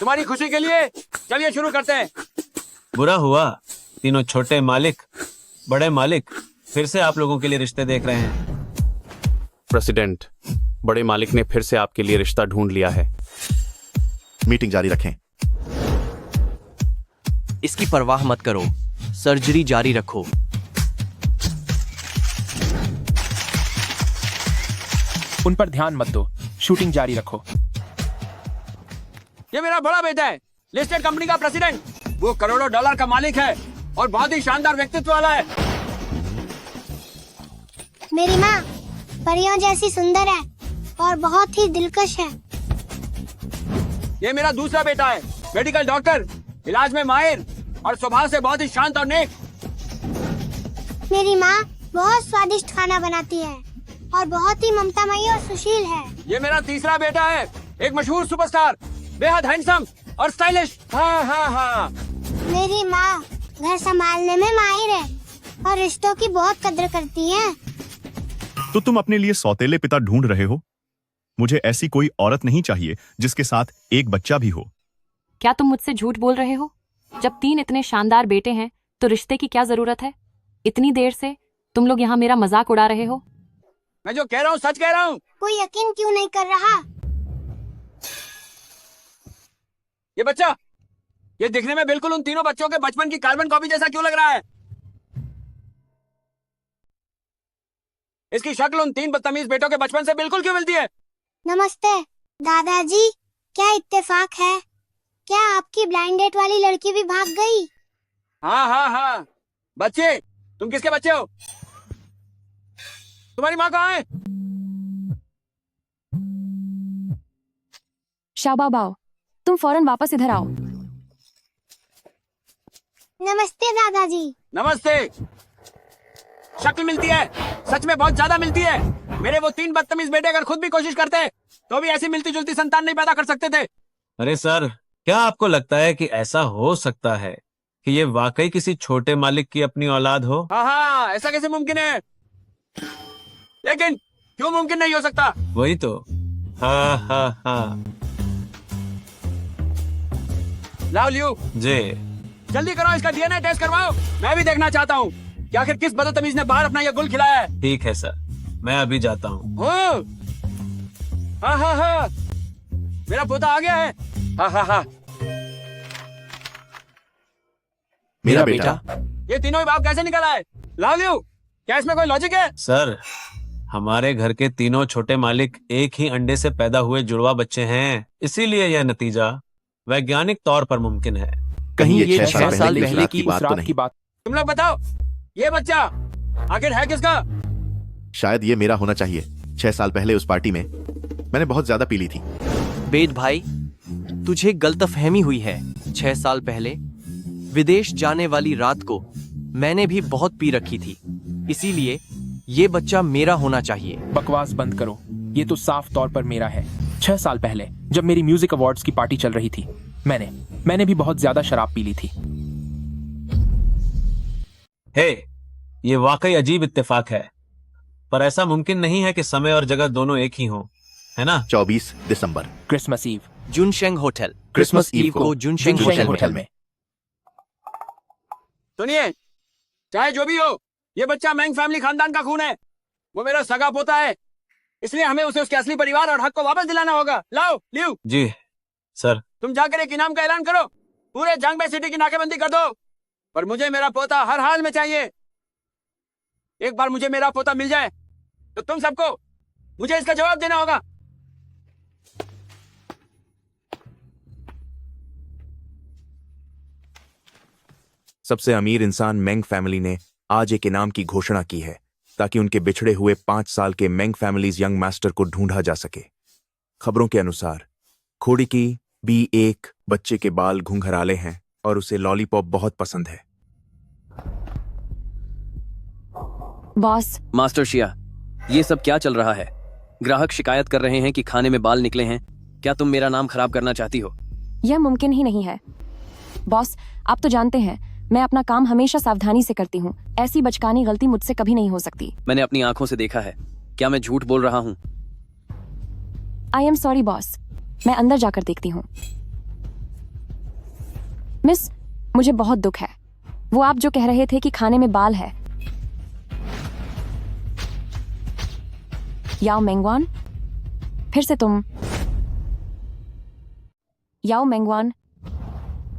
तुम्हारी खुशी के लिए चलिए शुरू करते हैं। बुरा हुआ, तीनों छोटे मालिक बड़े मालिक फिर से आप लोगों के लिए रिश्ते देख रहे हैं। प्रेसिडेंट, बड़े मालिक ने फिर से आपके लिए रिश्ता ढूंढ लिया है। मीटिंग जारी रखें। इसकी परवाह मत करो, सर्जरी जारी रखो। उन पर ध्यान मत दो, शूटिंग जारी रखो। ये मेरा बड़ा बेटा है, लिस्टेड कंपनी का प्रेसिडेंट। वो करोड़ों डॉलर का मालिक है और बहुत ही शानदार व्यक्तित्व वाला है। मेरी माँ परियों जैसी सुंदर है और बहुत ही दिलकश है। ये मेरा दूसरा बेटा है, मेडिकल डॉक्टर, इलाज में माहिर और स्वभाव से बहुत ही शांत और नेक। मेरी माँ बहुत स्वादिष्ट खाना बनाती है और बहुत ही ममतामयी और सुशील है। ये मेरा तीसरा बेटा है, एक मशहूर सुपरस्टार, बेहद हैंडसम और स्टाइलिश। हाँ हाँ हाँ। मेरी माँ घर संभालने में माहिर है और रिश्तों की बहुत कद्र करती है। तो तुम अपने लिए सौतेले पिता ढूंढ रहे हो? मुझे ऐसी कोई औरत नहीं चाहिए जिसके साथ एक बच्चा भी हो। क्या तुम मुझसे झूठ बोल रहे हो? जब 3 इतने शानदार बेटे हैं तो रिश्ते की क्या जरूरत है? इतनी देर से तुम लोग यहाँ मेरा मजाक उड़ा रहे हो। मैं जो कह रहा हूँ सच कह रहा हूँ। कोई यकीन क्यों नहीं कर रहा? ये बच्चा, ये दिखने में बिल्कुल उन तीनों बच्चों के बचपन की कार्बन कॉपी जैसा क्यों लग रहा है? इसकी शक्ल उन 3 बदतमीज बेटों के बचपन से बिल्कुल क्यों मिलती है? नमस्ते दादाजी, क्या इत्तेफाक है? क्या आपकी ब्लाइंड डेट वाली लड़की भी भाग गई? हाँ हाँ हाँ। बच्चे, तुम किसके बच्चे हो? तुम्हारी माँ कहाँ है? शाबाबाओ, तुम फौरन वापस इधर आओ। नमस्ते दादाजी। नमस्ते। शक्ल मिलती है, सच में बहुत ज्यादा मिलती है। मेरे वो 3 बदतमीज बेटे अगर खुद भी कोशिश करते तो भी ऐसी मिलती जुलती संतान नहीं पैदा कर सकते थे। अरे सर, क्या आपको लगता है कि ऐसा हो सकता है कि ये वाकई किसी छोटे मालिक की अपनी औलाद हो? हाँ हाँ, ऐसा कैसे मुमकिन है? लेकिन क्यों मुमकिन नहीं हो सकता? वही तो। हाँ हाँ हाँ। लाओ लियो, जी जल्दी करो, इसका डीएनए टेस्ट करवाओ। मैं भी देखना चाहता हूँ कि आखिर किस बदतमीज ने बाहर अपना यह गुल खिलाया है। ठीक है सर, मैं अभी जाता हूँ। हाँ हाँ हाँ, मेरा पोता आ गया है। हाँ हाँ हाँ। मेरा बेटा। ये तीनों ही बाप कैसे निकल आए? लाओ लियो, क्या इसमें कोई लॉजिक है? सर, हमारे घर के तीनों छोटे मालिक एक ही अंडे से पैदा हुए जुड़वा बच्चे हैं, इसीलिए यह नतीजा वैज्ञानिक तौर पर मुमकिन है। कहीं ये 6 6 साल पहले की बात तो रात नहीं। की बात। तुम लोग बताओ, ये बच्चा आखिर है किसका? शायद ये मेरा होना चाहिए। 6 साल पहले उस पार्टी में मैंने बहुत ज्यादा पी ली थी। बेद भाई, तुझे गलतफहमी हुई है। 6 साल पहले विदेश जाने वाली रात को मैंने भी बहुत पी रखी थी, इसीलिए ये बच्चा मेरा होना चाहिए। बकवास बंद करो, ये तो साफ तौर पर मेरा है। 6 साल पहले जब मेरी म्यूजिक अवार्ड्स की पार्टी चल रही थी, मैंने भी बहुत ज्यादा शराब पी ली थी। हे, ये वाकई अजीब इत्तेफाक है, पर ऐसा मुमकिन नहीं है कि समय और जगह दोनों एक ही हों, है ना? 24 दिसंबर, Christmas Eve, Junsheng hotel. Christmas Eve को जुनशेंग जुनशेंग होटल में। सुनिए, चाहे जो भी हो, ये बच्चा मैंग फैमिली खानदान का खून है। वो मेरा सगा पोता है, इसलिए हमें उसे उसके असली परिवार और हक को वापस दिलाना होगा। लाओ लियो। जी सर। तुम जाकर एक इनाम का ऐलान करो, पूरे जांगबे सिटी की नाकेबंदी कर दो, पर मुझे मेरा पोता हर हाल में चाहिए। एक बार मुझे मेरा पोता मिल जाए तो तुम सबको मुझे इसका जवाब देना होगा। सबसे अमीर इंसान मेंग फैमिली ने आज एक इनाम की घोषणा की है ताकि उनके बिछड़े हुए 5 साल के मेंग फैमिलीज यंग मास्टर को ढूंढा जा सके। खबरों के अनुसार खोड़ी की B1 बच्चे के बाल घुंघराले हैं और उसे लॉलीपॉप बहुत पसंद है। बॉस, मास्टर शिया, ये सब क्या चल रहा है? ग्राहक शिकायत कर रहे हैं कि खाने में बाल निकले हैं। क्या तुम मेरा नाम खराब करना चाहती हो? यह मुमकिन ही नहीं है। बॉस, आप तो जानते हैं मैं अपना काम हमेशा सावधानी से करती हूँ। ऐसी बचकानी गलती मुझसे कभी नहीं हो सकती। मैंने अपनी आंखों से देखा है। क्या मैं झूठ बोल रहा हूँ? आई एम सॉरी बॉस, मैं अंदर जाकर देखती हूँ। मिस, मुझे बहुत दुख है। वो आप जो कह रहे थे कि खाने में बाल है। याओ मेंगवान, फिर से तुम। याओ मेंगवान,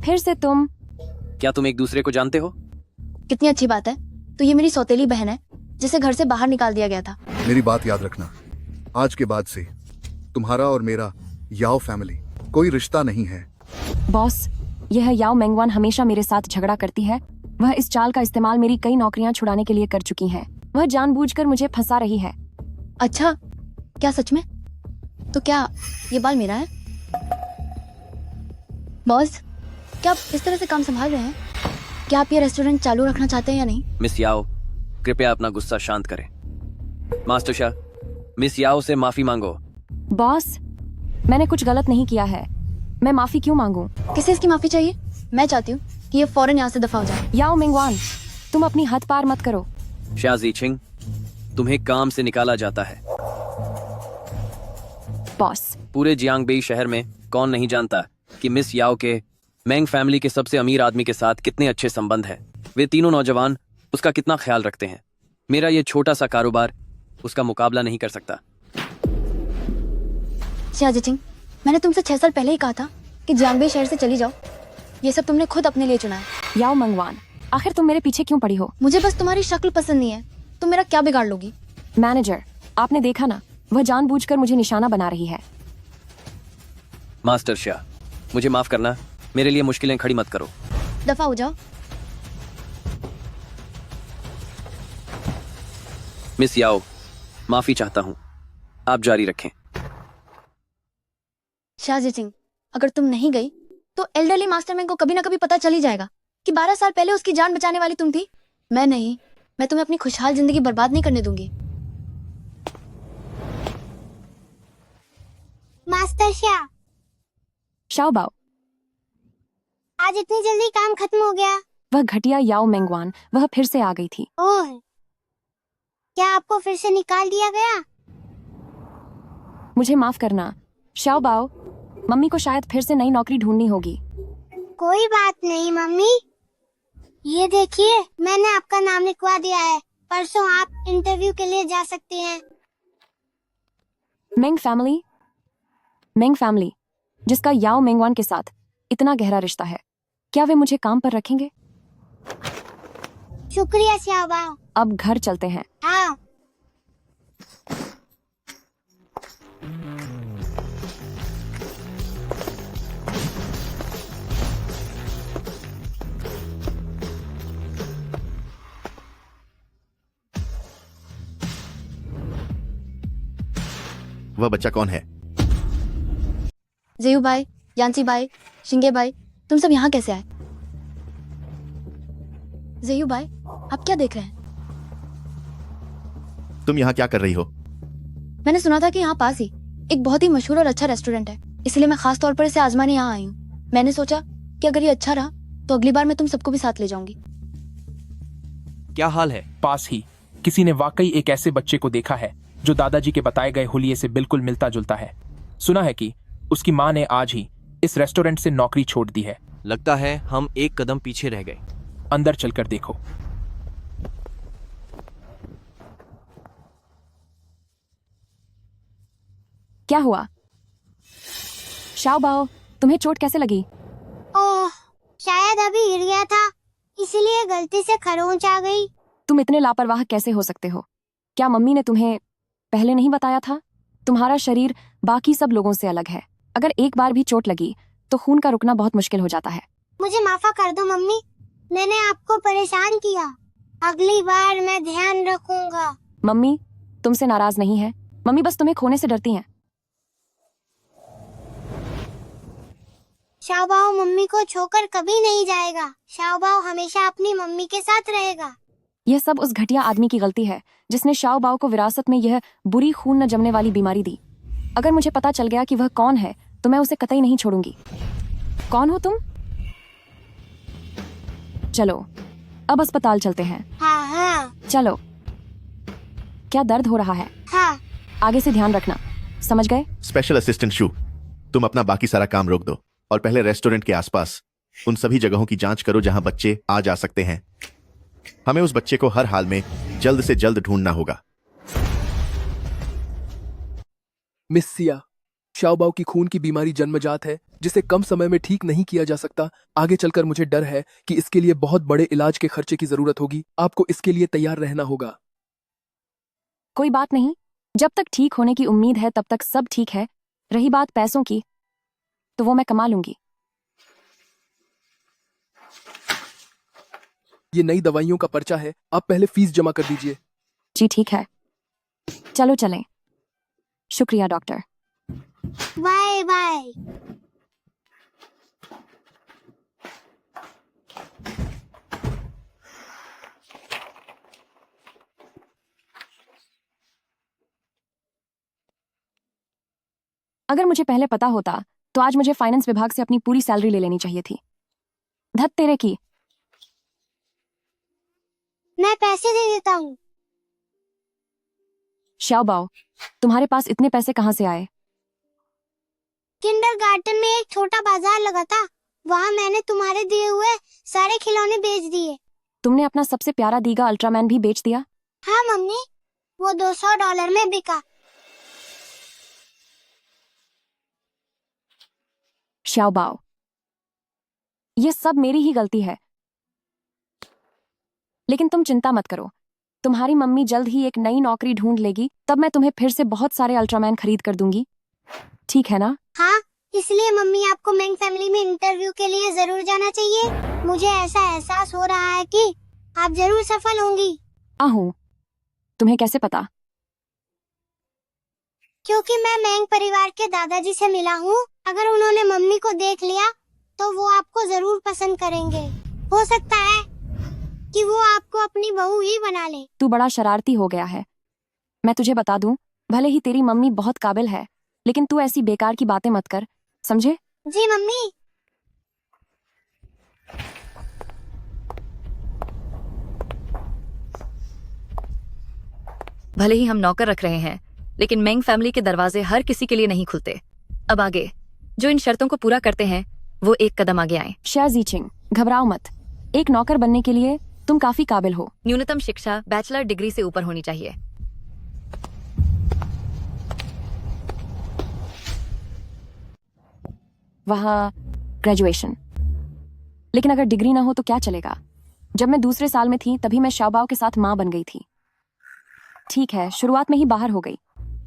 फिर से तुम। क्या तुम एक दूसरे को जानते हो? कितनी अच्छी बात है। तो ये मेरी सौतेली बहन है जिसे घर से बाहर निकाल दिया गया था। मेरी बात याद रखना, आज के बाद से तुम्हारा और मेरा याओ फैमिली कोई रिश्ता नहीं है। बॉस, यह याओ मेंगवान हमेशा मेरे साथ झगड़ा करती है। वह इस चाल का इस्तेमाल मेरी कई नौकरियां छुड़ाने के लिए कर चुकी है। वह जानबूझकर मुझे फंसा रही है। अच्छा, क्या सच में? तो क्या ये बाल मेरा है? बॉस, क्या आप इस तरह से काम संभाल रहे हैं? क्या आप ये रेस्टोरेंट चालू रखना चाहते हैं या नहीं? मिस याओ, कृपया अपना गुस्सा शांत करें। मास्टर शाह, मिस याओ से माफी मांगो। बॉस, मैंने कुछ गलत नहीं किया है। मैं माफी क्यों मांगूं? किसे इसकी माफी चाहिए? मैं चाहती हूँ कि ये फौरन यहाँ से दफा हो जाए। याओ मेंगवान, तुम अपनी हद पार मत करो। शाह जीचिंग, तुम्हें काम से निकाला जाता है। बॉस, पूरे जियांगबेई शहर में कौन नहीं जानता कि मिस याओ के मेंग फैमिली के सबसे अमीर आदमी के साथ कितने अच्छे संबंध हैं। वे तीनों नौजवान उसका कितना ख्याल रखते हैं। मेरा ये छोटा सा कारोबार उसका मुकाबला नहीं कर सकता। शाहजिचिंग, मैंने तुमसे 6 साल पहले ही कहा था कि जियांगबेई शहर से चली जाओ। ये सब तुमने खुद अपने लिए चुना है। याओ मेंगवान, आखिर तुम मेरे पीछे क्यों पड़ी हो? मुझे बस तुम्हारी शक्ल पसंद नहीं है। तुम मेरा क्या बिगाड़ लोगी? मैनेजर, आपने देखा ना, वह जानबूझकर मुझे निशाना बना रही है। मास्टर शाह, मुझे माफ करना, मेरे लिए मुश्किलें खड़ी मत करो। दफा हो जाओ। मिस याओ, माफी चाहता हूँ, आप जारी रखें। शाहजिचिंग, अगर तुम नहीं गई तो एल्डरली मास्टरमैन को कभी ना कभी पता चल ही जाएगा कि 12 साल पहले उसकी जान बचाने वाली तुम थी। मैं नहीं, मैं तुम्हें अपनी खुशहाल जिंदगी बर्बाद नहीं करने दूंगी। मास्टर शाह, शाओ बाओ, आज इतनी जल्दी काम खत्म हो गया? वह घटिया याओ मेंगवान वह फिर से आ गई थी। ओह, क्या आपको फिर से निकाल दिया गया? मुझे माफ करना शाओ बाओ, मम्मी को शायद फिर से नई नौकरी ढूंढनी होगी। कोई बात नहीं मम्मी, ये देखिए मैंने आपका नाम लिखवा दिया है। परसों आप इंटरव्यू के लिए जा सकते हैं। मेंग फैमिली, जिसका याओ मेंगवान के साथ इतना गहरा रिश्ता है, क्या वे मुझे काम पर रखेंगे? शुक्रिया शाहबाओ। अब घर चलते हैं। हाँ। वह बच्चा कौन है? जेयू भाई, यांसी भाई, शिंगे भाई, तुम सब यहाँ कैसे आए? जेयू भाई, आप क्या देख रहे हैं? तुम यहाँ क्या कर रही हो? मैंने सुना था कि यहाँ पास ही एक बहुत ही मशहूर और अच्छा रेस्टोरेंट है, इसलिए मैं खास तौर पर इसे आजमाने यहाँ आई हूँ। मैंने सोचा कि अगर ये अच्छा रहा तो अगली बार मैं तुम सबको भी साथ ले जाऊंगी। क्या हाल है? पास ही किसी ने वाकई एक ऐसे बच्चे को देखा है जो दादाजी के बताए गए हुलिये से बिल्कुल मिलता जुलता है। सुना है कि उसकी माँ ने आज ही इस रेस्टोरेंट से नौकरी छोड़ दी है। लगता है हम एक कदम पीछे रह गए। अंदर चलकर देखो। क्या हुआ? शाओ बाओ, तुम्हें चोट कैसे लगी? ओह, शायद अभी गिर गया था, इसीलिए गलती से खरोंच आ गई। तुम इतने लापरवाह कैसे हो सकते हो? क्या मम्मी ने तुम्हें पहले नहीं बताया था? तुम्हारा शरीर बाकी सब लोगों से अलग है। अगर एक बार भी चोट लगी तो खून का रुकना बहुत मुश्किल हो जाता है। मुझे माफ कर दो मम्मी, मैंने आपको परेशान किया। अगली बार मैं ध्यान रखूंगा। मम्मी तुमसे नाराज नहीं है। मम्मी बस तुम्हें खोने से डरती हैं। शाओबाओ मम्मी को छोड़कर कभी नहीं जाएगा। शाओबाओ हमेशा अपनी मम्मी के साथ रहेगा। यह सब उस घटिया आदमी की गलती है जिसने शाओ बाओ को विरासत में यह बुरी खून न जमने वाली बीमारी दी। अगर मुझे पता चल गया कि वह कौन है तो मैं उसे कतई नहीं छोड़ूंगी। कौन हो तुम? चलो अब अस्पताल चलते हैं। हाँ हाँ चलो। क्या दर्द हो रहा है? हाँ। आगे से ध्यान रखना, समझ गए? स्पेशल असिस्टेंट शू, तुम अपना बाकी सारा काम रोक दो और पहले रेस्टोरेंट के आसपास उन सभी जगहों की जांच करो जहां बच्चे आ जा सकते हैं। हमें उस बच्चे को हर हाल में जल्द से जल्द ढूंढना होगा। मिस सिया, शाओबाओ की खून की बीमारी जन्मजात है जिसे कम समय में ठीक नहीं किया जा सकता। आगे चलकर मुझे डर है कि इसके लिए बहुत बड़े इलाज के खर्चे की जरूरत होगी। आपको इसके लिए तैयार रहना होगा। कोई बात नहीं, जब तक ठीक होने की उम्मीद है तब तक सब ठीक है। रही बात पैसों की, तो वो मैं कमा लूंगी। ये नई दवाइयों का पर्चा है, आप पहले फीस जमा कर दीजिए। जी ठीक है, चलो चलें। शुक्रिया डॉक्टर। Bye bye. अगर मुझे पहले पता होता तो आज मुझे फाइनेंस विभाग से अपनी पूरी सैलरी ले लेनी चाहिए थी। धत तेरे की। मैं पैसे दे देता हूँ। शाओबाओ, तुम्हारे पास इतने पैसे कहाँ से आए? किंडरगार्टन में एक छोटा बाजार लगा था, वहाँ मैंने तुम्हारे दिए हुए सारे खिलौने बेच दिए। तुमने अपना सबसे प्यारा दीगा अल्ट्रामैन भी बेच दिया? हाँ मम्मी, वो $200 में बिका। शाओबाओ, ये सब मेरी ही गलती है, लेकिन तुम चिंता मत करो। तुम्हारी मम्मी जल्द ही एक नई नौकरी ढूंढ लेगी, तब मैं तुम्हें फिर से बहुत सारे अल्ट्रामैन खरीद कर दूंगी। ठीक है ना? हाँ, इसलिए मम्मी आपको मैंग फैमिली में इंटरव्यू के लिए जरूर जाना चाहिए। मुझे ऐसा एहसास हो रहा है कि आप जरूर सफल होंगी। आहूं, तुम्हें कैसे पता? क्योंकि मैं मैंग परिवार के दादाजी से मिला हूँ। अगर उन्होंने मम्मी को देख लिया तो वो आपको जरूर पसंद करेंगे। हो सकता है कि वो आपको अपनी बहू ही बना ले। तू बड़ा शरारती हो गया है। मैं तुझे बता दूं, भले ही तेरी मम्मी बहुत काबिल है, लेकिन तू ऐसी बेकार की बातें मत कर, समझे? जी मम्मी। भले ही हम नौकर रख रहे हैं, लेकिन मेंग फैमिली के दरवाजे हर किसी के लिए नहीं खुलते। अब आगे जो इन शर्तों को पूरा करते हैं वो एक कदम आगे आए। शा जीचिंग, घबराओ मत। एक नौकर बनने के लिए तुम काफी काबिल हो। न्यूनतम शिक्षा बैचलर डिग्री से ऊपर होनी चाहिए। वहाँ ग्रेजुएशन। लेकिन अगर डिग्री ना हो तो क्या चलेगा? जब मैं दूसरे साल में थी तभी मैं शाओबाओ के साथ माँ बन गई थी। ठीक है, शुरुआत में ही बाहर हो गई।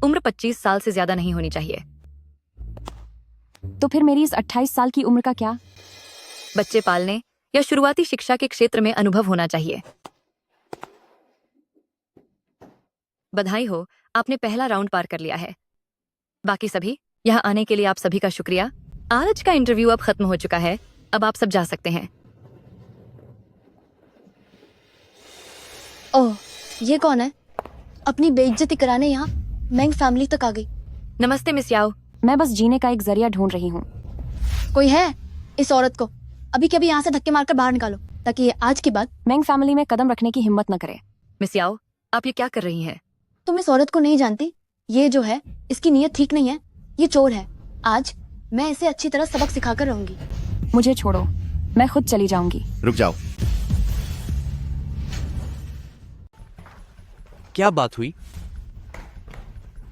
उम्र 25 साल से ज्यादा नहीं होनी चाहिए। तो फिर मेरी इस 28 साल की उम्र का क्या? बच्चे पालने या शुरुआती शिक्षा के क्षेत्र में अनुभव होना चाहिए। बधाई हो, आपने पहला राउंड पार कर लिया है। बाकी सभी, यहाँ आने के लिए आप सभी का शुक्रिया। आज का इंटरव्यू अब खत्म हो चुका है। अब आप सब जा सकते हैं। ओह, ये कौन है? अपनी बेइज्जती कराने यहाँ मैंग फैमिली तक आ गई। नमस्ते मिस याओ। मैं बस जीने का एक जरिया ढूंढ रही हूँ। कोई है? इस औरत को अभी के अभी यहाँ से धक्के मारकर बाहर निकालो, ताकि ये आज के बाद मैंग फैमिली में कदम रखने की हिम्मत न करे। मिस याओ, आप ये क्या कर रही हैं? तुम इस औरत को नहीं जानती। ये जो है, इसकी नीयत ठीक नहीं है। ये चोर है। आज मैं इसे अच्छी तरह सबक सिखाकर रहूंगी। मुझे छोड़ो, मैं खुद चली जाऊंगी। रुक जाओ। क्या बात हुई?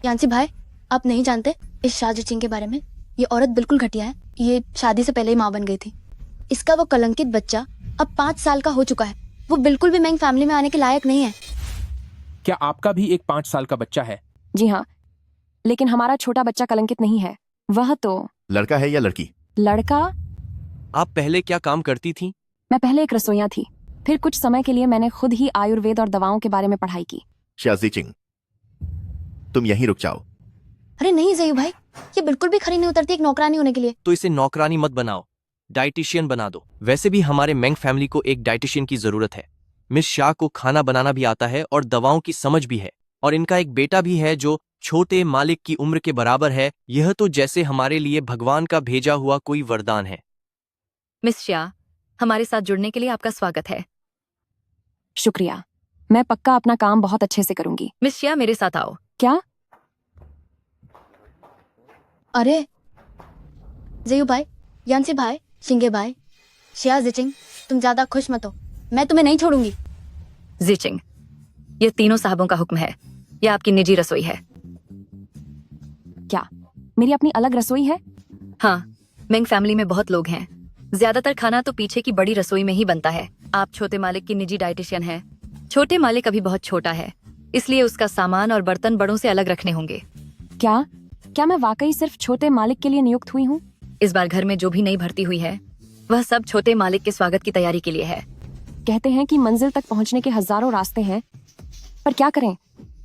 यांसी भाई, आप नहीं जानते इस शाहजीचिंग के बारे में। ये औरत बिल्कुल घटिया है। ये शादी से पहले ही माँ बन गई थी। इसका वो कलंकित बच्चा अब 5 साल का हो चुका है। वो बिल्कुल भी मैंग फैमिली में आने के लायक नहीं है। क्या आपका भी एक 5 साल का बच्चा है? जी हाँ, लेकिन हमारा छोटा बच्चा कलंकित नहीं है। वह तो लड़का है या लड़की? लड़का। आप पहले क्या काम करती थी? मैं पहले एक रसोइया थी, फिर कुछ समय के लिए मैंने खुद ही आयुर्वेद और दवाओं के बारे में पढ़ाई की। शाजीचिंग, तुम यहीं रुक जाओ। अरे नहीं जयू भाई, ये बिल्कुल भी खरी नहीं उतरती एक नौकरानी होने के लिए। तो इसे नौकरानी मत बनाओ, डाइटिशियन बना दो। वैसे भी हमारे मैंग फैमिली को एक डाइटिशियन की जरूरत है। मिस शाह को खाना बनाना भी आता है और दवाओं की समझ भी है, और इनका एक बेटा भी है जो छोटे मालिक की उम्र के बराबर है। यह तो जैसे हमारे लिए भगवान का भेजा हुआ कोई वरदान है। मिस शाह, हमारे साथ जुड़ने के लिए आपका स्वागत है। शुक्रिया, मैं पक्का अपना काम बहुत अच्छे से करूंगी। मिस शाह, मेरे साथ आओ। क्या? अरे जयू भाई, यांसी भाई, शिंगे भाई, शिया जिचिंग, तुम ज्यादा खुश मत हो, मैं तुम्हें नहीं छोड़ूंगी। जिचिंग, ये तीनों साहबों का हुक्म है। यह आपकी निजी रसोई है। क्या मेरी अपनी अलग रसोई है? हाँ, मेंग फैमिली में बहुत लोग हैं। ज्यादातर खाना तो पीछे की बड़ी रसोई में ही बनता है। आप छोटे मालिक की निजी डाइटिशियन हैं। छोटे मालिक अभी बहुत छोटा है, इसलिए उसका सामान और बर्तन बड़ों से अलग रखने होंगे। क्या मैं वाकई सिर्फ छोटे मालिक के लिए नियुक्त हुई हूँ? इस बार घर में जो भी नई भर्ती हुई है, वह सब छोटे मालिक के स्वागत की तैयारी के लिए है। कहते हैं कि मंजिल तक पहुँचने के हजारों रास्ते हैं, पर क्या करें,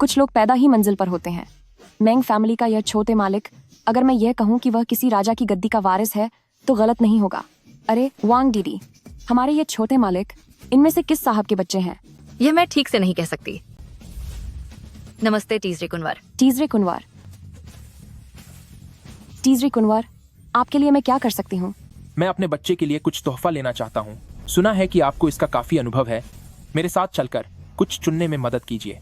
कुछ लोग पैदा ही मंजिल पर होते हैं। मेंग फैमिली का यह छोटे मालिक, अगर मैं यह कहूँ कि वह किसी राजा की गद्दी का वारिस है तो गलत नहीं होगा। अरे वांग दीदी, हमारे ये छोटे मालिक इनमें से किस साहब के बच्चे हैं? यह मैं ठीक से नहीं कह सकती। नमस्ते टीजरे कुनवर। टीजरे कुनवर, आपके लिए मैं क्या कर सकती हूँ? मैं अपने बच्चे के लिए कुछ तोहफा लेना चाहता हूँ। सुना है कि आपको इसका काफी अनुभव है। मेरे साथ चलकर कुछ चुनने में मदद कीजिए।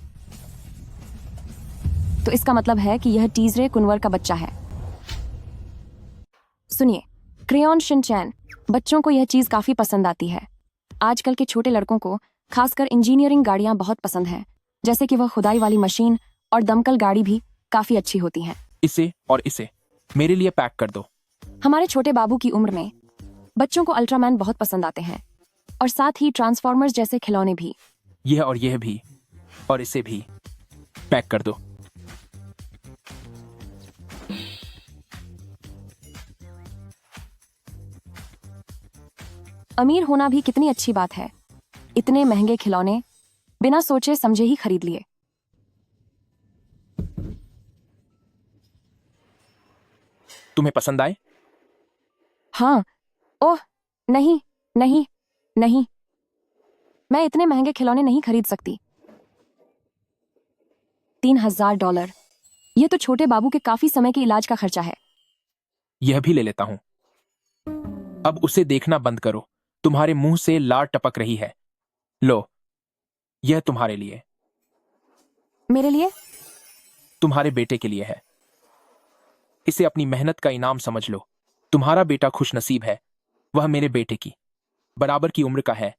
तो इसका मतलब है कि यह टीजरे कुनवर का बच्चा है। सुनिए, क्रेयॉन शिनचैन, बच्चों को यह चीज काफी पसंद आती है। आजकल के छोटे लड़कों को खासकर इंजीनियरिंग गाड़ियां बहुत पसंद हैं, जैसे कि वह खुदाई वाली मशीन और दमकल गाड़ी भी काफी अच्छी होती हैं। इसे और इसे मेरे लिए पैक कर दो। हमारे छोटे बाबू की उम्र में बच्चों को अल्ट्रामैन बहुत पसंद आते हैं, और साथ ही ट्रांसफॉर्मर्स जैसे खिलौने भी। यह और यह भी, और इसे भी पैक कर दो। अमीर होना भी कितनी अच्छी बात है। इतने महंगे खिलौने बिना सोचे समझे ही खरीद लिए। तुम्हें पसंद आए? हाँ। ओह नहीं नहीं नहीं, मैं इतने महंगे खिलौने नहीं खरीद सकती। $3000, यह तो छोटे बाबू के काफी समय के इलाज का खर्चा है। यह भी ले लेता हूं। अब उसे देखना बंद करो, तुम्हारे मुंह से लार टपक रही है। लो, यह तुम्हारे लिए। मेरे लिए? तुम्हारे बेटे के लिए है। इसे अपनी मेहनत का इनाम समझ लो। तुम्हारा बेटा खुशनसीब है, वह मेरे बेटे की बराबर की उम्र का है।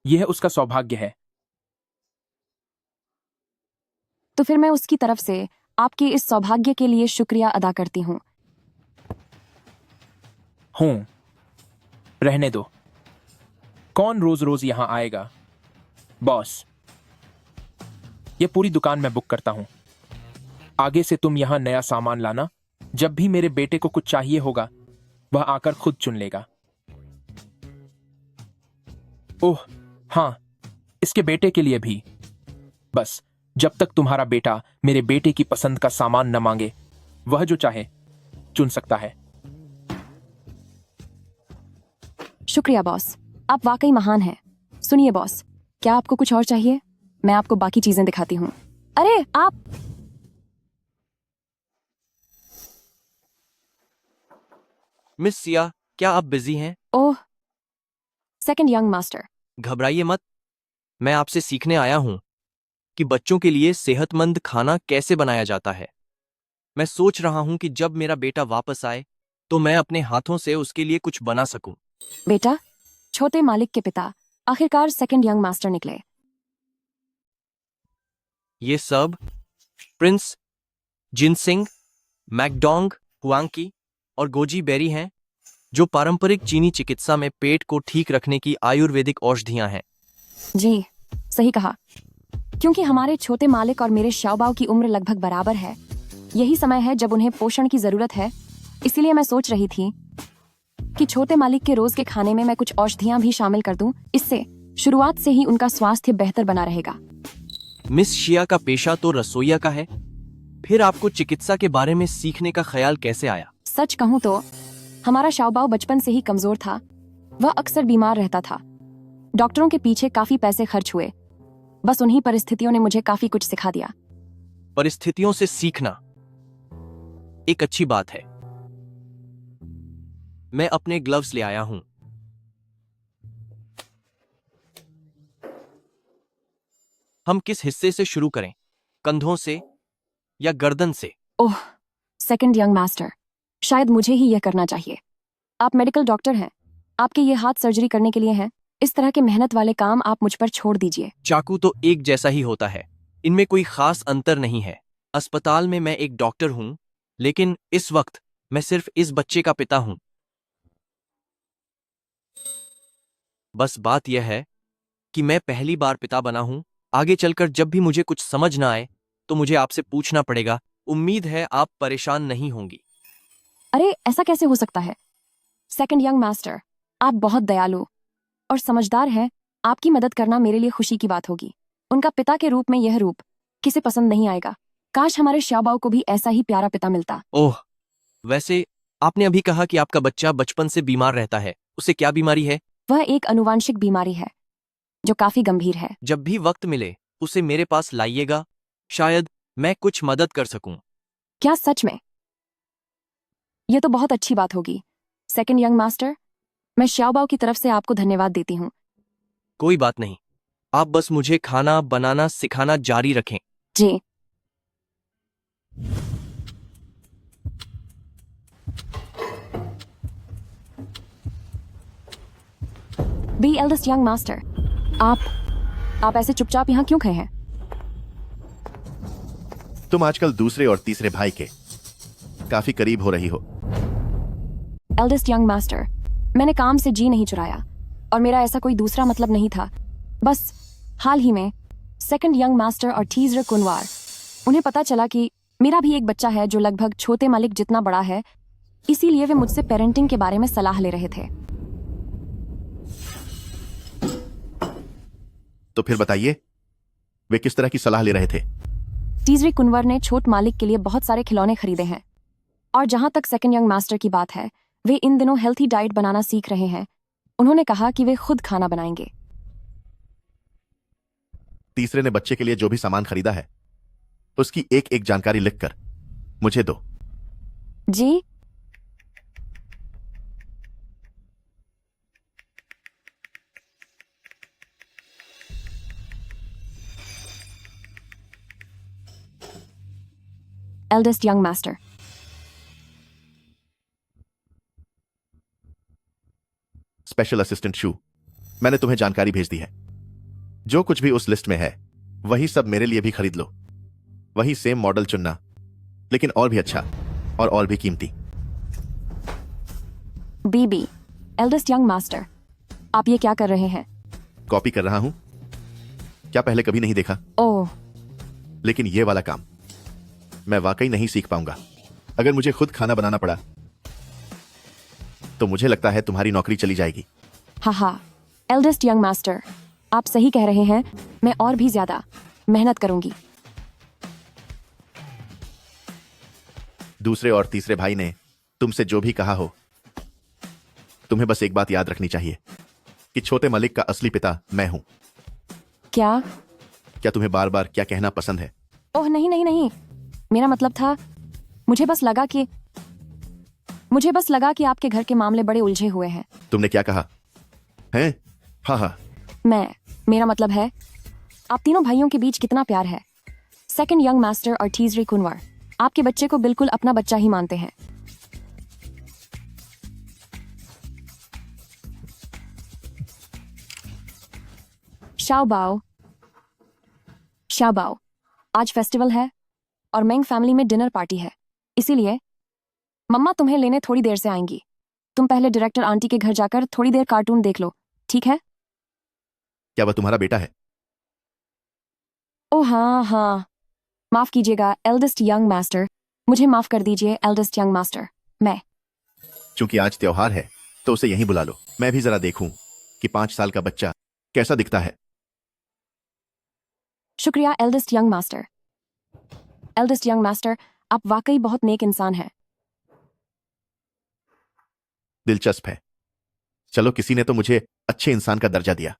यह उसका सौभाग्य है। तो फिर मैं उसकी तरफ से आपके इस सौभाग्य के लिए शुक्रिया अदा करती हूँ। रहने दो। कौन रोज रोज यहां आएगा? बॉस, यह पूरी दुकान मैं बुक करता हूं। आगे से तुम यहां नया सामान लाना। जब भी मेरे बेटे को कुछ चाहिए होगा, वह आकर खुद चुन लेगा। ओह हाँ, इसके बेटे के लिए भी। बस जब तक तुम्हारा बेटा मेरे बेटे की पसंद का सामान न मांगे, वह जो चाहे चुन सकता है। शुक्रिया बॉस, आप वाकई महान हैं। सुनिए बॉस, क्या आपको कुछ और चाहिए? मैं आपको बाकी चीजें दिखाती हूँ। अरे आप! मिस सिया, क्या आप बिजी हैं? ओह, सेकंड यंग मास्टर। घबराइए मत, मैं आपसे सीखने आया हूं कि बच्चों के लिए सेहतमंद खाना कैसे बनाया जाता है। मैं सोच रहा हूं कि जब मेरा बेटा वापस आए तो मैं अपने हाथों से उसके लिए कुछ बना सकूं। बेटा, छोटे मालिक के पिता आखिरकार सेकंड यंग मास्टर निकले। ये सब प्रिंस जिनसिंग, मैकडोंग, हुआंकी और गोजी बेरी हैं, जो पारंपरिक चीनी चिकित्सा में पेट को ठीक रखने की आयुर्वेदिक औषधियां हैं। जी, सही कहा। क्योंकि हमारे छोटे मालिक और मेरे शाओबाओ की उम्र लगभग बराबर है, यही समय है जब उन्हें पोषण की जरूरत है। इसीलिए मैं सोच रही थी कि छोटे मालिक के रोज के खाने में मैं कुछ औषधियां भी शामिल कर दूं। इससे शुरुआत से ही उनका स्वास्थ्य बेहतर बना रहेगा। मिस शिया का पेशा तो रसोइया का है, फिर आपको चिकित्सा के बारे में सीखने का ख्याल कैसे आया? सच कहूं तो हमारा शाओबाओ बचपन से ही कमजोर था। वह अक्सर बीमार रहता था। डॉक्टरों के पीछे काफी पैसे खर्च हुए। बस उन्हीं परिस्थितियों ने मुझे काफी कुछ सिखा दिया। परिस्थितियों से सीखना एक अच्छी बात है। मैं अपने ग्लव्स ले आया हूं। हम किस हिस्से से शुरू करें? कंधों से या गर्दन से? ओह, सेकंड यंग मास्टर, शायद मुझे ही यह करना चाहिए। आप मेडिकल डॉक्टर हैं, आपके ये हाथ सर्जरी करने के लिए हैं। इस तरह के मेहनत वाले काम आप मुझ पर छोड़ दीजिए। चाकू तो एक जैसा ही होता है, इनमें कोई खास अंतर नहीं है। अस्पताल में मैं एक डॉक्टर हूं, लेकिन इस वक्त मैं सिर्फ इस बच्चे का पिता हूं। बस बात यह है कि मैं पहली बार पिता बना हूं। आगे चलकर जब भी मुझे कुछ समझ ना आए तो मुझे आपसे पूछना पड़ेगा। उम्मीद है आप परेशान नहीं होंगी। अरे ऐसा कैसे हो सकता है? सेकंड यंग मास्टर, आप बहुत दयालु और समझदार हैं। आपकी मदद करना मेरे लिए खुशी की बात होगी। उनका पिता के रूप में यह रूप किसे पसंद नहीं आएगा। काश हमारे शाबाओ को भी ऐसा ही प्यारा पिता मिलता। ओह, वैसे आपने अभी कहा कि आपका बच्चा बचपन से बीमार रहता है। उसे क्या बीमारी है? वह एक अनुवांशिक बीमारी है जो काफी गंभीर है। जब भी वक्त मिले उसे मेरे पास लाइएगा, शायद मैं कुछ मदद कर सकूं। क्या सच में? यह तो बहुत अच्छी बात होगी। सेकंड यंग मास्टर, मैं शाओबाओ की तरफ से आपको धन्यवाद देती हूँ। कोई बात नहीं, आप बस मुझे खाना बनाना सिखाना जारी रखें। जी। बी एल्डेस्ट यंग मास्टर, आप ऐसे चुपचाप यहाँ क्यों खड़े हैं? तुम आजकल दूसरे और तीसरे भाई के काफी करीब हो रही हो। एल्डेस्ट यंग मास्टर, मैंने काम से जी नहीं चुराया और मेरा ऐसा कोई दूसरा मतलब नहीं था। बस हाल ही में सेकंड यंग मास्टर और टीजर कुनवार, उन्हें पता चला कि मेरा भी एक बच्चा है जो लगभग छोटे मालिक जितना बड़ा है। इसीलिए वे मुझसे पेरेंटिंग के बारे में सलाह ले रहे थे। तो फिर बताइए, वे किस तरह की सलाह ले रहे थे? टीजर कुनवर ने छोट मालिक के लिए बहुत सारे खिलौने खरीदे हैं और जहां तक सेकंड यंग मास्टर की बात है, वे इन दिनों हेल्थी डाइट बनाना सीख रहे हैं। उन्होंने कहा कि वे खुद खाना बनाएंगे। तीसरे ने बच्चे के लिए जो भी सामान खरीदा है उसकी एक एक जानकारी लिखकर मुझे दो। जी। Eldest young master, special assistant Shu, मैंने तुम्हें जानकारी भेज दी है। जो कुछ भी उस लिस्ट में है वही सब मेरे लिए भी खरीद लो। वही सेम मॉडल चुनना, लेकिन और भी अच्छा और भी कीमती। बीबी, एल्डेस्ट यंग मास्टर, आप ये क्या कर रहे हैं? कॉपी कर रहा हूं। क्या पहले कभी नहीं देखा? ओह, लेकिन ये वाला काम मैं वाकई नहीं सीख पाऊंगा। अगर मुझे खुद खाना बनाना पड़ा तो मुझे लगता है तुम्हारी नौकरी चली जाएगी। हाँ, एल्डेस्ट यंग मास्टर, आप सही कह रहे हैं। मैं और भी ज्यादा मेहनत करूंगी। दूसरे और तीसरे भाई ने तुमसे जो भी कहा हो, तुम्हें बस एक बात याद रखनी चाहिए कि छोटे मलिक का असली पिता मैं हूं। क्या तुम्हें बार बार क्या कहना पसंद है? ओह नहीं नहीं नहीं, मेरा मतलब था, मुझे बस लगा कि आपके घर के मामले बड़े उलझे हुए हैं। तुमने क्या कहा? हैं? हाँ, मेरा मतलब है, आप तीनों भाइयों के बीच कितना प्यार है। सेकंड यंग मास्टर और टीजरी कुनवर आपके बच्चे को बिल्कुल अपना बच्चा ही मानते हैं। शाओबाओ, आज फेस्टिवल है और मेंग फैमिली में डिनर पार्टी है, इसीलिए मम्मा तुम्हें लेने थोड़ी देर से आएंगी। तुम पहले डायरेक्टर आंटी के घर जाकर थोड़ी देर कार्टून देख लो, ठीक है? क्या वह तुम्हारा बेटा है? ओह हाँ, माफ कीजिएगा एल्डेस्ट यंग मास्टर, मुझे माफ कर दीजिए एल्डेस्ट यंग मास्टर। मैं चूंकि आज त्योहार है तो उसे यहीं बुला लो। मैं भी जरा देखूं कि 5 साल का बच्चा कैसा दिखता है। शुक्रिया eldest young master. Eldest young master, आप वाकई बहुत नेक इंसान हैं। दिलचस्प है। चलो, किसी ने तो मुझे अच्छे इंसान का दर्जा दिया।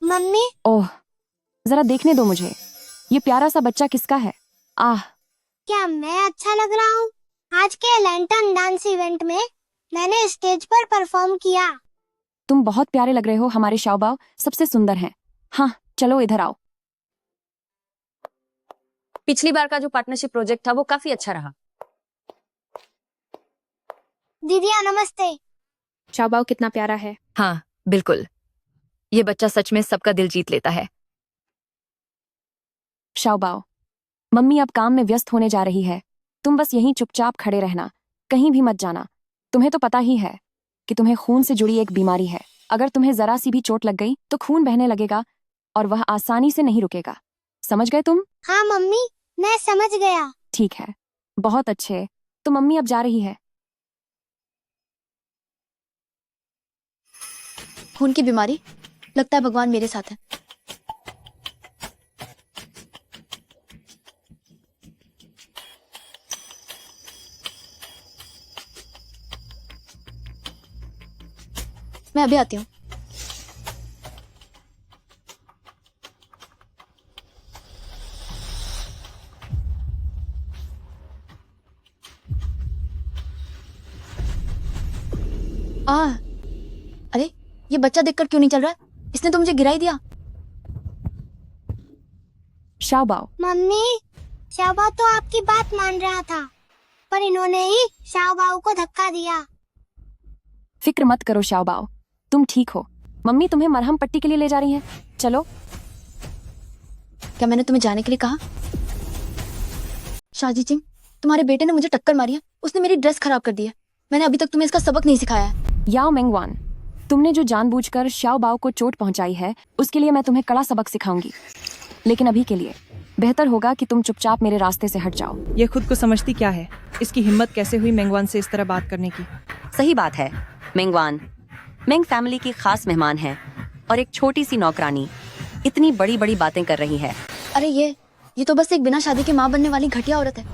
मम्मी, ओह, जरा देखने दो मुझे, ये प्यारा सा बच्चा किसका है? क्या मैं अच्छा लग रहा हूँ? आज के लैंटर्न डांस इवेंट में मैंने स्टेज पर परफॉर्म किया। तुम बहुत प्यारे लग रहे हो। हमारे शाओबाओ सबसे सुंदर हैं। हाँ, चलो इधर आओ। पिछली बार का जो पार्टनरशिप प्रोजेक्ट था वो काफी अच्छा रहा। दीदिया नमस्ते। शाओबाओ कितना प्यारा है। हाँ बिल्कुल, ये बच्चा सच में सबका दिल जीत लेता है। शाओबाओ, मम्मी अब काम में व्यस्त होने जा रही है। तुम बस यहीं चुपचाप खड़े रहना, कहीं भी मत जाना। तुम्हें तो पता ही है कि तुम्हें खून से जुड़ी एक बीमारी है। अगर तुम्हें जरा सी भी चोट लग गई तो खून बहने लगेगा और वह आसानी से नहीं रुकेगा। समझ गए तुम? हाँ मम्मी, मैं समझ गया। ठीक है, बहुत अच्छे। तो मम्मी अब जा रही है। खून की बीमारी, लगता है भगवान मेरे साथ है। मैं अभी आती हूँ। अरे ये बच्चा देखकर क्यों नहीं चल रहा है? इसने तो मुझे गिरा ही दिया। शाओबाओ, मम्मी, शाओबाओ तो आपकी बात मान रहा था, पर इन्होंने ही शाओबाओ को धक्का दिया। फिक्र मत करो शाओबाओ, तुम ठीक हो। मम्मी तुम्हें मरहम पट्टी के लिए ले जा रही हैं। चलो। क्या मैंने तुम्हें जाने के लिए कहा? शाजी चिंग, तुम्हारे बेटे ने मुझे टक्कर मारी है। उसने मेरी ड्रेस खराब कर दी है। मैंने अभी तक तुम्हें इसका सबक नहीं सिखाया है। याओ मेंगवान, तुमने जो जानबूझकर शाओबाओ को चोट पहुंचाई है उसके लिए मैं तुम्हें कड़ा सबक सिखाऊंगी। लेकिन अभी के लिए बेहतर होगा कि तुम चुपचाप मेरे रास्ते से हट जाओ। ये खुद को समझती क्या है? इसकी हिम्मत कैसे हुई मेंगवान से इस तरह बात करने की? सही बात है मेंगवान, मेंग फैमिली की खास मेहमान है और एक छोटी सी नौकरानी इतनी बड़ी बड़ी बातें कर रही है। अरे ये तो बस एक बिना शादी की माँ बनने वाली घटिया औरत है।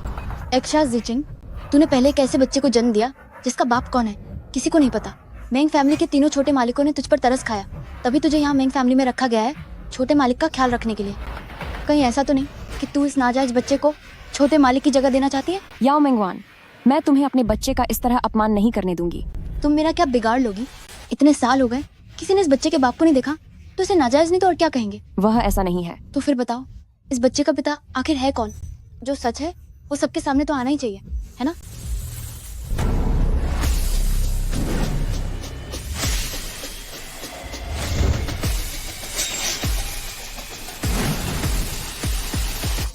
एक्शा जिचिंग, तूने पहले एक ऐसे बच्चे को जन्म दिया जिसका बाप कौन है किसी को नहीं पता। मेंग फैमिली के तीनों छोटे मालिकों ने तुझ पर तरस खाया, तभी तुझे यहाँ मेंग फैमिली में रखा गया है, छोटे मालिक का ख्याल रखने के लिए। कहीं ऐसा तो नहीं कि तू इस नाजायज बच्चे को छोटे मालिक की जगह देना चाहती है? याओ मेंगवान, मैं तुम्हें अपने बच्चे का इस तरह अपमान नहीं करने दूंगी। तुम मेरा क्या बिगाड़ लोगी? इतने साल हो गए, किसी ने इस बच्चे के बाप को नहीं देखा, तो इसे नाजायज नहीं तो और क्या कहेंगे? वह ऐसा नहीं है। तो फिर बताओ, इस बच्चे का पिता आखिर है कौन? जो सच है वो सबके सामने तो आना ही चाहिए, है ना?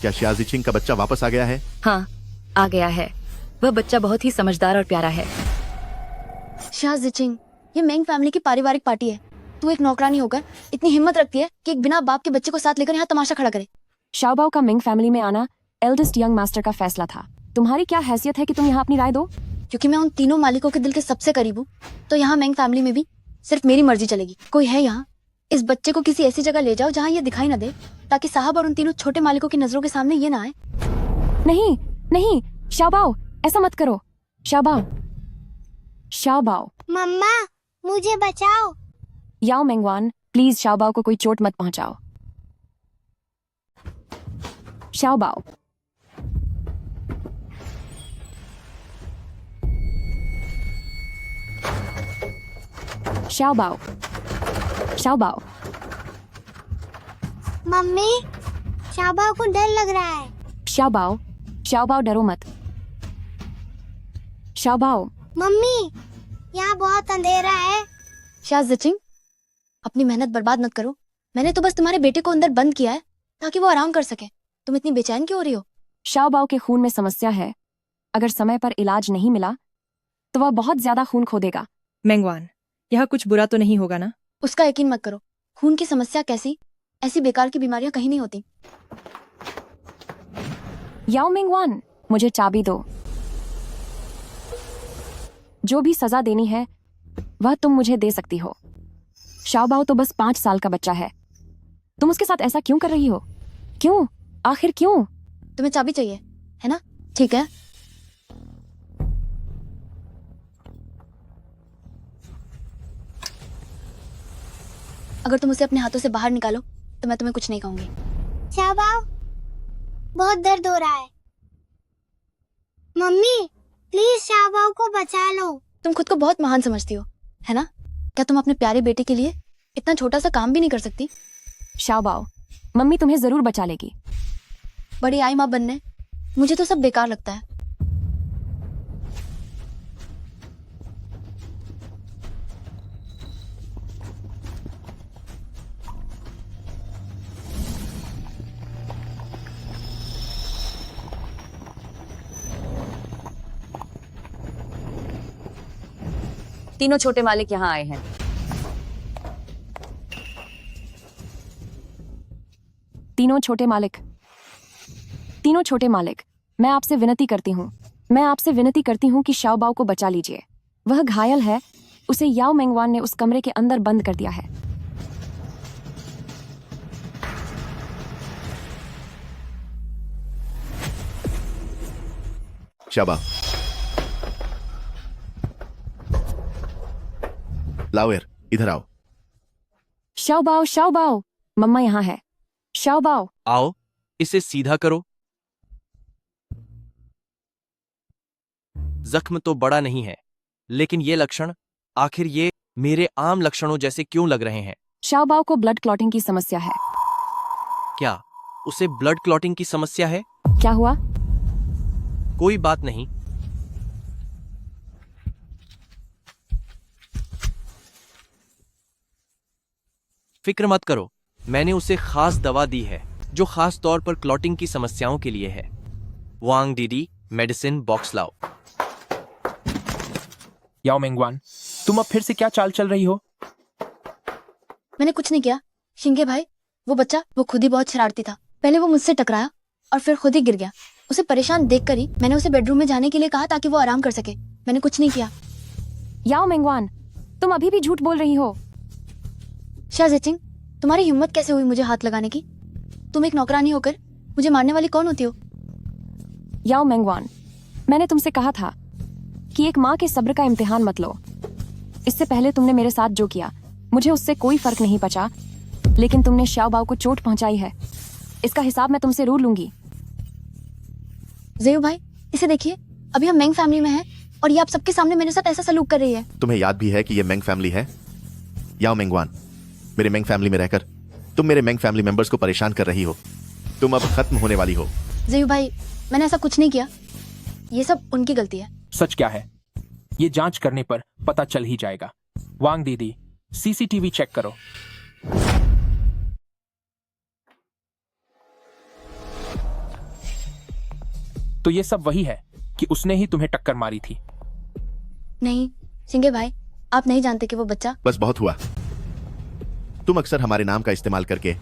क्या शियाजी चिंग का बच्चा वापस आ गया है? हाँ, आ गया है। वह बच्चा बहुत ही समझदार और प्यारा है। शाह जिचिंग, ये मेंग फैमिली की पारिवारिक पार्टी है। तू एक नौकरानी होकर इतनी हिम्मत रखती है कि एक बिना बाप के बच्चे को साथ लेकर यहाँ तमाशा खड़ा करे। शाओबाओ का मेंग फैमिली में आना एल्डेस्ट यंग मास्टर का फैसला था। तुम्हारी क्या हैसियत है कि तुम यहाँ अपनी राय दो? क्योंकि मैं उन तीनों मालिकों के दिल के सबसे करीब हूँ, तो यहाँ मेंग फैमिली में भी सिर्फ मेरी मर्जी चलेगी। कोई है यहाँ? इस बच्चे को किसी ऐसी जगह ले जाओ जहाँ ये दिखाई न दे, ताकि साहब और उन तीनों छोटे मालिकों की नजरों के सामने ये ना आए। नहीं नहीं शाओबाओ, ऐसा मत करो। शाओबाओ, शाओबाओ। मम्मा, मुझे बचाओ। याओ मेंगवान, प्लीज शाओबाओ को कोई चोट मत पहुंचाओ। शाओबाओ, शाओबाओ, शाओबाओ। मम्मी, शाओबाओ को डर लग रहा है। शाओबाओ, शाओबाओ डरो मत। शाओबाओ। मम्मी, यहाँ बहुत अंधेरा है। शाह जिचिंग, अपनी मेहनत बर्बाद मत करो। मैंने तो बस तुम्हारे बेटे को अंदर बंद किया है ताकि वो आराम कर सके। तुम इतनी बेचैन क्यों हो रही हो? शाओबाओ के खून में समस्या है। अगर समय पर इलाज नहीं मिला तो वह बहुत ज्यादा खून खो देगा। मेंगवान, यह कुछ बुरा तो नहीं होगा ना? उसका यकीन मत करो। खून की समस्या कैसी, ऐसी बेकार की बीमारियां कहीं नहीं होती। याओ मेंगवान, मुझे चाबी दो। जो भी सजा देनी है वह तुम मुझे दे सकती हो। शाओबाओ तो बस 5 साल का बच्चा है। तुम उसके साथ ऐसा क्यों कर रही हो? क्यों? आखिर क्यों? तुम्हें चाबी चाहिए, है ना? ठीक है। अगर तुम उसे अपने हाथों से बाहर निकालो तो मैं तुम्हें कुछ नहीं कहूंगी। शाओबाओ, बहुत दर्द हो रहा है। मम्मी, प्लीज शाओबाओ को बचा लो। तुम खुद को बहुत महान समझती हो, है ना? क्या तुम अपने प्यारे बेटे के लिए इतना छोटा सा काम भी नहीं कर सकती? शाओबाओ, मम्मी तुम्हें जरूर बचा लेगी। बड़ी आई माँ बनने, मुझे तो सब बेकार लगता है। तीनों छोटे मालिक यहाँ आए हैं। तीनों छोटे मालिक, तीनों छोटे मालिक, मैं आपसे विनती करती हूँ, मैं आपसे विनती करती हूँ कि शाओबाओ को बचा लीजिए। वह घायल है, उसे याओ मेंगवान ने उस कमरे के अंदर बंद कर दिया है। शाबा, लाओ इधर आओ। शाओबाओ, शाओबाओ, मम्मा यहाँ है। शाओबाओ, आओ, इसे सीधा करो। जख्म तो बड़ा नहीं है, लेकिन ये लक्षण, आखिर ये मेरे आम लक्षणों जैसे क्यों लग रहे हैं? शाओबाओ को ब्लड क्लॉटिंग की समस्या है। क्या उसे ब्लड क्लॉटिंग की समस्या है? क्या हुआ? कोई बात नहीं। फिक्र मत करो, मैंने उसे खास दवा दी है जो खास तौर पर क्लॉटिंग की समस्याओं के लिए है। वांग डीडी मेडिसिन बॉक्स लाओ। याओ मेंगवान, तुम अब फिर से क्या चाल चल रही हो? मैंने कुछ नहीं किया शिंगे भाई। वो बच्चा, वो खुद ही बहुत शरारती था। पहले वो मुझसे टकराया और फिर खुद ही गिर गया। उसे परेशान देखकर ही मैंने उसे बेडरूम में जाने के लिए कहा ताकि वो आराम कर सके। मैंने कुछ नहीं किया। याओ मेंगवान, तुम अभी भी झूठ बोल रही हो। शाह ज़ेचिंग, तुम्हारी हिम्मत कैसे हुई मुझे हाथ लगाने की? तुम एक नौकरानी होकर मुझे मारने वाली कौन होती हो? याओ मेंगवान, मैंने तुमसे कहा था कि एक माँ के सब्र का इम्तिहान मत लो। इससे पहले तुमने मेरे साथ जो किया, मुझे उससे कोई फर्क नहीं पचा, लेकिन तुमने शाओबाओ को चोट पहुंचाई है। इसका हिसाब मैं तुमसे जरूर लूंगी। ज़ेयू भाई, इसे देखिए, अभी हम मेंग फैमिली में हैं और ये आप सबके सामने मेरे साथ ऐसा सलूक कर रही है। तुम्हें याद भी है कि ये मेंग फैमिली है? याओ मेंगवान, मेरे मेंग फैमिली में रहकर तुम मेरे मेंग फैमिली मेंबर्स को परेशान कर रही हो। तुम अब खत्म होने वाली हो। ज़ेयू भाई, मैंने ऐसा कुछ नहीं किया। ये सब उनकी गलती है। सच क्या है, ये जांच करने पर पता चल ही जाएगा। वांग दीदी, सीसीटीवी चेक करो। तो ये सब वही है कि उसने ही तुम्हें टक्कर मारी थी? नहीं सिंगे भाई, आप नहीं जानते कि वो बच्चा। बस बहुत हुआ। तुम अक्सर हमारे नाम का इस्तेमाल करके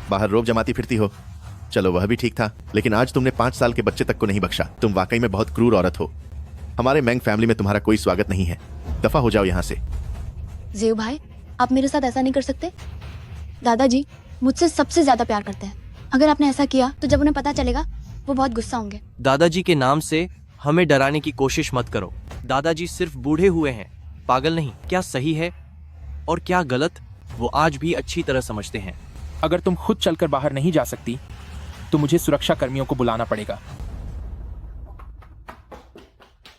बाहर रोब जमाती फिरती हो। चलो वह भी ठीक था, लेकिन आज तुमने 5 साल के बच्चे तक को नहीं बख्शा। तुम वाकई में बहुत क्रूर औरत हो। हमारे मेंग फैमिली में तुम्हारा कोई स्वागत नहीं है। दफा हो जाओ यहाँ से। ज़ेयू भाई, आप मेरे साथ ऐसा नहीं कर सकते। दादाजी मुझसे सबसे ज्यादा प्यार करते हैं। अगर आपने ऐसा किया तो जब उन्हें पता चलेगा वो बहुत गुस्सा होंगे। दादाजी के नाम से हमें डराने की कोशिश मत करो। दादाजी सिर्फ बूढ़े हुए हैं, पागल नहीं। क्या सही है और क्या गलत, वो आज भी अच्छी तरह समझते हैं। अगर तुम खुद चलकर बाहर नहीं जा सकती तो मुझे सुरक्षा कर्मियों को बुलाना पड़ेगा।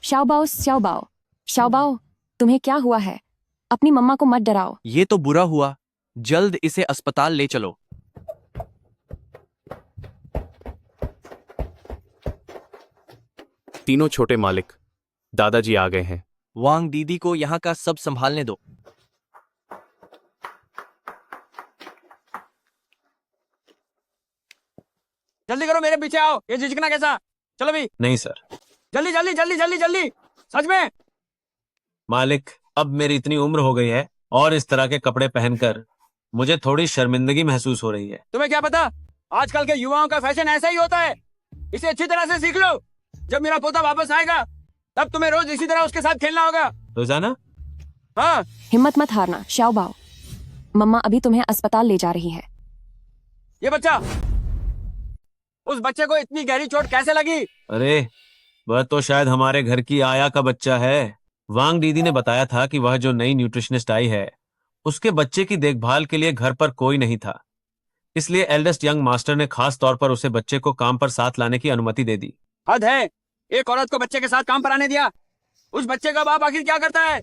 शाओबाओ, शाओबाओ, शाओबाओ, तुम्हें क्या हुआ है? अपनी मम्मा को मत डराओ। ये तो बुरा हुआ, जल्द इसे अस्पताल ले चलो। तीनों छोटे मालिक, दादाजी आ गए हैं। वांग दीदी को यहाँ का सब संभालने दो। जल्दी करो, मेरे पीछे आओ। ये झिझकना कैसा? चलो भी। नहीं सर। जल्दी जल्दी जल्दी जल्दी जल्दी, सच में। मालिक, अब मेरी इतनी उम्र हो गई है और इस तरह के कपड़े पहनकर मुझे थोड़ी शर्मिंदगी महसूस हो रही है। तुम्हें क्या पता, आजकल के युवाओं का फैशन ऐसा ही होता है। इसे अच्छी तरह से सीख लो। जब मेरा पोता वापस आएगा तब तुम्हें रोज इसी तरह उसके साथ खेलना होगा। रोजाना? हाँ। हिम्मत मत हारना शाओबाओ। मम्मा अभी तुम्हें अस्पताल ले जा रही है। ये बच्चा, उस बच्चे को इतनी गहरी चोट कैसे लगी? अरे वह तो शायद हमारे घर की आया का बच्चा है। वांग दीदी ने बताया था कि वह जो नई न्यूट्रिशनिस्ट आई है उसके बच्चे की देखभाल के लिए घर पर कोई नहीं था, इसलिए एल्डेस्ट यंग मास्टर ने खास तौर पर उसे बच्चे को काम पर साथ लाने की अनुमति दे दी। हद है, एक औरत को बच्चे के साथ काम पर आने दिया। उस बच्चे का बाप आखिर क्या करता है?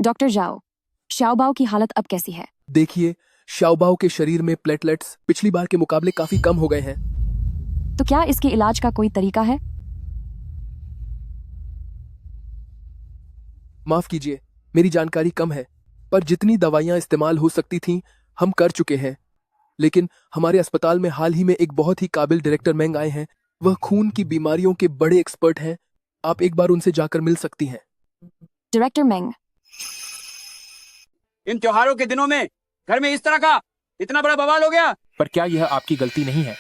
डॉक्टर जाओ, शाओबाओ की हालत अब कैसी है? देखिए, शाओबाओ के शरीर में प्लेटलेट्स पिछली बार के मुकाबले काफी कम हो गए हैं। तो क्या इसके इलाज का कोई तरीका है? माफ कीजिए, मेरी जानकारी कम है, पर जितनी दवाइयां इस्तेमाल हो सकती थीं, हम कर चुके हैं। लेकिन हमारे अस्पताल में हाल ही में एक बहुत ही काबिल डायरेक्टर मेंग आए हैं। वह खून की बीमारियों के बड़े एक्सपर्ट हैं। आप एक बार उनसे जाकर मिल सकती हैं। डायरेक्टर मेंग, इन त्योहारों के दिनों में घर में इस तरह का इतना बड़ा बवाल हो गया। पर क्या यह आपकी गलती नहीं है?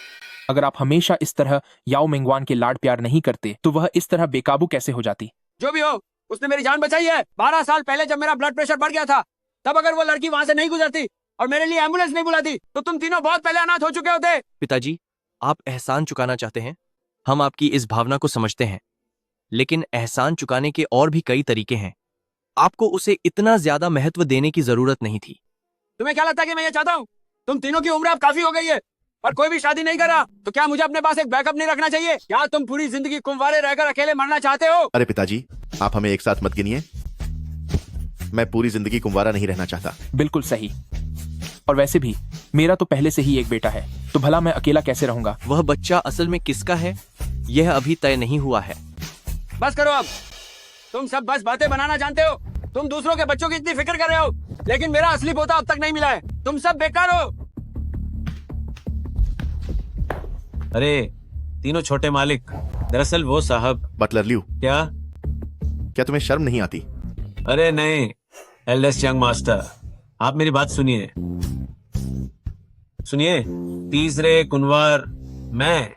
अगर आप हमेशा इस तरह याओ मेंगवान के लाड प्यार नहीं करते तो वह इस तरह बेकाबू कैसे हो जाती? जो भी हो, उसने मेरी जान बचाई है। 12 साल पहले जब मेरा ब्लड प्रेशर बढ़ गया था, तब अगर वो लड़की वहां से नहीं गुजरती और मेरे लिए एम्बुलेंस नहीं बुलाती तो तुम तीनों बहुत पहले अनाथ हो चुके होते। पिताजी, आप एहसान चुकाना चाहते हैं, हम आपकी इस भावना को समझते हैं, लेकिन एहसान चुकाने के और भी कई तरीके हैं। आपको उसे इतना ज्यादा महत्व देने की जरूरत नहीं थी। तुम्हें क्या लगता है कि मैं ये चाहता हूँ? तुम तीनों की उम्र अब काफी हो गई है और कोई भी शादी नहीं कर रहा, तो क्या मुझे अपने पास एक बैकअप नहीं रखना चाहिए? क्या तुम पूरी जिंदगी कुंवारे रहकर अकेले मरना चाहते हो? अरे पिताजी, आप हमें एक साथ मत गिनिए। मैं पूरी जिंदगी कुंवारा नहीं रहना चाहता। बिल्कुल सही। और वैसे भी मेरा तो पहले से ही एक बेटा है, तो भला मैं अकेला कैसे रहूंगा? वह बच्चा असल में किसका है, यह अभी तय नहीं हुआ है। बस करो अब। तुम सब बस बातें बनाना जानते हो। तुम दूसरों के बच्चों की इतनी फिक्र कर रहे हो, लेकिन मेरा असली पोता अब तक नहीं मिला है। तुम सब बेकार हो। अरे तीनों छोटे मालिक, दरअसल वो साहब। बटलर ल्यू, क्या तुम्हें शर्म नहीं आती? अरे नहीं एल्डेस्ट यंग मास्टर, आप मेरी बात सुनिए। सुनिए, तीसरे कुंवार मैं,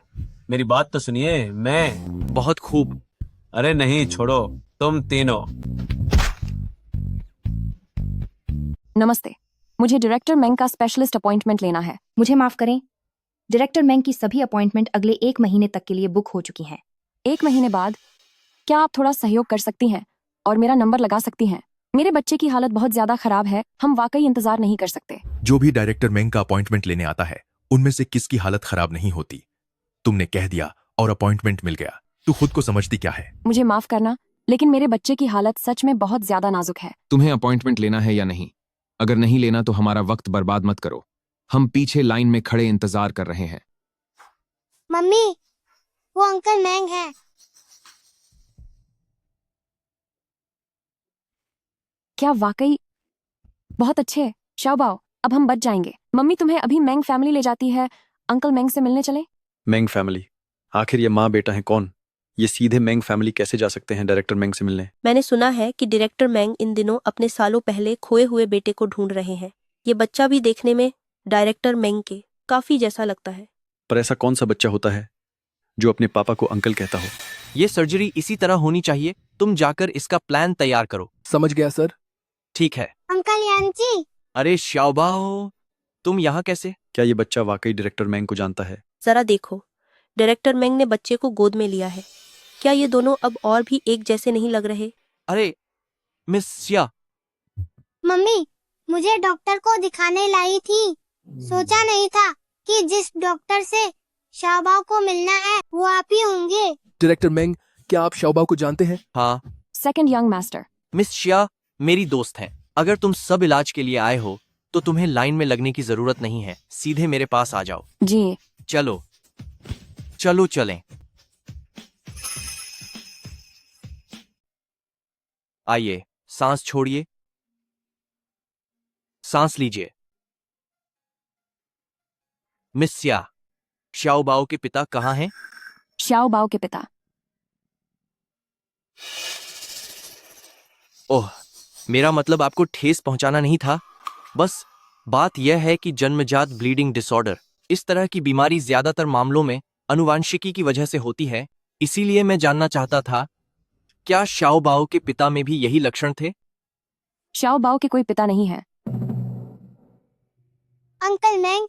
मेरी बात तो सुनिए। मैं बहुत खूब। अरे नहीं, छोड़ो, तुम तीनों। नमस्ते, मुझे डायरेक्टर मेंग का स्पेशलिस्ट अपॉइंटमेंट लेना है। मुझे माफ करें, डायरेक्टर मेंग की सभी अपॉइंटमेंट अगले 1 महीने तक के लिए बुक हो चुकी हैं। 1 महीने बाद? क्या आप थोड़ा सहयोग कर सकती हैं और मेरा नंबर लगा सकती हैं? मेरे बच्चे की हालत बहुत ज्यादा खराब है, हम वाकई इंतजार नहीं कर सकते। जो भी डायरेक्टर मेंग का अपॉइंटमेंट लेने आता है, उनमें से किसकी हालत खराब नहीं होती। तुमने कह दिया और अपॉइंटमेंट मिल गया, तू खुद को समझती क्या है? मुझे माफ करना, लेकिन मेरे बच्चे की हालत सच में बहुत ज्यादा नाजुक है। तुम्हें अपॉइंटमेंट लेना है या नहीं? अगर नहीं लेना तो हमारा वक्त बर्बाद मत करो, हम पीछे लाइन में खड़े इंतजार कर रहे हैं। मम्मी, वो अंकल मैंग है। क्या वाकई? बहुत अच्छे शाओबाओ, अब हम बच जाएंगे। मम्मी तुम्हें अभी मेंग फैमिली ले जाती है, अंकल मेंग से मिलने चले? मेंग फैमिली? आखिर ये माँ बेटा है कौन? ये सीधे मेंग फैमिली कैसे जा सकते हैं डायरेक्टर मेंग से मिलने? मैंने सुना है कि डायरेक्टर मेंग इन दिनों अपने सालों पहले खोए हुए बेटे को ढूंढ रहे हैं। ये बच्चा भी देखने में डायरेक्टर मेंग के काफी जैसा लगता है। पर ऐसा कौन सा बच्चा होता है जो अपने पापा को अंकल कहता हो? ये सर्जरी इसी तरह होनी चाहिए, तुम जाकर इसका प्लान तैयार करो। समझ गया सर। ठीक है। अंकल यांची। अरे शाओबाओ, तुम यहाँ कैसे? क्या ये बच्चा वाकई डायरेक्टर मेंग को जानता है? जरा देखो, डायरेक्टर मेंग ने बच्चे को गोद में लिया है। क्या ये दोनों अब और भी एक जैसे नहीं लग रहे? अरे मिस सिया। मम्मी, मुझे डॉक्टर को दिखाने लाई थी। सोचा नहीं था कि जिस डॉक्टर से शाओबाओ को मिलना है वो आप ही होंगे। डायरेक्टर मेंग, क्या आप शाओबाओ को जानते हैं? हाँ। Second young master. मिस शिया मेरी दोस्त हैं। अगर तुम सब इलाज के लिए आए हो तो तुम्हें लाइन में लगने की जरूरत नहीं है, सीधे मेरे पास आ जाओ। जी। चलो चलो चलें। आइए, सांस छोड़िए, सांस लीजिए। मिस सिया, शाओबाओ के पिता कहाँ हैं? शाओबाओ के पिता? ओह, मेरा मतलब आपको ठेस पहुंचाना नहीं था। बस बात यह है कि जन्मजात ब्लीडिंग डिसऑर्डर, इस तरह की बीमारी ज्यादातर मामलों में अनुवांशिकी की वजह से होती है। इसीलिए मैं जानना चाहता था, क्या शाओबाओ के पिता में भी यही लक्षण थे? शाओबाओ के कोई पिता नहीं है। अंकल मैंग,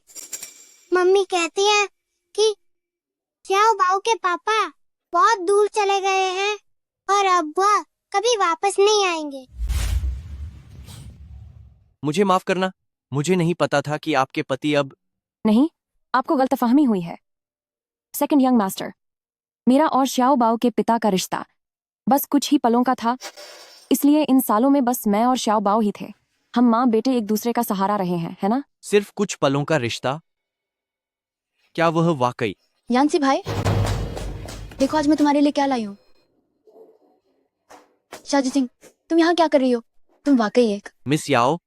मम्मी कहती है कि शाओबाओ के पापा बहुत दूर चले गए हैं और अब वह कभी वापस नहीं आएंगे। मुझे माफ करना, मुझे नहीं पता था कि आपके पति अब। नहीं, आपको गलतफहमी हुई है। सेकंड यंग मास्टर, मेरा और शाओबाओ के पिता का रिश्ता बस कुछ ही पलों का था, इसलिए इन सालों में बस मैं और शाओबाओ ही थे। हम माँ बेटे एक दूसरे का सहारा रहे हैं, है ना? सिर्फ कुछ पलों का रिश्ता? क्या वह वाकई? यांसी भाई, देखो आज मैं तुम्हारे लिए क्या लाई हूँ। शाजी सिंह, तुम यहाँ क्या कर रही हो? तुम वाकई एक। मिस याओ,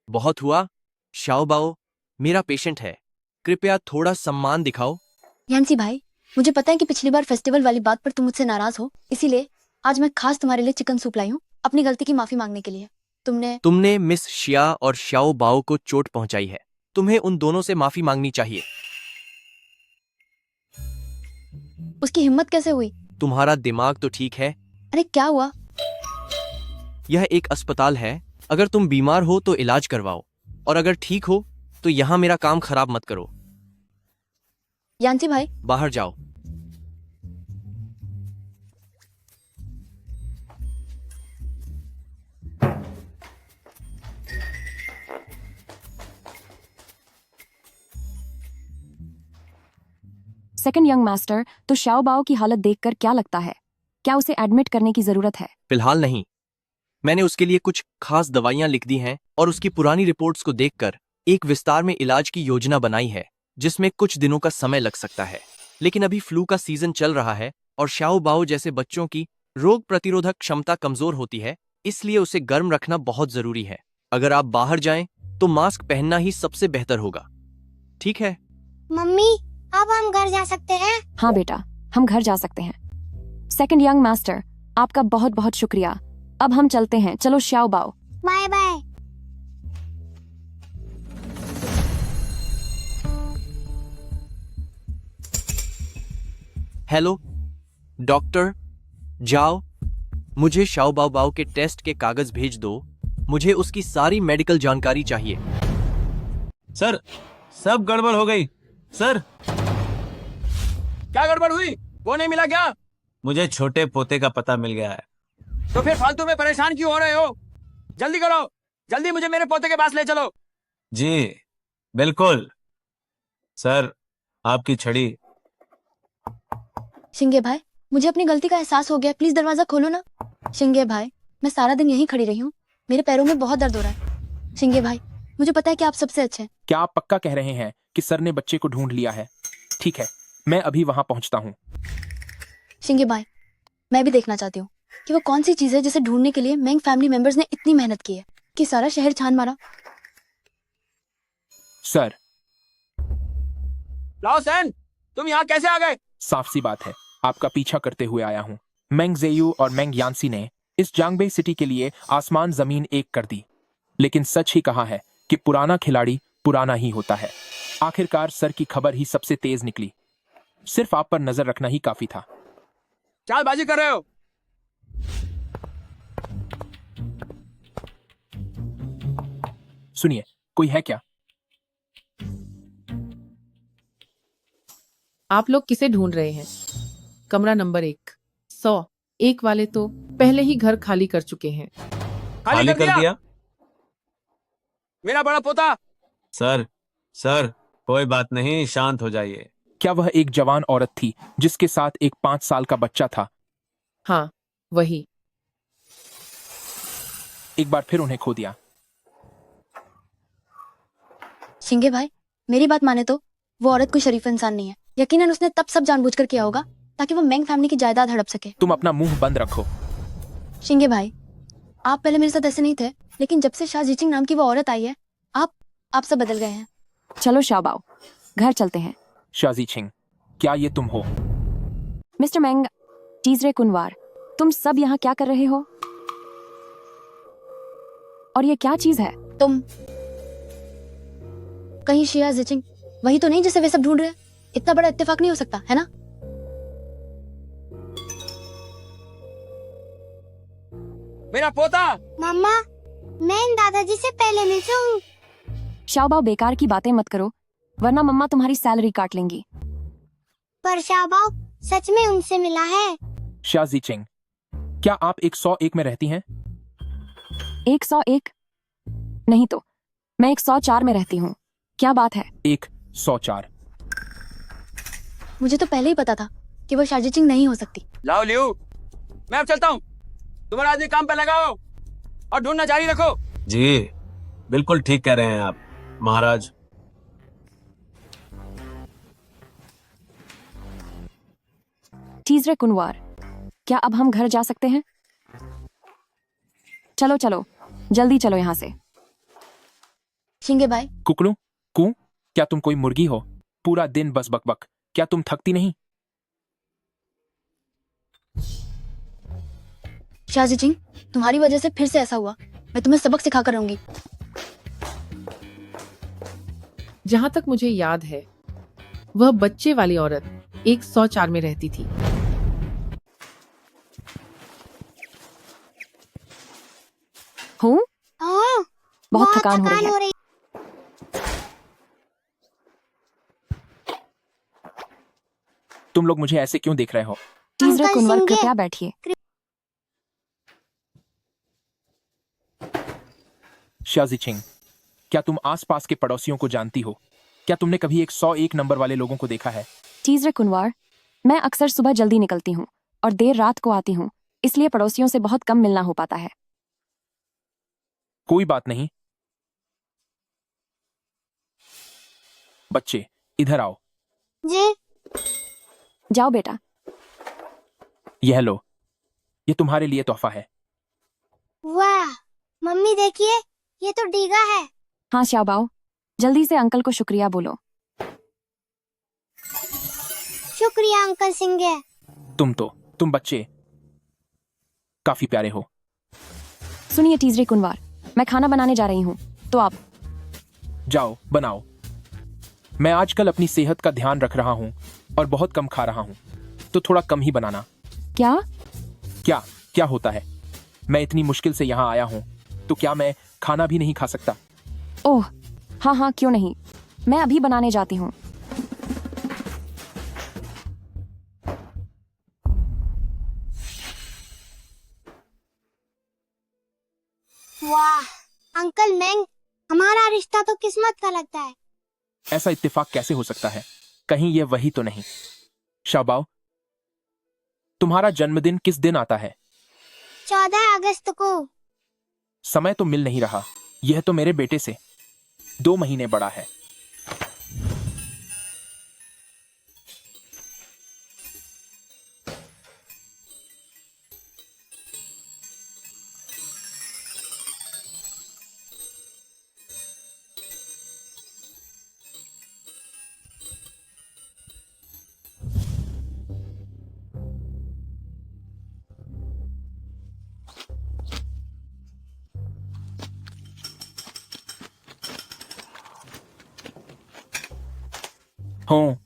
बहुत हुआ। शाओबाओ मेरा पेशेंट है, कृपया थोड़ा सम्मान दिखाओ। यांसी भाई, मुझे पता है कि पिछली बार फेस्टिवल वाली बात पर तुम मुझसे नाराज हो, इसीलिए आज मैं खास तुम्हारे लिए चिकन सूप लाई हूँ अपनी गलती की माफी मांगने के लिए। तुमने मिस शिया और शाओ बाओ को चोट पहुंचाई है। तुम्हें उन दोनों से माफी मांगनी चाहिए। उसकी हिम्मत कैसे हुई? तुम्हारा दिमाग तो ठीक है? अरे क्या हुआ? यह एक अस्पताल है। अगर तुम बीमार हो तो इलाज करवाओ, और अगर ठीक हो तो यहाँ मेरा काम खराब मत करो। यांची भाई, बाहर जाओ। सेकंड यंग मास्टर, तो शाओ बाओ की हालत देखकर क्या लगता है? क्या उसे एडमिट करने की जरूरत है? फिलहाल नहीं। मैंने उसके लिए कुछ खास दवाइयां लिख दी हैं और उसकी पुरानी रिपोर्ट्स को देखकर एक विस्तार में इलाज की योजना बनाई है, जिसमें कुछ दिनों का समय लग सकता है। लेकिन अभी फ्लू का सीजन चल रहा है और शाओ बाओ जैसे बच्चों की रोग प्रतिरोधक क्षमता कमजोर होती है, इसलिए उसे गर्म रखना बहुत जरूरी है। अगर आप बाहर जाएं तो मास्क पहनना ही सबसे बेहतर होगा, ठीक है? मम्मी, अब हम घर जा सकते हैं? हाँ बेटा, हम घर जा सकते हैं। सेकंड यंग मास्टर, आपका बहुत बहुत शुक्रिया। अब हम चलते हैं। चलो शाओ बाओ। Bye bye. हेलो डॉक्टर, जाओ, मुझे शाओ बाओ बाओ के टेस्ट के कागज भेज दो। मुझे उसकी सारी मेडिकल जानकारी चाहिए। सर, सब गड़बड़ हो गई। सर, क्या गड़बड़ हुई? वो नहीं मिला क्या? मुझे छोटे पोते का पता मिल गया है। तो फिर फालतू में परेशान क्यों हो रहे हो? जल्दी करो, जल्दी मुझे मेरे पोते के पास ले चलो। जी बिल्कुल सर, आपकी छड़ी। शिंगे भाई, मुझे अपनी गलती का एहसास हो गया, प्लीज दरवाजा खोलो ना। शिंगे भाई, मैं सारा दिन यहीं खड़ी रही हूँ, मेरे पैरों में बहुत दर्द हो रहा है। शिंगे भाई, मुझे पता है कि आप सबसे अच्छे हैं। क्या आप पक्का कह रहे हैं कि सर ने बच्चे को ढूंढ लिया है? ठीक है, मैं अभी वहां पहुंचता हूँ। शिंगे भाई, मैं भी देखना चाहती हूँ कि वो कौन सी चीज है जिसे ढूंढने के लिए मैंग फैमिली मेंबर्स ने इतनी मेहनत की है कि सारा शहर छान मारा। सर, लाओ सैन, तुम यहाँ कैसे आ गए? साफ सी बात है, आपका पीछा करते हुए आया हूँ। मेंग जेयू और मेंग यांसी ने इस जांगबे सिटी के लिए आसमान जमीन एक कर दी। लेकिन सच ही कहा है कि पुराना खिलाड़ी पुराना ही होता है। आखिरकार सर की खबर ही सबसे तेज निकली। सिर्फ आप पर नजर रखना ही काफी था। चालबाजी कर रहे हो? सुनिए, कोई है क्या? आप लोग किसे ढूंढ रहे हैं? कमरा नंबर 101 वाले तो पहले ही घर खाली कर चुके हैं। खाली कर दिया? मेरा बड़ा पोता। सर, कोई बात नहीं, शांत हो जाइए। क्या वह एक जवान औरत थी जिसके साथ एक 5 साल का बच्चा था? हाँ, वही। एक बार फिर उन्हें खो दिया। शिंगे भाई, मेरी बात माने तो वो औरत कोई शरीफ इंसान नहीं है। यकीनन उसने तब सब जानबूझकर किया होगा ताकि वो मेंग फैमिली की जायदाद हड़प सके। तुम अपना मुंह बंद रखो। शिंगे भाई, आप पहले मेरे साथ ऐसे नहीं थे, लेकिन जब से शाह जीचिंग नाम की वो औरत आई है, आप सब बदल गए हैं। चलो शाओ बाओ, घर चलते हैं। शाजी छिंग, क्या ये तुम हो? मिस्टर मेंग, टीजरे कुनवार, तुम सब यहाँ क्या कर रहे हो? और ये क्या चीज है? तुम कहीं शिया जिचिंग वही तो नहीं जिसे वे सब ढूंढ रहे हैं? इतना बड़ा इत्तेफाक नहीं हो सकता, है ना? मेरा पोता। मम्मा, मैं इन दादाजी से पहले मिल हूँ। शाओ बाओ, बेकार की बातें मत करो, वरना मम्मा तुम्हारी सैलरी काट लेंगी। पर शाबाओ सच में उनसे मिला है। शाजी चिंग, क्या आप 101 में रहती हैं? 101? नहीं तो मैं 104 में रहती हूँ। क्या बात है? 104? मुझे तो पहले ही पता था कि वो शाजिचिंग नहीं हो सकती। लाओ लियो, मैं अब चलता हूँ। तुम्हारा आदमी काम पे लगाओ और ढूंढना जारी रखो। जी बिल्कुल ठीक कह रहे हैं आप महाराज। टीजरे कुनवार, क्या अब हम घर जा सकते हैं? चलो चलो, जल्दी चलो यहाँ से। शिंगे भाई। कुकड़ू, क्या तुम कोई मुर्गी हो? पूरा दिन बस बकबक, क्या तुम थकती नहीं? शाजी चिंग, तुम्हारी वजह से फिर से ऐसा हुआ। मैं तुम्हें सबक सिखा कर रहूंगी। जहां तक मुझे याद है, वह बच्चे वाली औरत 104 में रहती थी। हूँ? हाँ, बहुत थकान हो रही है। तुम लोग मुझे ऐसे क्यों देख रहे हो? तीसरे अंकल कुंवर, सिंगे। कृपया बैठिए। शाजी चिंग, क्या तुम आसपास के पड़ोसियों को जानती हो? क्या तुमने कभी 101 नंबर वाले लोगों को देखा है? तीसरे कुंवर, मैं अक्सर सुबह जल्दी निकलती हूँ और देर रात को आती हूँ, इसलिए पड़ोसियों से बहुत कम मिलना हो पाता है। कोई बात नहीं। बच्चे, इधर आओ। जी। जाओ बेटा। यह लो, ये तुम्हारे लिए तोहफा है। वाह, मम्मी देखिए, ये तो डीगा है। हाँ शाओबाओ, जल्दी से अंकल को शुक्रिया बोलो। शुक्रिया अंकल सिंगे। तुम बच्चे काफी प्यारे हो। सुनिए तीसरे कुंवर, मैं खाना बनाने जा रही हूँ, तो आप जाओ बनाओ। मैं आजकल अपनी सेहत का ध्यान रख रहा हूँ और बहुत कम खा रहा हूँ, तो थोड़ा कम ही बनाना। क्या? क्या होता है? मैं इतनी मुश्किल से यहाँ आया हूँ, तो क्या मैं खाना भी नहीं खा सकता? ओह हाँ हाँ, क्यों नहीं, मैं अभी बनाने जाती हूँ। वाह अंकल मैंग, हमारा रिश्ता तो किस्मत का लगता है। ऐसा इत्तेफाक कैसे हो सकता है? कहीं ये वही तो नहीं? शाओबाओ, तुम्हारा जन्मदिन किस दिन आता है? 14 अगस्त को। समय तो मिल नहीं रहा। यह तो मेरे बेटे से 2 महीने बड़ा है। हाँ,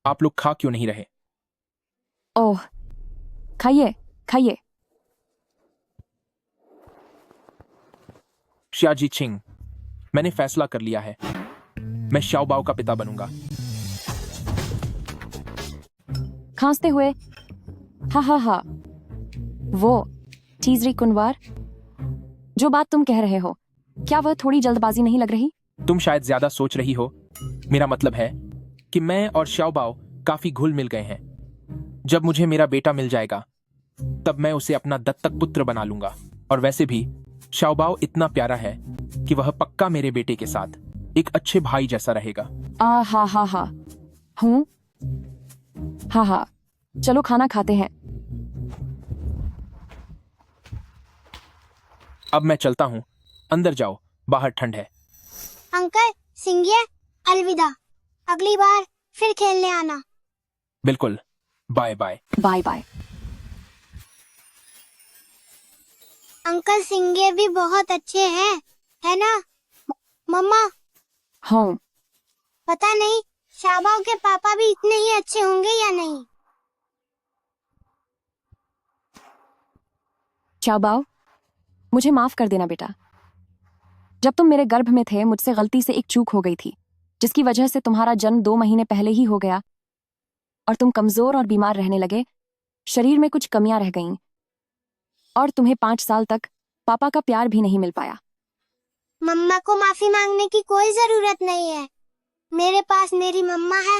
आप लोग खा क्यों नहीं रहे? ओह, खाइए खाइए। शाजी चिंग, मैंने फैसला कर लिया है। मैं शाओबाओ का पिता बनूंगा। खांसते हुए हा हा हा। वो तीसरी कुंवर, जो बात तुम कह रहे हो, क्या वह थोड़ी जल्दबाजी नहीं लग रही? तुम शायद ज्यादा सोच रही हो। मेरा मतलब है कि मैं और शाओबाओ काफी घुल मिल गए हैं। जब मुझे मेरा बेटा मिल जाएगा, तब मैं उसे अपना दत्तक पुत्र बना लूंगा। और वैसे भी शाओबाओ इतना प्यारा है कि वह पक्का मेरे बेटे के साथ एक अच्छे भाई जैसा रहेगा। हा हा हा। हूँ? हाँ हाँ, चलो खाना खाते हैं। अब मैं चलता हूँ। अंदर जाओ, बाहर ठंड है। अंकल सिंगे, अलविदा। अगली बार फिर खेलने आना। बिल्कुल, bye bye. Bye bye. Uncle सिंगे भी बहुत अच्छे हैं, है ना मम्मा? हाँ। पता नहीं शाबाओ के पापा भी इतने ही अच्छे होंगे या नहीं। शाओबाओ, मुझे माफ कर देना बेटा। जब तुम मेरे गर्भ में थे, मुझसे गलती से एक चूक हो गई थी, जिसकी वजह से तुम्हारा जन्म 2 महीने पहले ही हो गया और तुम कमजोर और बीमार रहने लगे। शरीर में कुछ कमियां रह गईं और तुम्हें 5 साल तक पापा का प्यार भी नहीं मिल पाया। मम्मा को माफी मांगने की कोई जरूरत नहीं है। मेरे पास मेरी मम्मा है,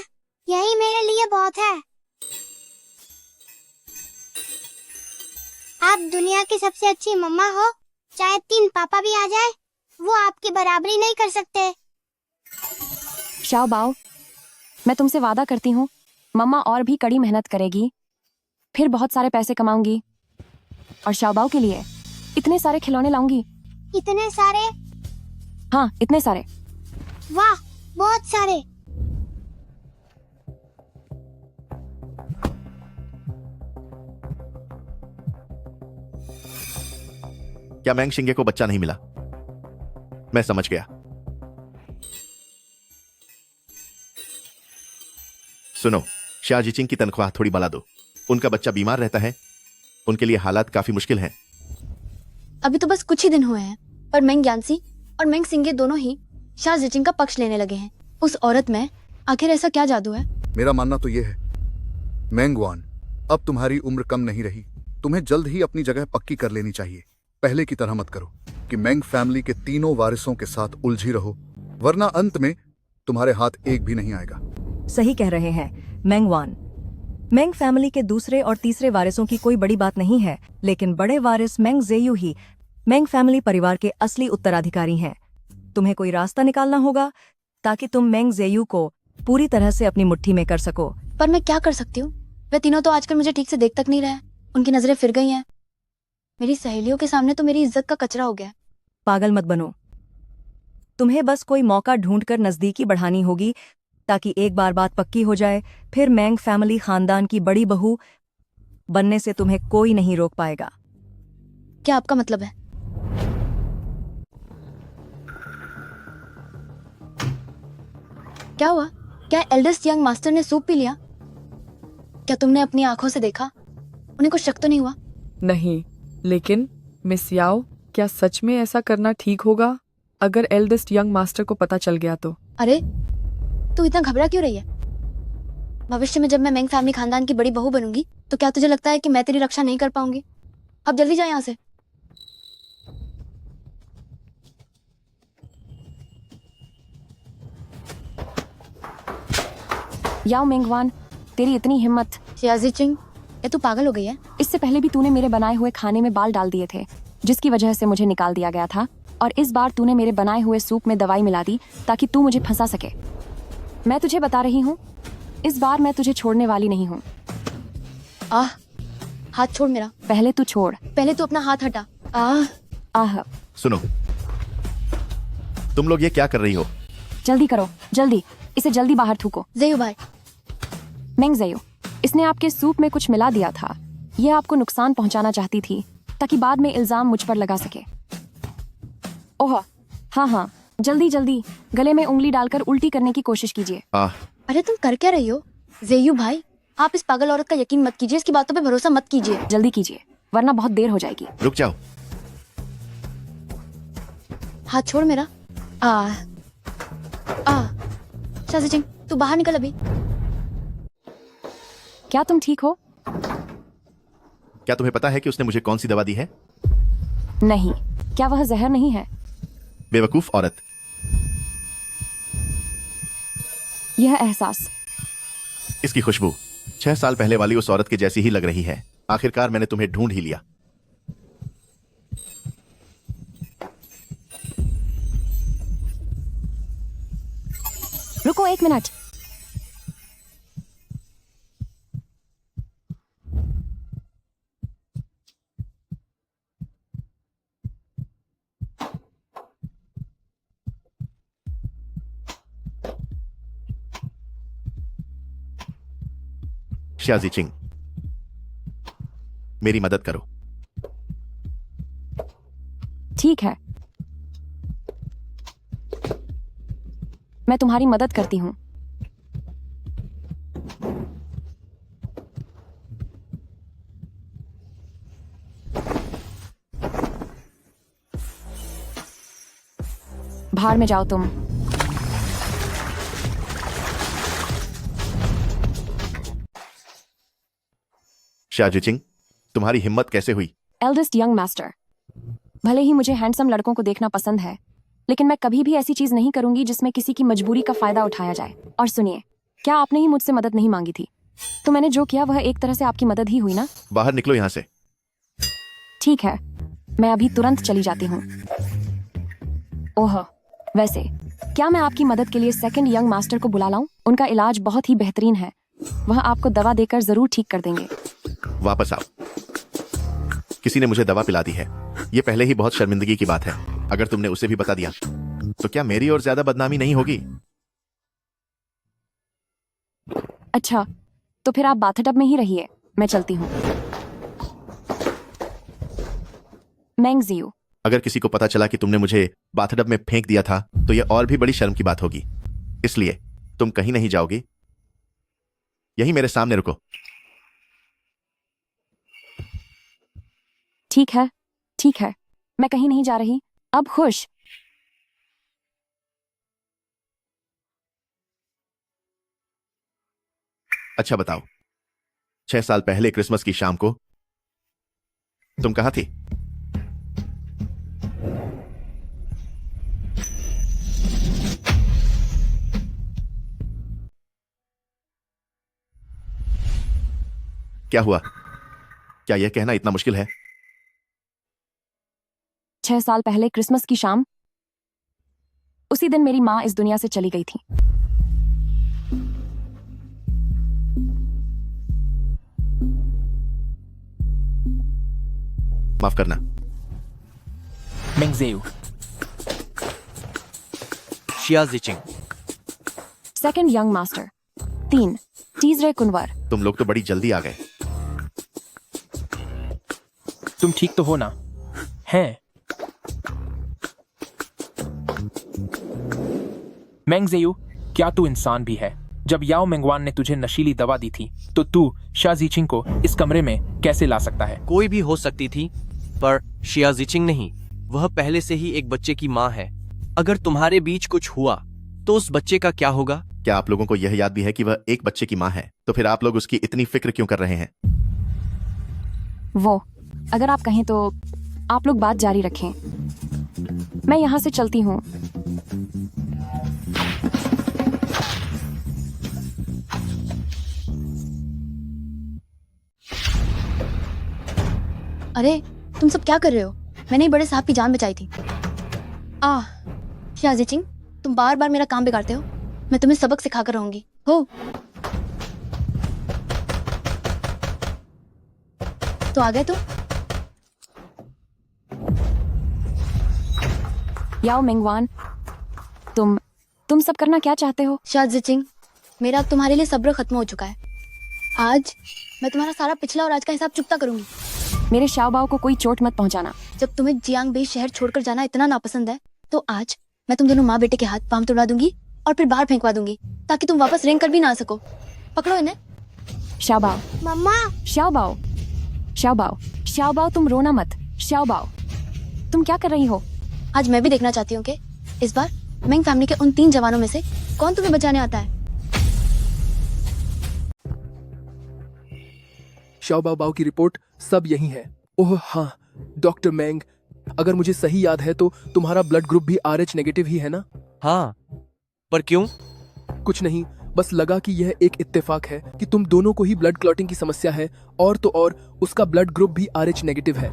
यही मेरे लिए बहुत है। आप दुनिया की सबसे अच्छी मम्मा हो। चाहे 3 पापा भी आ जाए, वो आपकी बराबरी नहीं कर सकते। शाओबाओ, मैं तुमसे वादा करती हूँ, मम्मा और भी कड़ी मेहनत करेगी, फिर बहुत सारे पैसे कमाऊंगी और शाओबाओ के लिए इतने सारे खिलौने लाऊंगी। इतने सारे? हाँ, इतने सारे। वाह, बहुत सारे। क्या मैंग शिंगे को बच्चा नहीं मिला? मैं समझ गया। सुनो, शाह जिचिंग की तनख्वाह थोड़ी बढ़ा दो। उनका बच्चा बीमार रहता है, उनके लिए हालात काफी मुश्किल हैं। अभी तो बस कुछ ही दिन हुए हैं, पर मेंग यानसी और मेंग सिंगे दोनों ही शाह जिचिंग का पक्ष लेने लगे हैं। उस औरत में आखिर ऐसा क्या जादू है? मेरा मानना तो ये है, मेंग वान, अब तुम्हारी उम्र कम नहीं रही। तुम्हें जल्द ही अपनी जगह पक्की कर लेनी चाहिए। पहले की तरह मत करो कि मेंग फैमिली के तीनों वारिसों के साथ उलझी रहो, वरना अंत में तुम्हारे हाथ एक भी नहीं आएगा। सही कह रहे हैं मेंग वान। मेंग फैमिली के दूसरे और तीसरे वारिसों की कोई बड़ी बात नहीं है, लेकिन बड़े वारिस मेंग ज़ेयू ही मेंग फैमिली परिवार के असली उत्तराधिकारी हैं। तुम्हें कोई रास्ता निकालना होगा ताकि तुम मेंग ज़ेयू को पूरी तरह से अपनी मुट्ठी में कर सको। पर मैं क्या कर सकती हूँ? वे तीनों तो आजकल मुझे ठीक से देख तक नहीं रहे। उनकी नजरें फिर गई हैं। मेरी सहेलियों के सामने तो मेरी इज्जत का कचरा हो गया। पागल मत बनो। तुम्हें बस कोई मौका ढूंढकर नजदीकी बढ़ानी होगी ताकि एक बार बात पक्की हो जाए, फिर मेंग फैमिली खानदान की बड़ी बहू बनने से तुम्हें कोई नहीं रोक पाएगा। क्या आपका मतलब है? क्या हुआ? क्या एल्डेस्ट यंग मास्टर ने सूप पी लिया? क्या तुमने अपनी आंखों से देखा? उन्हें कुछ शक तो नहीं हुआ? नहीं, लेकिन मिस याओ, क्या सच में ऐसा करना ठीक होगा अगर एल्डेस्ट यंग मास्टर को पता चल गया तो? अरे तू इतना घबरा क्यों रही है? भविष्य में जब मैं मेंग फैमिली खानदान की बड़ी बहू बनूंगी तो क्या तुझे लगता है कि मैं तेरी रक्षा नहीं कर पाऊंगी? अब जल्दी जा यहाँ से। याओ मेंगवान, तेरी इतनी हिम्मत। शाह जिचिंग, ये तू पागल हो गई है? इससे पहले भी तूने मेरे बनाए हुए खाने में बाल डाल दिए थे, जिसकी वजह से मुझे निकाल दिया गया था, और इस बार तूने मेरे बनाए हुए सूप में दवाई मिला दी ताकि तू मुझे फंसा सके। मैं तुझे बता रही हूँ, इस बार मैं तुझे छोड़ने वाली नहीं हूँ। हाथ छोड़ मेरा। पहले तू छोड़। पहले तू अपना हाथ हटा। आह। सुनो, तुम लोग ये क्या कर रही हो? जल्दी करो, जल्दी, इसे जल्दी बाहर थूको। ज़ेयू भाई। मेंग ज़ेयू, इसने आपके सूप में कुछ मिला दिया था। ये आपको नुकसान पहुंचाना चाहती थी ताकि बाद में इल्जाम मुझ पर लगा सके। ओह हाँ, जल्दी जल्दी गले में उंगली डालकर उल्टी करने की कोशिश कीजिए। अरे तुम कर क्या रही हो? ज़ेयू भाई, आप इस पागल औरत का यकीन मत कीजिए, इसकी बातों पे भरोसा मत कीजिए। जल्दी कीजिए वरना बहुत देर हो जाएगी। रुक जाओ। हाथ छोड़ मेरा। शाह जिचिंग, तू बाहर निकल अभी। क्या तुम ठीक हो? क्या तुम्हें पता है कि उसने मुझे कौन सी दवा दी है? नहीं, क्या वह जहर नहीं है? बेवकूफ औरत। यह एहसास, इसकी खुशबू 6 साल पहले वाली उस औरत के जैसी ही लग रही है। आखिरकार मैंने तुम्हें ढूंढ ही लिया। रुको 1 मिनट। शाह जिचिंग, मेरी मदद करो। ठीक है, मैं तुम्हारी मदद करती हूँ। बाहर में जाओ तुम। शाह जिचिंग, तुम्हारी हिम्मत कैसे हुई? एल्डेस्ट यंग मास्टर, भले ही मुझे हैंडसम लड़कों को देखना पसंद है, लेकिन मैं कभी भी ऐसी चीज नहीं करूंगी जिसमें किसी की मजबूरी का फायदा उठाया जाए। और सुनिए, क्या आपने ही मुझसे मदद नहीं मांगी थी? तो मैंने जो किया वह एक तरह से आपकी मदद ही हुई ना? बाहर निकलो यहाँ से। ठीक है, मैं अभी तुरंत चली जाती हूँ। ओह, वैसे क्या मैं आपकी मदद के लिए सेकंड यंग मास्टर को बुला लाऊं? उनका इलाज बहुत ही बेहतरीन है, वह आपको दवा देकर जरूर ठीक कर देंगे। वापस आओ। किसी ने मुझे दवा पिला दी है, ये पहले ही बहुत शर्मिंदगी की बात है। अगर तुमने उसे भी बता दिया तो क्या मेरी और ज्यादा बदनामी नहीं होगी? अच्छा, तो फिर आप बाथटब में ही रहिए, मैं चलती हूँ। मेंग ज़ेयू, अगर किसी को पता चला कि तुमने मुझे बाथटब में फेंक दिया था तो यह और भी बड़ी शर्म की बात होगी। इसलिए तुम कहीं नहीं जाओगी, यही मेरे सामने रुको। ठीक है, ठीक है, मैं कहीं नहीं जा रही। अब खुश। अच्छा बताओ, 6 साल पहले क्रिसमस की शाम को तुम कहां थी? क्या हुआ? क्या यह कहना इतना मुश्किल है? 6 साल पहले क्रिसमस की शाम, उसी दिन मेरी माँ इस दुनिया से चली गई थी। माफ करना। Meng Zeyu. Xia Ziqing. Second young master. 3 तीसरे कुनवर। तुम लोग तो बड़ी जल्दी आ गए। तुम ठीक तो हो ना? हैं? मेंग ज़ेयू, क्या तू इंसान भी है? जब याओ मेंगवान ने तुझे नशीली दवा दी थी तो तू शिया ज़िचिंग को इस कमरे में कैसे ला सकता है? कोई भी हो सकती थी, पर शिया ज़िचिंग नहीं। वह पहले से ही एक बच्चे की माँ है। अगर तुम्हारे बीच कुछ हुआ तो उस बच्चे का क्या होगा? क्या आप लोगों को यह याद भी है कि वह एक बच्चे की माँ है? तो फिर आप लोग उसकी इतनी फिक्र क्यों कर रहे हैं? वो, अगर आप कहें तो आप लोग बात जारी रखें। मैं यहां से चलती हूँ। अरे तुम सब क्या कर रहे हो? मैंने ही बड़े साहब की जान बचाई थी। शिया ज़िचिंग, तुम बार बार मेरा काम बिगाड़ते हो। मैं तुम्हें सबक सिखाकर रहूंगी। हो तो आ गए याओ मेंगवान, तुम सब करना क्या चाहते हो? शिया ज़िचिंग, मेरा अब तुम्हारे लिए सब्र खत्म हो चुका है। आज मैं तुम्हारा सारा पिछला और आज का हिसाब चुकता करूंगी। मेरे शाओबाओ को कोई चोट मत पहुंचाना। जब तुम्हें जियांगबेई शहर छोड़कर जाना इतना नापसंद है तो आज मैं तुम दोनों माँ बेटे के हाथ पांव तोड़ा दूंगी और फिर बाहर फेंकवा दूंगी ताकि तुम वापस रेंग कर भी ना सको। पकड़ो इन्हें। शाओबाओ, मम्मा। शाओबाओ, शाओबाओ, शाओबाओ, तुम रोना मत। शाओबाओ, तुम क्या कर रही हो? आज मैं भी देखना चाहती हूँ कि इस बार मेंग फैमिली के उन 3 जवानों में से कौन तुम्हें बचाने आता है। शाओबाओ बाओ की रिपोर्ट सब यही है। ओह हाँ, डॉक्टर मेंग, अगर मुझे सही याद है तो तुम्हारा ब्लड ग्रुप भी RH नेगेटिव ही है ना? हाँ, पर क्यों? कुछ नहीं, बस लगा कि यह एक इत्तेफाक है कि तुम दोनों को ही ब्लड क्लॉटिंग की समस्या है और तो और उसका ब्लड ग्रुप भी RH नेगेटिव है।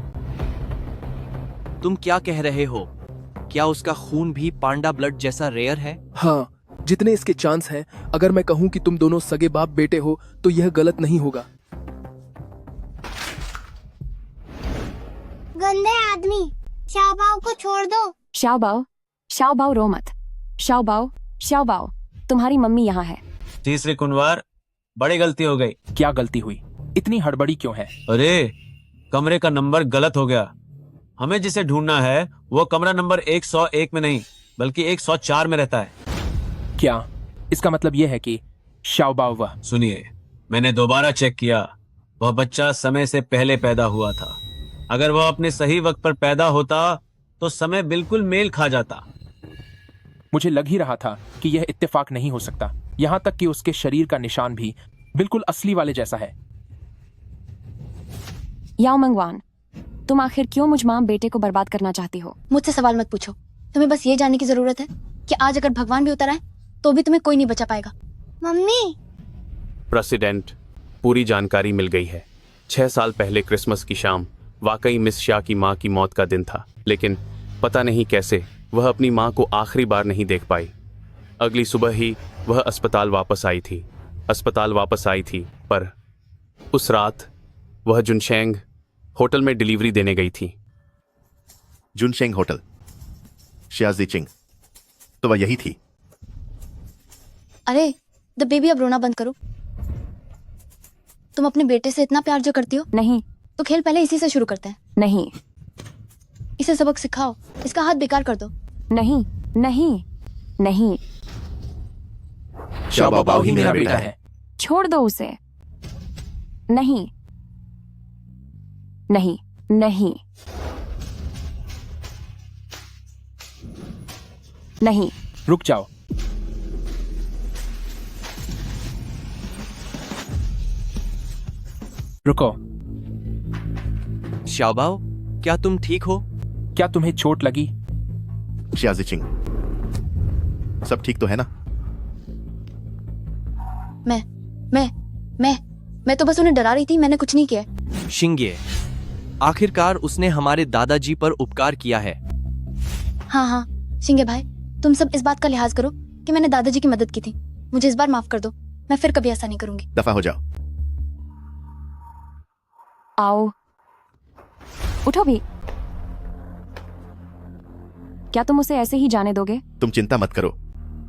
तुम क्या कह रहे हो? क्या उसका खून भी पांडा ब्लड जैसा रेयर है? हाँ, जितने इसके चांस हैं, अगर मैं कहूँ कि तुम दोनों सगे बाप बेटे हो तो यह गलत नहीं होगा। गंदे आदमी, शाओबाओ को छोड़ दो। शाओबाओ, शाओबाओ, रो मत। शाओबाओ, शाओबाओ, तुम्हारी मम्मी यहाँ है। तीसरे कुनवार, बड़ी गलती हो गई। क्या गलती हुई? इतनी हड़बड़ी क्यों है? अरे, कमरे का नंबर गलत हो गया। हमें जिसे ढूंढना है वो कमरा नंबर 101 में नहीं बल्कि 104 में रहता है। क्या इसका मतलब यह है कि शाओबाओ वह? सुनिए, मैंने दोबारा चेक किया, वह बच्चा समय से पहले पैदा हुआ था। अगर वह अपने सही वक्त पर पैदा होता तो समय बिल्कुल मेल खा जाता। मुझे लग ही रहा था कि यह इत्तेफाक नहीं हो सकता, यहाँ तक कि उसके शरीर का निशान भी बिल्कुल असली वाले जैसा है। याओ मेंगवान, तुम आखिर क्यों मुझ माँ बेटे को बर्बाद करना चाहती हो? मुझसे सवाल मत पूछो। तुम्हें बस ये जानने की जरूरत है कि आज अगर भगवान भी उतर आए तो भी तुम्हें कोई नहीं बचा पाएगा। मम्मी। प्रेसिडेंट, पूरी जानकारी मिल गई है। 6 साल पहले क्रिसमस की शाम वाकई मिस शा की माँ की मौत का दिन था, लेकिन पता नहीं कैसे वह अपनी माँ को आखिरी बार नहीं देख पाई। अगली सुबह ही वह अस्पताल वापस आई थी, पर उस रात वह जुनशेंग होटल में डिलीवरी देने गई थी। जुनशेंग होटल, शिया ज़िचिंग, तो वह यही थी। अरे द बेबी, अब रोना बंद करो। तुम अपने बेटे से इतना प्यार जो करती हो। नहीं। तो खेल पहले इसी से शुरू करते हैं। नहीं, इसे सबक सिखाओ, इसका हाथ बेकार कर दो। नहीं नहीं नहीं, xiaoबाओ ही मेरा बेटा है। छोड़ दो उसे। नहीं नहीं नहीं नहीं। रुक जाओ। रुको। xiaoबाओ, क्या तुम ठीक हो? क्या तुम्हें चोट लगी? शिया जिचिंग, सब ठीक तो है ना? मैं तो बस उन्हें डरा रही थी, मैंने कुछ नहीं किया। शिंगे, आखिरकार उसने हमारे दादाजी पर उपकार किया है। हाँ, शिंगे भाई, तुम सब इस बात का लिहाज करो कि मैंने दादाजी की मदद की थी। मुझे इस बार माफ कर दो, मैं फिर कभी ऐसा नहीं करूंगी। दफा हो जाओ। आओ, उठो भी। क्या तुम उसे ऐसे ही जाने दोगे? तुम चिंता मत करो,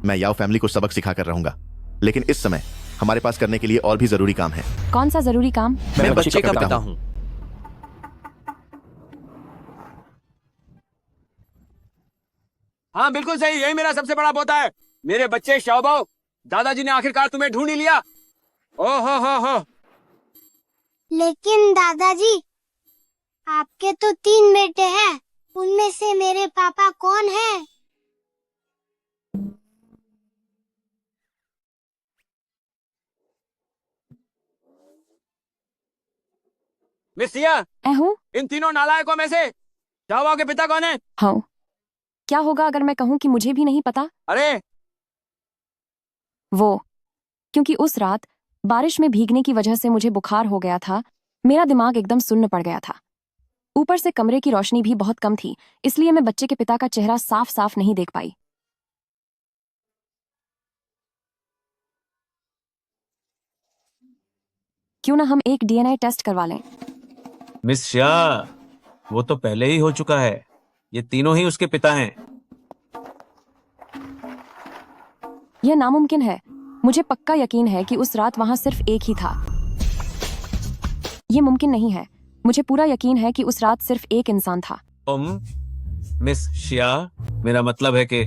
मैं याओ फैमिली को सबक सिखा कर रहूंगा, लेकिन इस समय हमारे पास करने के लिए और भी जरूरी काम है। कौन सा जरूरी काम? मैं बच्चे का पिता हूँ। हाँ बिल्कुल सही, यही मेरा सबसे बड़ा पोता है। मेरे बच्चे xiaoबाओ, दादाजी ने आखिरकार तुम्हें ढूंढ ही लिया। ओहो हो। लेकिन दादाजी, आपके तो 3 बेटे हैं, उनमें से मेरे पापा कौन है? मिस सिया, हूँ? इन तीनों नालायकों में से xiaoबाओ के पिता कौन है? हाँ, क्या होगा अगर मैं कहूँ कि मुझे भी नहीं पता? अरे वो, क्योंकि उस रात बारिश में भीगने की वजह से मुझे बुखार हो गया था, मेरा दिमाग एकदम सुन्न पड़ गया था। ऊपर से कमरे की रोशनी भी बहुत कम थी, इसलिए मैं बच्चे के पिता का चेहरा साफ साफ नहीं देख पाई। क्यों ना हम एक डीएनए टेस्ट करवा लें? मिस शिया, वो तो पहले ही हो चुका है। ये तीनों ही उसके पिता हैं। यह नामुमकिन है। मुझे पक्का यकीन है कि उस रात वहां सिर्फ एक ही था। यह मुमकिन नहीं है। मुझे पूरा यकीन है कि उस रात सिर्फ एक इंसान था। मिस शिया, मेरा मतलब है कि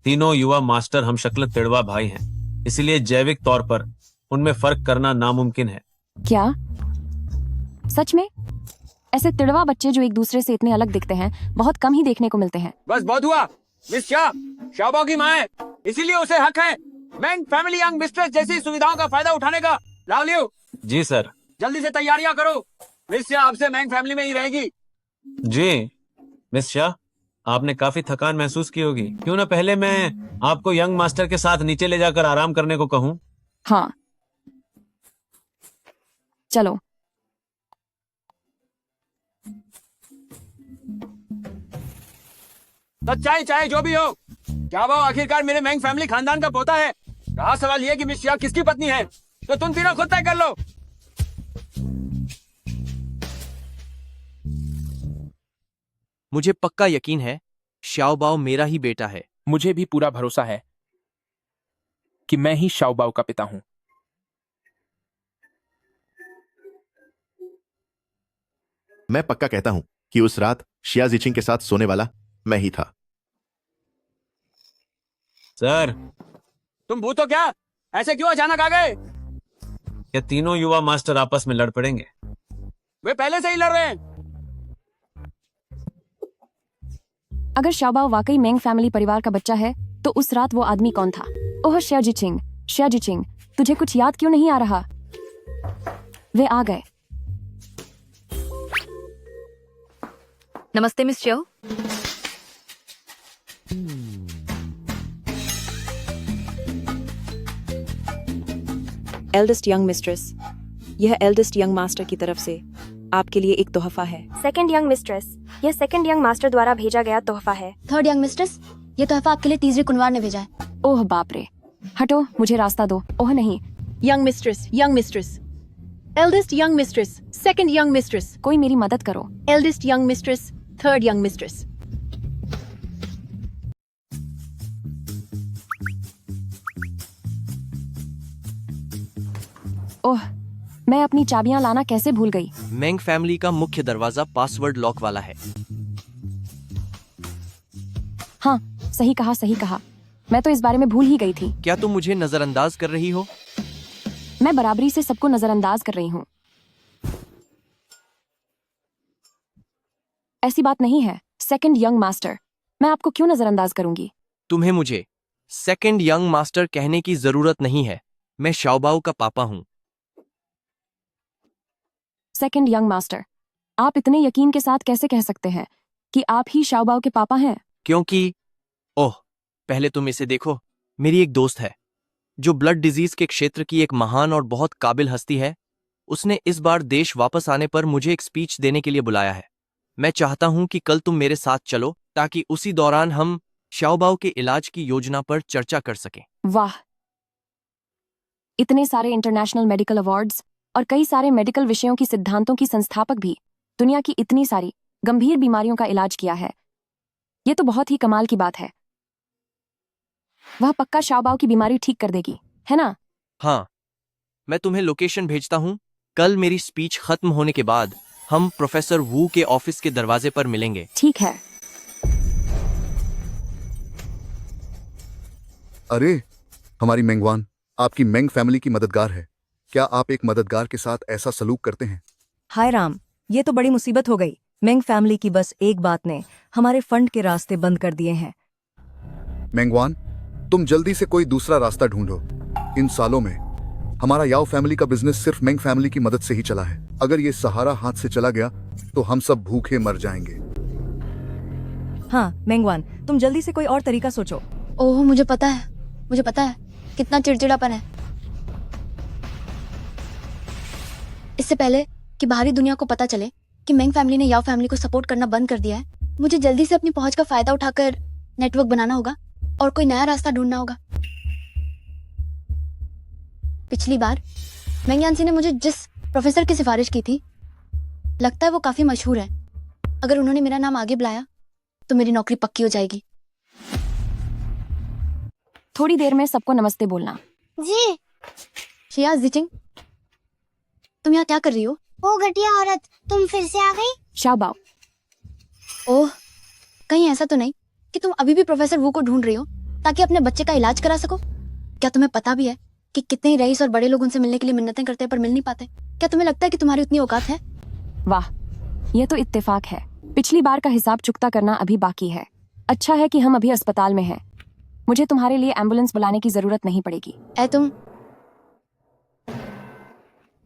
तीनों युवा मास्टर हम शक्ल तिड़वा भाई हैं, इसलिए जैविक तौर पर उनमें फर्क करना नामुमकिन है। क्या सच में? ऐसे तिड़वा बच्चे जो एक दूसरे से इतने अलग दिखते हैं बहुत कम ही देखने को मिलते हैं। बस बहुत हुआ। मिस शिया xiaoबाओ की माँ है, इसीलिए उसे हक है मैंग फैमिली यंग मिस्ट्रेस जैसी सुविधाओं का फायदा उठाने का। लावलियो, जी सर। जल्दी से तैयारियां करो। मिस शिया आपसे मैंग फैमिली में ही रहेगी। जी मिस शिया, आपने काफी थकान महसूस की होगी। क्यों ना पहले मैं आपको यंग मास्टर के साथ नीचे ले जाकर आराम करने को कहूँ? हाँ चलो। सच्चाई चाहे जो भी हो, xiaoबाओ आखिरकार मेरे मैंग फैमिली खानदान का पोता है। रहा सवाल ये कि मिस शिया किसकी पत्नी है, तो तुम तीनों खुद तय कर लो। मुझे पक्का यकीन है xiaoबाओ मेरा ही बेटा है। मुझे भी पूरा भरोसा है कि मैं ही xiaoबाओ का पिता हूं। मैं पक्का कहता हूं कि उस रात शिया जिचिंग के साथ सोने वाला मैं ही था। सर, तुम भूत हो क्या? ऐसे क्यों अचानक आ गए? ये तीनों युवा मास्टर आपस में लड़ पड़ेंगे। वे पहले से ही लड़ रहे हैं। अगर xiaoबाओ वाकई मैंग फैमिली परिवार का बच्चा है तो उस रात वो आदमी कौन था? ओह शिया जिचिंग, तुझे कुछ याद क्यों नहीं आ रहा? वे आ गए। नमस्ते मिस शिया। एल्डेस्ट यंग मिस्ट्रेस, यह एल्डेस्ट यंग मास्टर की तरफ से आपके लिए एक तोहफा है। सेकंड यंग मिस्ट्रेस, यह सेकंड यंग मास्टर द्वारा भेजा गया तोहफा है। थर्ड यंग मिस्ट्रेस, यह तोहफा आपके लिए तीसरी कुनवार ने भेजा है। ओह बाप रे, हटो, मुझे रास्ता दो। ओह नहीं। Young mistress, eldest young mistress, second young mistress. कोई मेरी मदद करो। Eldest young mistress, third young mistress. Oh, मैं अपनी चाबियां लाना कैसे भूल गई। मैंग फैमिली का मुख्य दरवाजा पासवर्ड लॉक वाला है। हाँ, सही कहा, सही कहा। मैं तो इस बारे में भूल ही गई थी। क्या तुम मुझे नजरअंदाज कर रही हो? मैं बराबरी से सबको नजरअंदाज कर रही हूँ। ऐसी बात नहीं है, सेकंड यंग मास्टर। मैं आपको क्यों नजरअंदाज करूंगी? तुम्हें मुझे सेकंड यंग मास्टर कहने की जरूरत नहीं है। मैं शाओबाओ का पापा हूँ। सेकंड यंग मास्टर, आप इतने यकीन के साथ कैसे कह सकते हैं कि आप ही शाओबाओ के पापा हैं? क्योंकि ओह, पहले तुम इसे देखो। मेरी एक दोस्त है जो ब्लड डिजीज के क्षेत्र की एक महान और बहुत काबिल हस्ती है। उसने इस बार देश वापस आने पर मुझे एक स्पीच देने के लिए बुलाया है। मैं चाहता हूं कि कल तुम मेरे साथ चलो ताकि उसी दौरान हम शाओबाओ के इलाज की योजना पर चर्चा कर सकें। वाह, इतने सारे इंटरनेशनल मेडिकल अवार्ड्स और कई सारे मेडिकल विषयों की सिद्धांतों की संस्थापक भी दुनिया की इतनी सारी गंभीर बीमारियों का इलाज किया है। ये तो बहुत ही कमाल की बात है। वह पक्का शाओबाओ की बीमारी ठीक कर देगी, है ना? हाँ, मैं तुम्हें लोकेशन भेजता हूँ। कल मेरी स्पीच खत्म होने के बाद हम प्रोफेसर वू के ऑफिस के दरवाजे पर मिलेंगे। ठीक है। अरे, हमारी मेंगवान आपकी मेंग फैमिली की मददगार है। क्या आप एक मददगार के साथ ऐसा सलूक करते हैं? हाय राम, ये तो बड़ी मुसीबत हो गई। मेंग फैमिली की बस एक बात ने हमारे फंड के रास्ते बंद कर दिए हैं। मेंगवान, तुम जल्दी से कोई दूसरा रास्ता ढूंढो। इन सालों में हमारा याओ फैमिली का बिजनेस सिर्फ मेंग फैमिली की मदद से ही चला है। अगर ये सहारा हाथ से चला गया तो हम सब भूखे मर जाएंगे। हाँ मेंगवान, तुम जल्दी से कोई और तरीका सोचो। ओह, मुझे पता है कितना चिड़चिड़ापन है। इससे पहले कि बाहरी दुनिया को पता चले कि मेंग फैमिली ने याओ फैमिली को सपोर्ट करना बंद कर दिया है, मुझे जल्दी से अपनी पहुंच का फायदा उठाकर नेटवर्क बनाना होगा और कोई नया रास्ता ढूंढना होगा। पिछली बार मेंग यानसी ने मुझे जिस प्रोफेसर की सिफारिश की थी, लगता है वो काफी मशहूर है। अगर उन्होंने मेरा नाम आगे बुलाया तो मेरी नौकरी पक्की हो जाएगी। थोड़ी देर में सबको नमस्ते बोलना। जी। शिया जिचिंग, तुम यहाँ क्या कर रही हो? ओ घटिया औरत, तुम फिर से आ गई? शाओबाओ। ओह, कहीं ऐसा तो नहीं कि तुम अभी भी प्रोफेसर वू को ढूंढ रही हो ताकि अपने बच्चे का इलाज करा सको? क्या तुम्हें पता भी है कि कितने ही रईस और बड़े लोग उनसे मिलने के लिए मिन्नतें करते हैं पर मिल नहीं पाते? क्या तुम्हें लगता है कि तुम्हारी उतनी औकात है? वाह, ये तो इत्तेफाक है। पिछली बार का हिसाब चुकता करना अभी बाकी है। अच्छा है कि हम अभी अस्पताल में हैं। मुझे तुम्हारे लिए एम्बुलेंस बुलाने की जरूरत नहीं पड़ेगी। तुम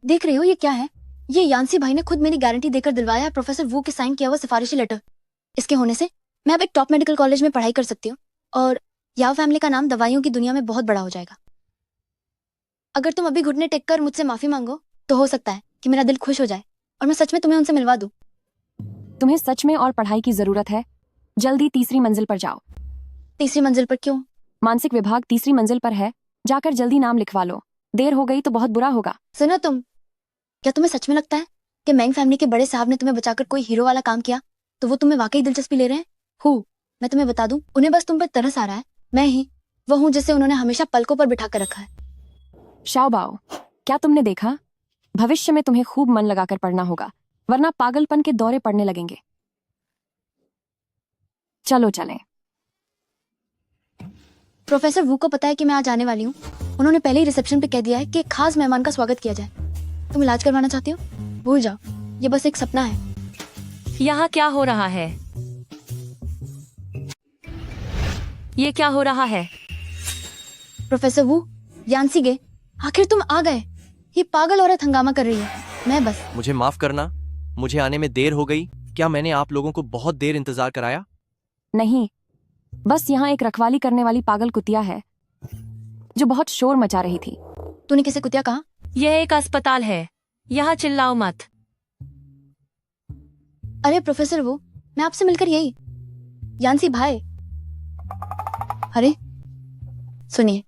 देख रही हो ये क्या है? ये यानसी भाई ने खुद मेरी गारंटी देकर दिलवाया है प्रोफेसर वू के साइन किया हुआ सिफारिशी लेटर। इसके होने से मैं अब एक टॉप मेडिकल कॉलेज में पढ़ाई कर सकती हूँ और याओ फैमिली का नाम दवाइयों की दुनिया में बहुत बड़ा हो जाएगा। अगर तुम अभी घुटने टेक कर मुझसे माफी मांगो तो हो सकता है कि मेरा दिल खुश हो जाए और मैं सच में तुम्हें उनसे मिलवा दूं। तुम्हें सच में और पढ़ाई की जरूरत है? जल्दी तीसरी मंजिल पर जाओ। तीसरी मंजिल पर क्यों? मानसिक विभाग तीसरी मंजिल पर है, जाकर जल्दी नाम लिखवा लो। देर हो गई तो बहुत बुरा होगा। सुनो तुम, क्या तुम्हें सच में लगता है कि मेंग फैमिली के बड़े साहब ने तुम्हें बचाकर कोई हीरो वाला काम किया तो वो तुम्हें वाकई दिलचस्पी ले रहे हैं? मैं तुम्हें बता दूं, उन्हें बस तुम पर तरस आ रहा है। मैं ही वो हूँ जिसे उन्होंने हमेशा पलकों पर बिठा कर रखा है। शाओबाओ, क्या तुमने देखा? भविष्य में तुम्हें खूब मन लगाकर पढ़ना होगा, वरना पागलपन के दौरे पड़ने लगेंगे। चलो चलें। प्रोफेसर वू को पता है कि मैं आज आने वाली हूँ। उन्होंने पहले ही रिसेप्शन पे कह दिया है कि एक खास मेहमान का स्वागत किया जाए। तुम इलाज करवाना चाहती हो? भूल जाओ, ये बस एक सपना है। यहाँ क्या हो रहा है? ये क्या हो रहा है? प्रोफेसर वू, यानसी गे, आखिर तुम आ गए। ये पागल औरत हंगामा कर रही है। मैं बस। मुझे माफ करना, मुझे आने में देर हो गई। क्या मैंने आप लोगों को बहुत देर इंतजार कराया? नहीं, बस यहाँ एक रखवाली करने वाली पागल कुतिया है जो बहुत शोर मचा रही थी। तूने किसे कुतिया कहा? यह एक अस्पताल है, यहाँ चिल्लाओ मत। अरे प्रोफेसर वू, मैं आपसे मिलकर यही। यानसी भाई। अरे सुनिए,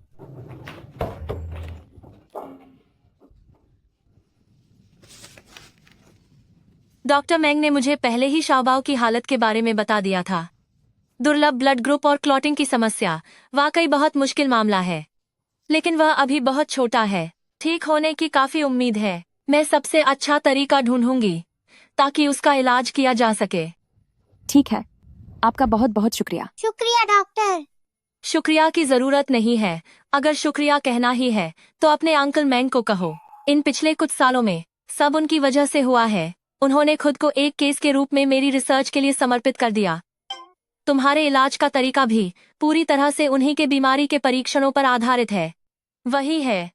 डॉक्टर मेंग ने मुझे पहले ही शाओबाओ की हालत के बारे में बता दिया था। दुर्लभ ब्लड ग्रुप और क्लॉटिंग की समस्या वाकई बहुत मुश्किल मामला है, लेकिन वह अभी बहुत छोटा है। ठीक होने की काफी उम्मीद है। मैं सबसे अच्छा तरीका ढूंढूंगी ताकि उसका इलाज किया जा सके। ठीक है, आपका बहुत बहुत शुक्रिया। शुक्रिया डॉक्टर। शुक्रिया की जरूरत नहीं है। अगर शुक्रिया कहना ही है तो अपने अंकल मैंग को कहो। इन पिछले कुछ सालों में सब उनकी वजह से हुआ है। उन्होंने खुद को एक केस के रूप में मेरी रिसर्च के लिए समर्पित कर दिया। तुम्हारे इलाज का तरीका भी पूरी तरह से उन्हीं के बीमारी के परीक्षणों पर आधारित है। वही है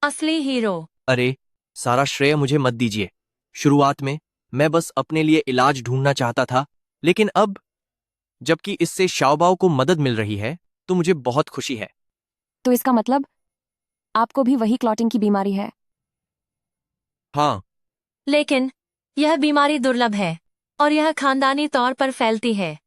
असली हीरो। अरे सारा श्रेय मुझे मत दीजिए। शुरुआत में मैं बस अपने लिए इलाज ढूंढना चाहता था, लेकिन अब जबकि इससे शाओबाओ को मदद मिल रही है तो मुझे बहुत खुशी है। तो इसका मतलब आपको भी वही क्लॉटिंग की बीमारी है? हाँ, लेकिन यह बीमारी दुर्लभ है और यह खानदानी तौर पर फैलती है।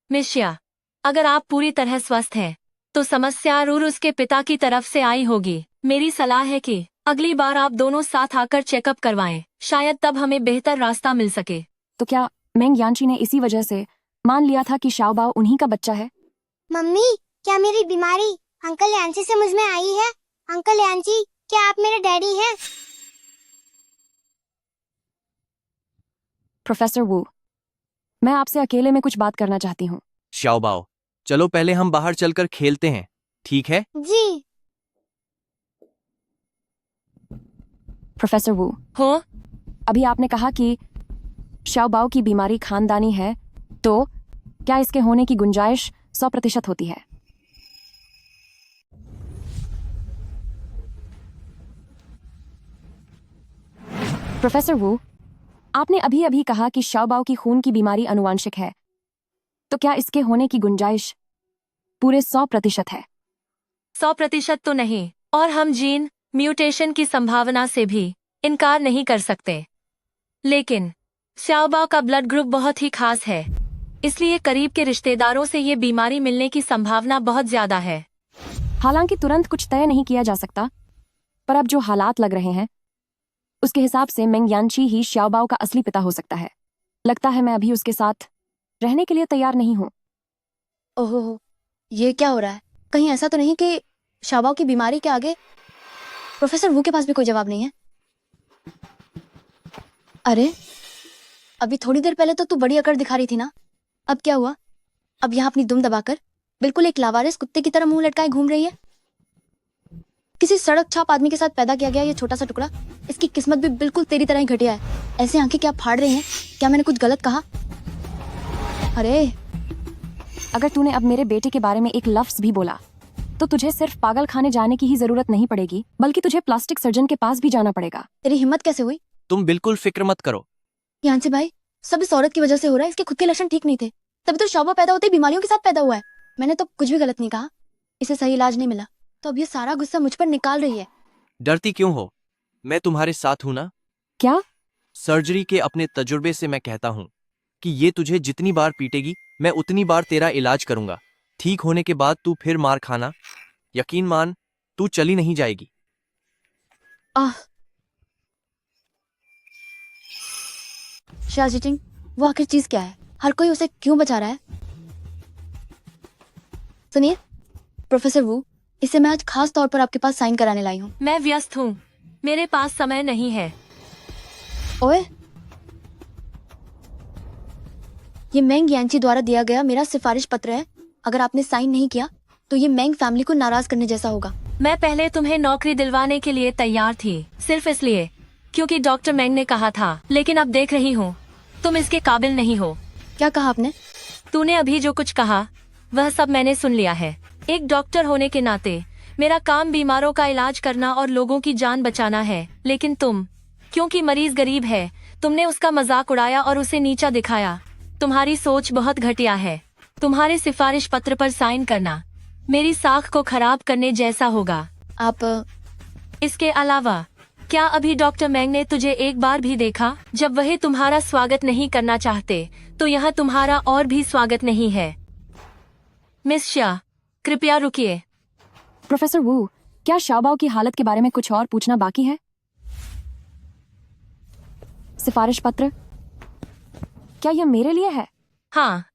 मिश्या, अगर आप पूरी तरह स्वस्थ हैं तो समस्या जरूर उसके पिता की तरफ से आई होगी। मेरी सलाह है कि अगली बार आप दोनों साथ आकर चेकअप करवाएं। शायद तब हमें बेहतर रास्ता मिल सके। तो क्या मेंग यांची ने इसी वजह से मान लिया था कि शाओबाओ उन्हीं का बच्चा है? मम्मी, क्या मेरी बीमारी अंकल यांची से मुझ में आई है? अंकल यांची, क्या आप मेरे डैडी हैं? प्रोफेसर वू, मैं आपसे अकेले में कुछ बात करना चाहती हूँ। शाओबाओ, चलो पहले हम बाहर चलकर खेलते हैं, ठीक है? जी। प्रोफेसर वू, हो? अभी आपने कहा कि शाओबाओ की बीमारी खानदानी है, तो क्या इसके होने की गुंजाइश 100% होती है? प्रोफेसर वू, आपने अभी अभी कहा कि शाओबाओ की खून की बीमारी आनुवांशिक है, तो क्या इसके होने की गुंजाइश पूरे 100% है? 100% तो नहीं, और हम जीन म्यूटेशन की संभावना से भी इनकार नहीं कर सकते। लेकिन शाओबाओ का ब्लड ग्रुप बहुत ही खास है, इसलिए करीब के रिश्तेदारों से ये बीमारी मिलने की संभावना बहुत ज्यादा है। हालांकि तुरंत कुछ तय नहीं किया जा सकता, पर अब जो हालात लग रहे हैं उसके हिसाब से मेंग यांची ही शाओबाओ का असली पिता हो सकता है। लगता है मैं अभी उसके साथ रहने के लिए तैयार नहीं हूँ। ओहो, ये क्या हो रहा है? कहीं ऐसा तो नहीं कि शाओबाओ की बीमारी के आगे प्रोफेसर वू के पास भी कोई जवाब नहीं है? अरे, अभी थोड़ी देर पहले तो तू बड़ी अकड़ दिखा रही थी ना, अब क्या हुआ? अब यहाँ अपनी दुम दबाकर बिल्कुल एक लावारिस कुत्ते की तरह मुंह लटकाए घूम रही है। किसी सड़क छाप आदमी के साथ पैदा किया गया ये छोटा सा टुकड़ा, इसकी किस्मत भी बिल्कुल तेरी तरह ही घटिया है। ऐसे आंखें क्या फाड़ रही हैं? क्या मैंने कुछ गलत कहा? अरे, अगर तूने अब मेरे बेटे के बारे में एक लफ्ज भी बोला तो तुझे सिर्फ पागल खाने जाने की ही जरूरत नहीं पड़ेगी, बल्कि तुझे प्लास्टिक सर्जन के पास भी जाना पड़ेगा। तेरी हिम्मत कैसे हुई? तुम बिल्कुल फिक्र मत करो। यांची भाई, सब इस औरत की वजह से हो रहा है। इसके खुद के लक्षण ठीक नहीं थे, तभी तो शाओबाओ पैदा होते ही बीमारियों के साथ पैदा हुआ है। मैंने तो कुछ भी गलत नहीं कहा। इसे सही इलाज नहीं मिला तो अब ये सारा गुस्सा मुझ पर निकाल रही है। डरती क्यों हो? मैं तुम्हारे साथ हूं ना। क्या? सर्जरी के अपने तजुर्बे से मैं कहता हूं कि ये तुझे जितनी बार पीटेगी मैं उतनी बार तेरा इलाज करूंगा। ठीक होने के बाद तू फिर मार खाना, यकीन मान, तू चली नहीं जाएगी। शाजिटिंग, वो आखिर चीज क्या है? हर कोई उसे क्यों बचा रहा है? सुनिए प्रोफेसर वू, इसे मैं आज खास तौर पर आपके पास साइन कराने लाई हूँ। मैं व्यस्त हूँ, मेरे पास समय नहीं है। ओए, ये मेंग यांची द्वारा दिया गया मेरा सिफारिश पत्र है। अगर आपने साइन नहीं किया तो ये मेंग फैमिली को नाराज करने जैसा होगा। मैं पहले तुम्हें नौकरी दिलवाने के लिए तैयार थी, सिर्फ इसलिए क्योंकि डॉक्टर मेंग ने कहा था, लेकिन अब देख रही हूँ तुम इसके काबिल नहीं हो। क्या कहा आपने? तूने अभी जो कुछ कहा वह सब मैंने सुन लिया है। एक डॉक्टर होने के नाते मेरा काम बीमारों का इलाज करना और लोगों की जान बचाना है, लेकिन तुम, क्योंकि मरीज गरीब है, तुमने उसका मजाक उड़ाया और उसे नीचा दिखाया। तुम्हारी सोच बहुत घटिया है। तुम्हारे सिफारिश पत्र पर साइन करना मेरी साख को खराब करने जैसा होगा। आप इसके अलावा क्या अभी डॉक्टर मेंग ने तुझे एक बार भी देखा? जब वह तुम्हारा स्वागत नहीं करना चाहते तो यहाँ तुम्हारा और भी स्वागत नहीं है। मिस शाह, कृपया रुकिए। प्रोफेसर वू, क्या शाओबाओ की हालत के बारे में कुछ और पूछना बाकी है? सिफारिश पत्र, क्या यह मेरे लिए है? हाँ,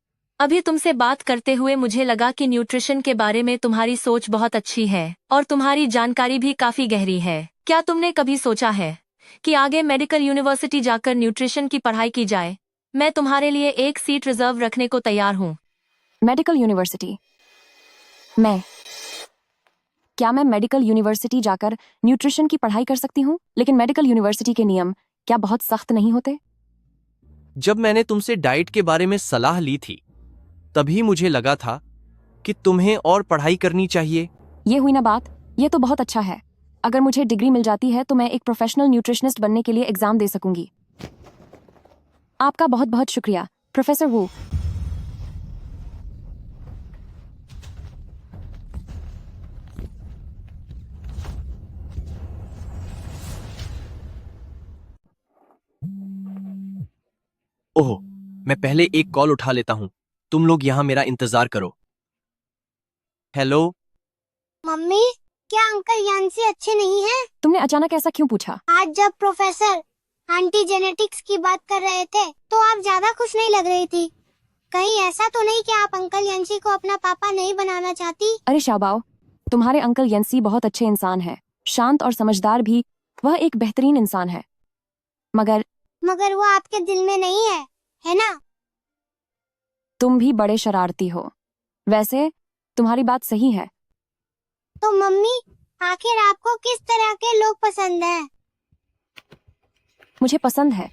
अभी तुमसे बात करते हुए मुझे लगा कि न्यूट्रिशन के बारे में तुम्हारी सोच बहुत अच्छी है और तुम्हारी जानकारी भी काफी गहरी है। क्या तुमने कभी सोचा है कि आगे मेडिकल यूनिवर्सिटी जाकर न्यूट्रिशन की पढ़ाई की जाए? मैं तुम्हारे लिए एक सीट रिजर्व रखने को तैयार हूँ। मेडिकल यूनिवर्सिटी मैं क्या मैं मेडिकल यूनिवर्सिटी जाकर न्यूट्रिशन की पढ़ाई कर सकती हूँ? लेकिन मेडिकल यूनिवर्सिटी के नियम क्या बहुत सख्त नहीं होते? जब मैंने तुमसे डाइट के बारे में सलाह ली थी तभी मुझे लगा था कि तुम्हें और पढ़ाई करनी चाहिए। ये हुई ना बात। ये तो बहुत अच्छा है। अगर मुझे डिग्री मिल जाती है तो मैं एक प्रोफेशनल न्यूट्रिशनिस्ट बनने के लिए एग्जाम दे सकूंगी। आपका बहुत बहुत शुक्रिया प्रोफेसर वू। ओह, मैं पहले एक कॉल उठा लेता हूँ। तुम लोग यहाँ मेरा इंतजार करो। हेलो मम्मी, क्या अंकल यान्सी अच्छे नहीं हैं? तुमने अचानक ऐसा क्यों पूछा? आज जब प्रोफेसर आंटी जेनेटिक्स की बात कर रहे थे तो आप ज्यादा खुश नहीं लग रही थी। कहीं ऐसा तो नहीं कि आप अंकल यान्सी को अपना पापा नहीं बनाना चाहती? अरे शाबाओ, तुम्हारे अंकल यंसी बहुत अच्छे इंसान हैं, शांत और समझदार भी। वह एक बेहतरीन इंसान है। मगर वो आपके दिल में नहीं है ना? तुम भी बड़े शरारती हो। वैसे तुम्हारी बात सही है। तो मम्मी, आखिर आपको किस तरह के लोग पसंद हैं? मुझे पसंद है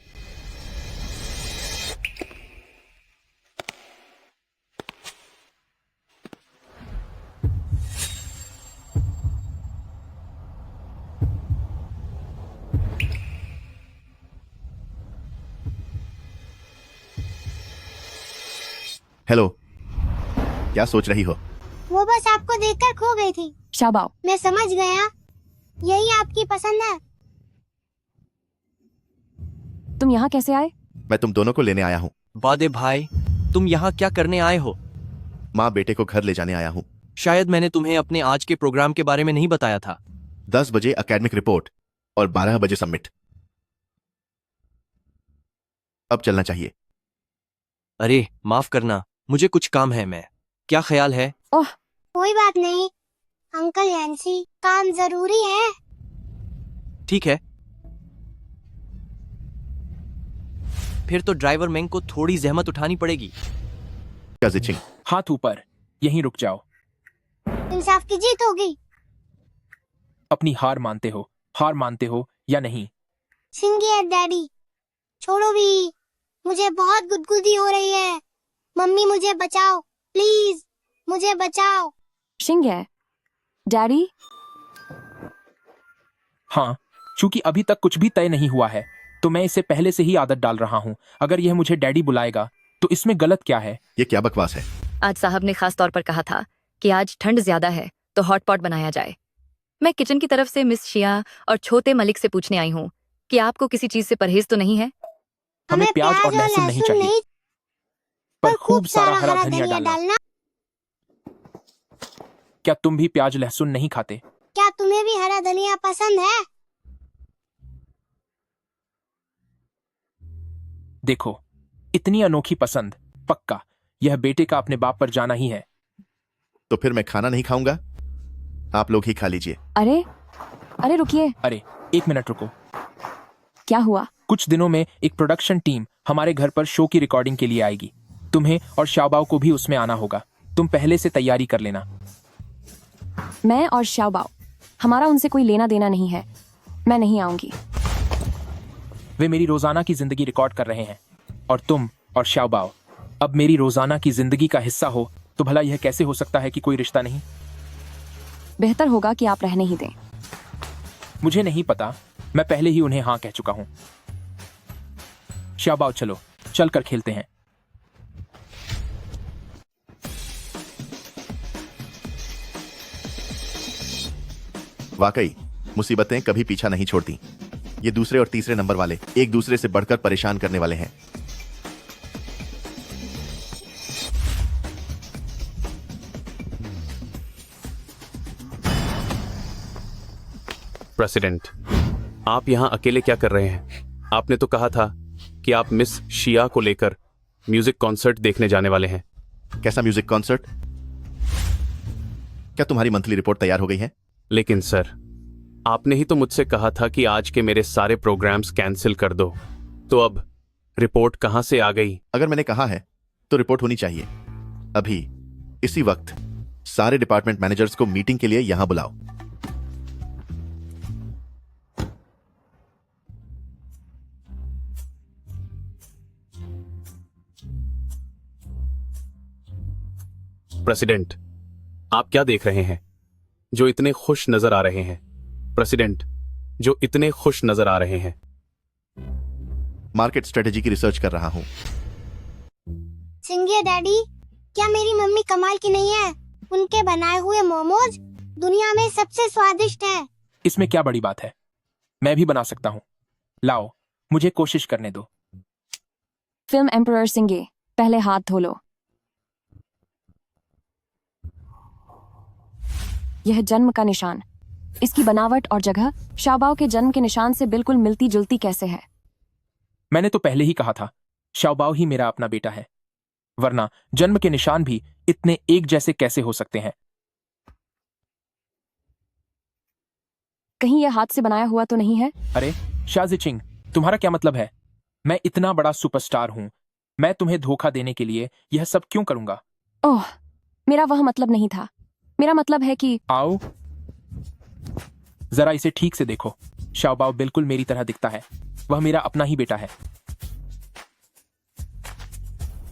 हेलो, क्या सोच रही हो? वो बस आपको देखकर खो गई थी। शाबाओ, मैं समझ गया, यही आपकी पसंद है। तुम यहाँ कैसे आए? मैं तुम दोनों को लेने आया हूँ। बादे भाई, तुम यहाँ क्या करने आए हो? माँ बेटे को घर ले जाने आया हूँ। शायद मैंने तुम्हें अपने आज के प्रोग्राम के बारे में नहीं बताया था। 10 बजे एकेडमिक रिपोर्ट और 12 बजे सबमिट। अब चलना चाहिए। अरे माफ करना, मुझे कुछ काम है। मैं क्या ख्याल है? ओह, कोई बात नहीं अंकल यान्सी, काम जरूरी है। ठीक है, फिर तो ड्राइवर मैंग को थोड़ी जहमत उठानी पड़ेगी। हाथ ऊपर, यहीं रुक जाओ। इंसाफ की जीत होगी। अपनी हार मानते हो या नहीं? सिंगियर डैडी, छोड़ो भी, मुझे बहुत गुदगुदी हो रही है। मम्मी मुझे बचाओ, प्लीज मुझे बचाओ। शिंगे, डैडी? हाँ, चूंकि अभी तक कुछ भी तय नहीं हुआ है तो मैं इसे पहले से ही आदत डाल रहा हूँ। अगर यह मुझे डैडी बुलाएगा तो इसमें गलत क्या है? ये क्या बकवास है? आज साहब ने खास तौर पर कहा था कि आज ठंड ज्यादा है तो हॉट पॉट बनाया जाए। मैं किचन की तरफ से मिस शिया और छोटे मलिक से पूछने आई हूँ कि आपको किसी चीज से परहेज तो नहीं है? हमें प्याज और लहसुन नहीं चाहिए, पर खूब सारा हरा धनिया डालना। क्या तुम भी प्याज लहसुन नहीं खाते? क्या तुम्हें भी हरा धनिया पसंद है? देखो, इतनी अनोखी पसंद, पक्का यह बेटे का अपने बाप पर जाना ही है। तो फिर मैं खाना नहीं खाऊंगा, आप लोग ही खा लीजिए। अरे रुकिए। अरे 1 मिनट रुको। क्या हुआ? कुछ दिनों में एक प्रोडक्शन टीम हमारे घर पर शो की रिकॉर्डिंग के लिए आएगी। तुम्हें और शाओबाओ को भी उसमें आना होगा। तुम पहले से तैयारी कर लेना। मैं और शाओबाओ, हमारा उनसे कोई लेना देना नहीं है। मैं नहीं आऊंगी। वे मेरी रोजाना की जिंदगी रिकॉर्ड कर रहे हैं और तुम और शाओबाओ अब मेरी रोजाना की जिंदगी का हिस्सा हो तो भला यह कैसे हो सकता है कि कोई रिश्ता नहीं? बेहतर होगा कि आप रहने ही दें। मुझे नहीं पता, मैं पहले ही उन्हें हाँ कह चुका हूं। शाओबाओ, चलो चल कर खेलते हैं। वाकई मुसीबतें कभी पीछा नहीं छोड़ती। ये दूसरे और तीसरे नंबर वाले एक दूसरे से बढ़कर परेशान करने वाले हैं। प्रेसिडेंट, आप यहाँ अकेले क्या कर रहे हैं? आपने तो कहा था कि आप मिस शिया को लेकर म्यूजिक कॉन्सर्ट देखने जाने वाले हैं। कैसा म्यूजिक कॉन्सर्ट? क्या तुम्हारी मंथली रिपोर्ट तैयार हो गई है? लेकिन सर, आपने ही तो मुझसे कहा था कि आज के मेरे सारे प्रोग्राम्स कैंसिल कर दो। तो अब रिपोर्ट कहां से आ गई? अगर मैंने कहा है तो रिपोर्ट होनी चाहिए। अभी इसी वक्त सारे डिपार्टमेंट मैनेजर्स को मीटिंग के लिए यहां बुलाओ। प्रेसिडेंट, आप क्या देख रहे हैं जो इतने खुश नजर आ रहे हैं? प्रेसिडेंट, जो इतने खुश नजर आ रहे हैं। मार्केट स्ट्रेटेजी की रिसर्च कर रहा हूं। सिंघे डैडी, क्या मेरी मम्मी कमाल की नहीं है? उनके बनाए हुए मोमोज दुनिया में सबसे स्वादिष्ट है। इसमें क्या बड़ी बात है, मैं भी बना सकता हूँ। लाओ, मुझे कोशिश करने दो। फिल्म एम्परर सिंगे, पहले हाथ धो लो। यह जन्म का निशान। इसकी बनावट और जगह शाओबाओ के जन्म के निशान से बिल्कुल मिलती जुलती कैसे है? मैंने तो पहले ही कहा था, शाओबाओ ही मेरा अपना बेटा है, वरना जन्म के निशान भी इतने एक जैसे कैसे हो सकते हैं? कहीं यह हाथ से बनाया हुआ तो नहीं है? अरे शाजिचिंग, तुम्हारा क्या मतलब है? मैं इतना बड़ा सुपरस्टार हूं, मैं तुम्हें धोखा देने के लिए यह सब क्यों करूंगा? ओह, मेरा वह मतलब नहीं था। मेरा मतलब है कि आओ, जरा इसे ठीक से देखो। शाओबाओ बिल्कुल मेरी तरह दिखता है, वह मेरा अपना ही बेटा है।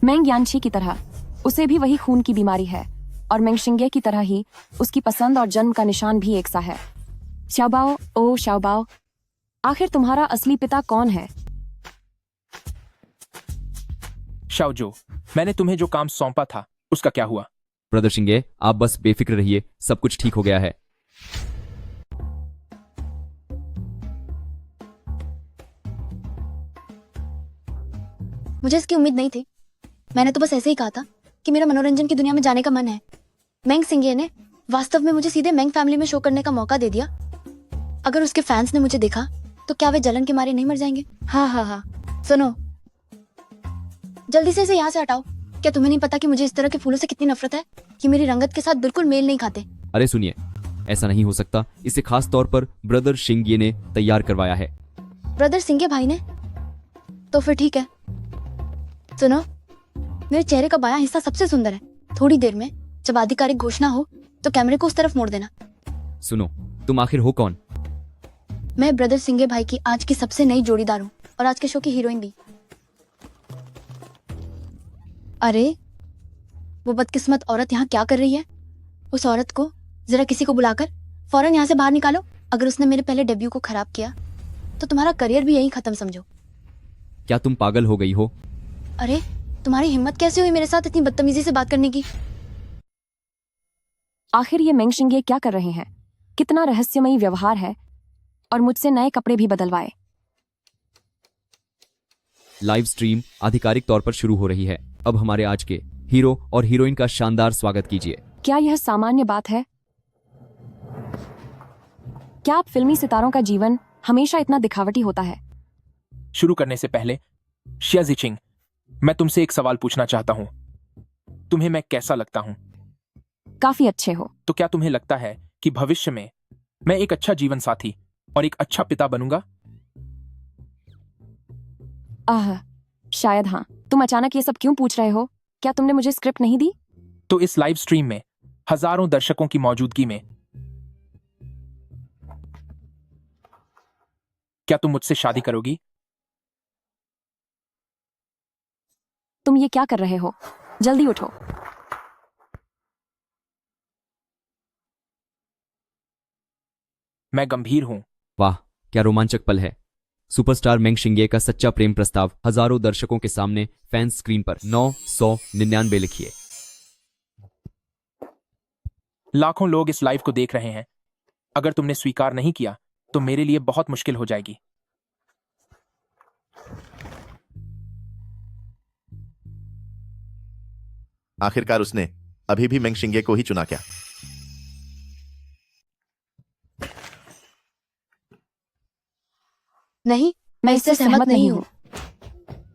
मेंग यानशी की तरह उसे भी वही खून की बीमारी है, और मेंग शिंगे की तरह ही उसकी पसंद और जन्म का निशान भी एक सा है। शाओबाओ, ओ शाओबाओ, आखिर तुम्हारा असली पिता कौन है? शाओजो, मैंने तुम्हें जो काम सौंपा था उसका क्या हुआ? ब्रदर शिंगे, आप बस बेफिक्र रहिए, सब कुछ ठीक हो गया है। मुझे इसकी उम्मीद नहीं थी। मैंने तो बस ऐसे ही कहा था कि मेरा मनोरंजन की दुनिया में जाने का मन है। मेंग सिंगे ने वास्तव में मुझे सीधे मेंग फैमिली में शो करने का मौका दे दिया। अगर उसके फैंस ने मुझे देखा तो क्या वे जलन के मारे नहीं मर जाएंगे? हाँ हाँ हाँ, सुनो, जल्दी से इसे यहाँ से हटाओ। क्या तुम्हें नहीं पता कि मुझे इस तरह के फूलों से कितनी नफरत है? कि मेरी रंगत के साथ बिल्कुल मेल नहीं खाते। अरे सुनिए, ऐसा नहीं हो सकता। इसे खास तौर पर ब्रदर शिंगे ने तैयार करवाया है। ब्रदर सिंगे भाई ने? तो फिर ठीक है। सुनो, मेरे चेहरे का बायां हिस्सा सबसे सुंदर है। थोड़ी देर में जब आधिकारिक घोषणा हो तो कैमरे को उस तरफ मोड़ देना। सुनो, तुम आखिर हो कौन? मैं ब्रदर सिंगे भाई की आज की सबसे नई जोड़ीदार हूँ और आज के शो की हीरोइन भी। अरे, वो बदकिस्मत औरत यहाँ क्या कर रही है? उस औरत को जरा किसी को बुलाकर फौरन यहाँ से बाहर निकालो। अगर उसने मेरे पहले डेब्यू को खराब किया तो तुम्हारा करियर भी यहीं खत्म समझो। क्या तुम पागल हो गई हो? अरे, तुम्हारी हिम्मत कैसे हुई मेरे साथ इतनी बदतमीजी से बात करने की? आखिर ये मेंग शिंगे क्या कर रहे हैं? कितना रहस्यमयी व्यवहार है, और मुझसे नए कपड़े भी बदलवाए। लाइव स्ट्रीम आधिकारिक तौर पर शुरू हो रही है। अब हमारे आज के हीरो और हीरोइन का शानदार स्वागत कीजिए। क्या यह सामान्य बात है? क्या आप फिल्मी सितारों का जीवन हमेशा इतना दिखावटी होता है? शुरू करने से पहले शियाजिचिंग, मैं तुमसे एक सवाल पूछना चाहता हूँ। तुम्हें मैं कैसा लगता हूँ? काफी अच्छे हो। तो क्या तुम्हें लगता है कि भविष्य में मैं एक अच्छा जीवन साथी और एक अच्छा पिता बनूंगा? शायद हाँ। तुम अचानक ये सब क्यों पूछ रहे हो? क्या तुमने मुझे स्क्रिप्ट नहीं दी? तो इस लाइव स्ट्रीम में हजारों दर्शकों की मौजूदगी में क्या तुम मुझसे शादी करोगी? तुम ये क्या कर रहे हो? जल्दी उठो। मैं गंभीर हूं। वाह, क्या रोमांचक पल है। सुपरस्टार मेंग शिंगे का सच्चा प्रेम प्रस्ताव हजारों दर्शकों के सामने फैंस स्क्रीन पर 999 लिखिए। लाखों लोग इस लाइव को देख रहे हैं। अगर तुमने स्वीकार नहीं किया तो मेरे लिए बहुत मुश्किल हो जाएगी। आखिरकार उसने अभी भी मेंग शिंगे को ही चुना क्या? नहीं, मैं इससे सहमत नहीं हूँ।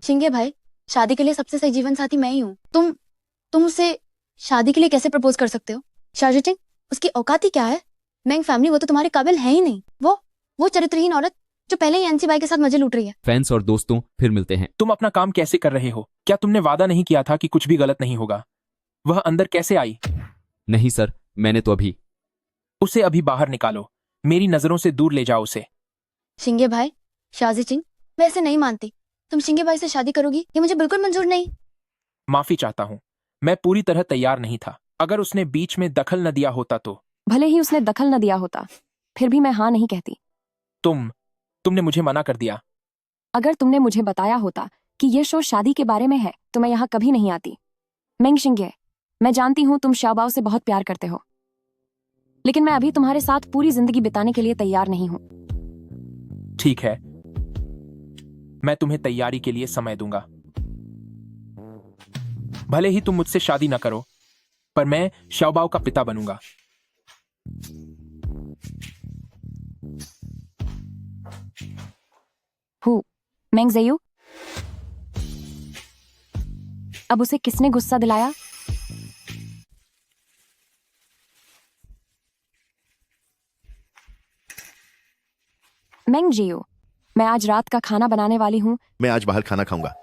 शिंगे भाई, शादी के लिए सबसे सही जीवन साथी मैं ही हूँ। तुम उसे शादी के लिए कैसे प्रपोज कर सकते हो? शाजिचिंग, उसकी औकात ही क्या है? मेंग फैमिली वो तो तुम्हारे काबिल है ही नहीं। वो चरित्रहीन औरत जो पहले ही यांसी भाई के साथ मजे लूट रही है। फैंस और दोस्तों, फिर मिलते हैं। तुम अपना काम कैसे कर रहे हो? क्या तुमने वादा नहीं किया था कि कुछ भी गलत नहीं होगा? वह अंदर कैसे आई? नहीं सर, मैंने तो अभी। उसे अभी बाहर निकालो, मेरी नजरों से दूर ले जाओ उसे। शिंगे भाई, शाजी चिंग, मैं ऐसे नहीं मानती। तुम शिंगे भाई से शादी करोगी ये मुझे बिल्कुल मंजूर नहीं। माफी चाहता हूँ, मैं पूरी तरह तैयार नहीं था। अगर उसने बीच में दखल न दिया होता तो। भले ही उसने दखल न दिया होता, फिर भी मैं हाँ नहीं कहती। तुमने मुझे मना कर दिया। अगर तुमने मुझे बताया होता कि यह शो शादी के बारे में है तो मैं यहाँ कभी नहीं आती। मेंग शिंगे, मैं जानती हूँ तुम शाओबाओ से बहुत प्यार करते हो, लेकिन मैं अभी तुम्हारे साथ पूरी जिंदगी बिताने के लिए तैयार नहीं हूँ। ठीक है, मैं तुम्हें तैयारी के लिए समय दूंगा। भले ही तुम मुझसे शादी न करो, पर मैं शाओबाओ का पिता बनूंगा। हु मेंग ज़ेयू, अब उसे किसने गुस्सा दिलाया? मेंग ज़ेयू, मैं आज रात का खाना बनाने वाली हूँ। मैं आज बाहर खाना खाऊंगा।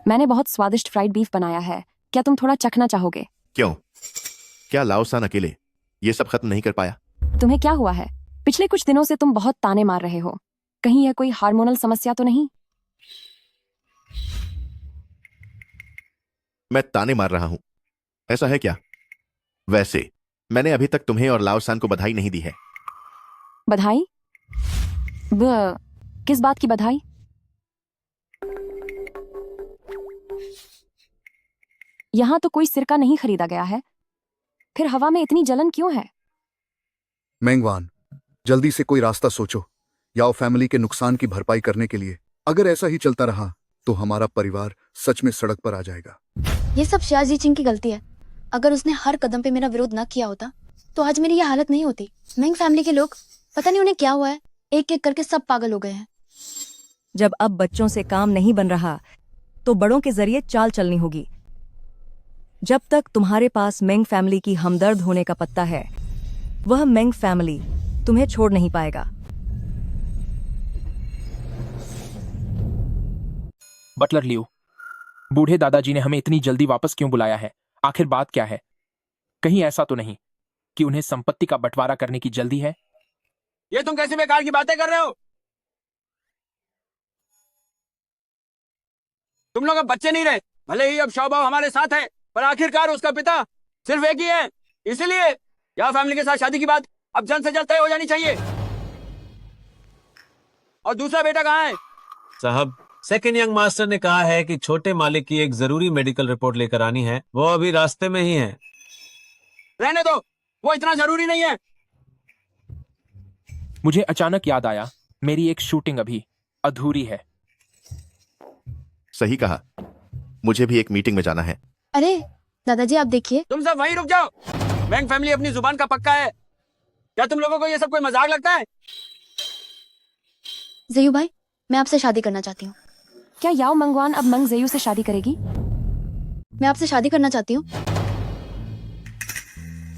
मैंने बहुत स्वादिष्ट फ्राइड बीफ बनाया है, क्या तुम थोड़ा चखना चाहोगे? क्यों? क्या लाओसान अकेले ये सब खत्म नहीं कर पाया? तुम्हें क्या हुआ है? पिछले कुछ दिनों से तुम बहुत ताने मार रहे हो। कहीं यह कोई हार्मोनल समस्या तो नहीं? मैं ताने मार रहा हूं, ऐसा है क्या? वैसे मैंने अभी तक तुम्हें और लाओसान को बधाई नहीं दी है। बधाई? किस बात की बधाई? यहाँ तो कोई सिरका नहीं खरीदा गया है, फिर हवा में इतनी जलन क्यों है? मेंगवान, जल्दी से कोई रास्ता सोचो याओ फैमिली के नुकसान की भरपाई करने के लिए। अगर ऐसा ही चलता रहा तो हमारा परिवार सच में सड़क पर आ जाएगा। ये सब शाजी चिंग की गलती है। अगर उसने हर कदम पे मेरा विरोध न किया होता तो आज मेरी ये हालत नहीं होती। मेंग फैमिली के लोग, पता नहीं उन्हें क्या हुआ है, एक एक करके सब पागल हो गए हैं। जब अब बच्चों से काम नहीं बन रहा तो बड़ों के जरिए चाल चलनी होगी। जब तक तुम्हारे पास मेंग फैमिली की हमदर्द होने का पत्ता है, वह मेंग फैमिली तुम्हें छोड़ नहीं पाएगा। बटलर लियो, बूढ़े दादाजी ने हमें इतनी जल्दी वापस क्यों बुलाया है? आखिर बात क्या है? कहीं ऐसा तो नहीं कि उन्हें संपत्ति का बंटवारा करने की जल्दी है? ये तुम कैसी बेकार की बातें कर रहे हो? तुम लोग अब बच्चे नहीं रहे। भले ही अब शाओबाओ हमारे साथ है, पर आखिरकार उसका पिता सिर्फ एक ही है। इसीलिए या फैमिली के साथ शादी की बात अब जल्द से जल्द तय हो जानी चाहिए। और दूसरा बेटा कहाँ है? साहब, सेकंड यंग मास्टर ने कहा है कि छोटे मालिक की एक जरूरी मेडिकल रिपोर्ट लेकर आनी है। वो अभी रास्ते में ही है। रहने दो, वो इतना जरूरी नहीं है। मुझे अचानक याद आया, मेरी एक शूटिंग अभी अधूरी है। सही कहा, मुझे भी एक मीटिंग में जाना है। अरे दादाजी, आप देखिए। तुम सब वहीं रुक जाओ। मेंग फैमिली अपनी जुबान का पक्का है। क्या तुम लोगों को ये सब कोई मजाक लगता है? ज़ेयू भाई, मैं आपसे शादी करना चाहती हूँ। क्या याओ मंगवान अब मंग ज़ेयू से शादी करेगी? मैं आपसे शादी करना चाहती हूँ।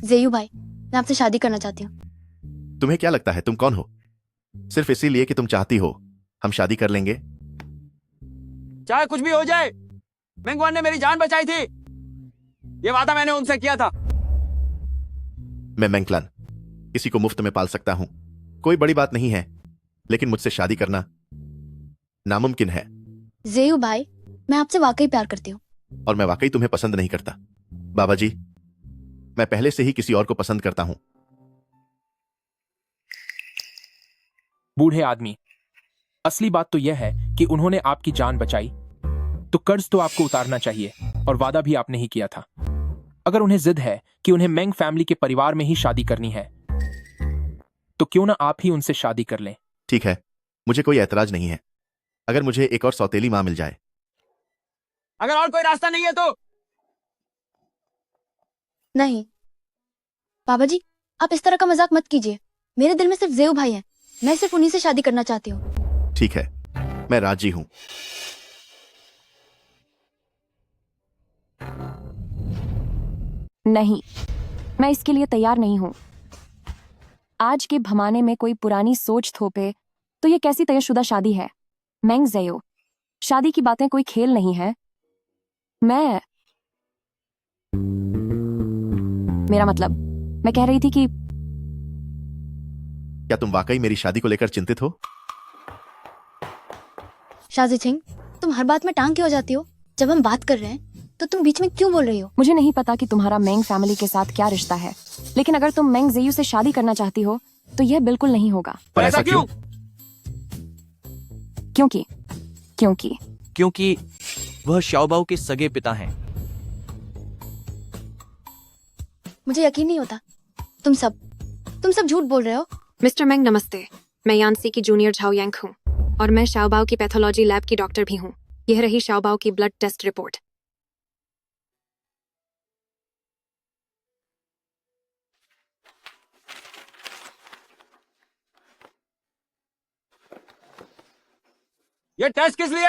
ज़ेयू भाई, मैं आपसे शादी करना चाहती हूँ। तुम्हें क्या लगता है तुम कौन हो? सिर्फ इसीलिए कि तुम चाहती हो हम शादी कर लेंगे? चाहे कुछ भी हो जाए, मेंगवान ने मेरी जान बचाई थी। ये वादा मैंने उनसे किया था। मैं मेंगक्लान किसी को मुफ्त में पाल सकता हूं, कोई बड़ी बात नहीं है, लेकिन मुझसे शादी करना नामुमकिन है। ज़ेयू भाई, मैं आपसे वाकई प्यार करती हूँ। और मैं वाकई तुम्हें पसंद नहीं करता। बाबा जी, मैं पहले से ही किसी और को पसंद करता हूं। बूढ़े आदमी, असली बात तो यह है कि उन्होंने आपकी जान बचाई, तो कर्ज तो आपको उतारना चाहिए, और वादा भी आपने ही किया था। अगर उन्हें जिद है कि उन्हें मेंग फैमिली के परिवार में ही शादी करनी है, तो क्यों ना आप ही उनसे शादी कर लें? ठीक है, मुझे कोई ऐतराज नहीं है, अगर मुझे एक और सौतेली मां मिल जाए। अगर और कोई रास्ता नहीं है तो? नहीं बाबा जी, आप इस तरह का मजाक मत कीजिए। मेरे दिल में सिर्फ ज़ेयू भाई है। मैं सिर्फ उन्हीं से शादी करना चाहती हूँ। ठीक है, मैं राजी हूं। नहीं, मैं इसके लिए तैयार नहीं हूं। आज के भमाने में कोई पुरानी सोच थोपे तो ये कैसी तयशुदा शादी है? मैंग ज़ेयो, शादी की बातें कोई खेल नहीं है। मेरा मतलब, मैं कह रही थी कि क्या तुम वाकई मेरी शादी को लेकर चिंतित हो? शाजी चिंग, तुम हर बात में टांग क्यों हो जाती हो? जब हम बात कर रहे हैं तो तुम बीच में क्यों बोल रही हो? मुझे नहीं पता कि तुम्हारा मैंग फैमिली के साथ क्या रिश्ता है, लेकिन अगर तुम मैंग ज़ेयू से शादी करना चाहती हो तो यह बिल्कुल नहीं होगा। पर ऐसा क्यों? क्योंकि वह शाओबाओ के सगे पिता हैं। मुझे यकीन नहीं होता। तुम सब झूठ बोल रहे हो। मिस्टर मैंग नमस्ते, मैं यानसी की जूनियर झाओ यांग हूँ और मैं शाओबाओ की पैथोलॉजी लैब की डॉक्टर भी हूँ। यह रही शाओबाओ की ब्लड टेस्ट रिपोर्ट। ये टेस्ट किस लिए?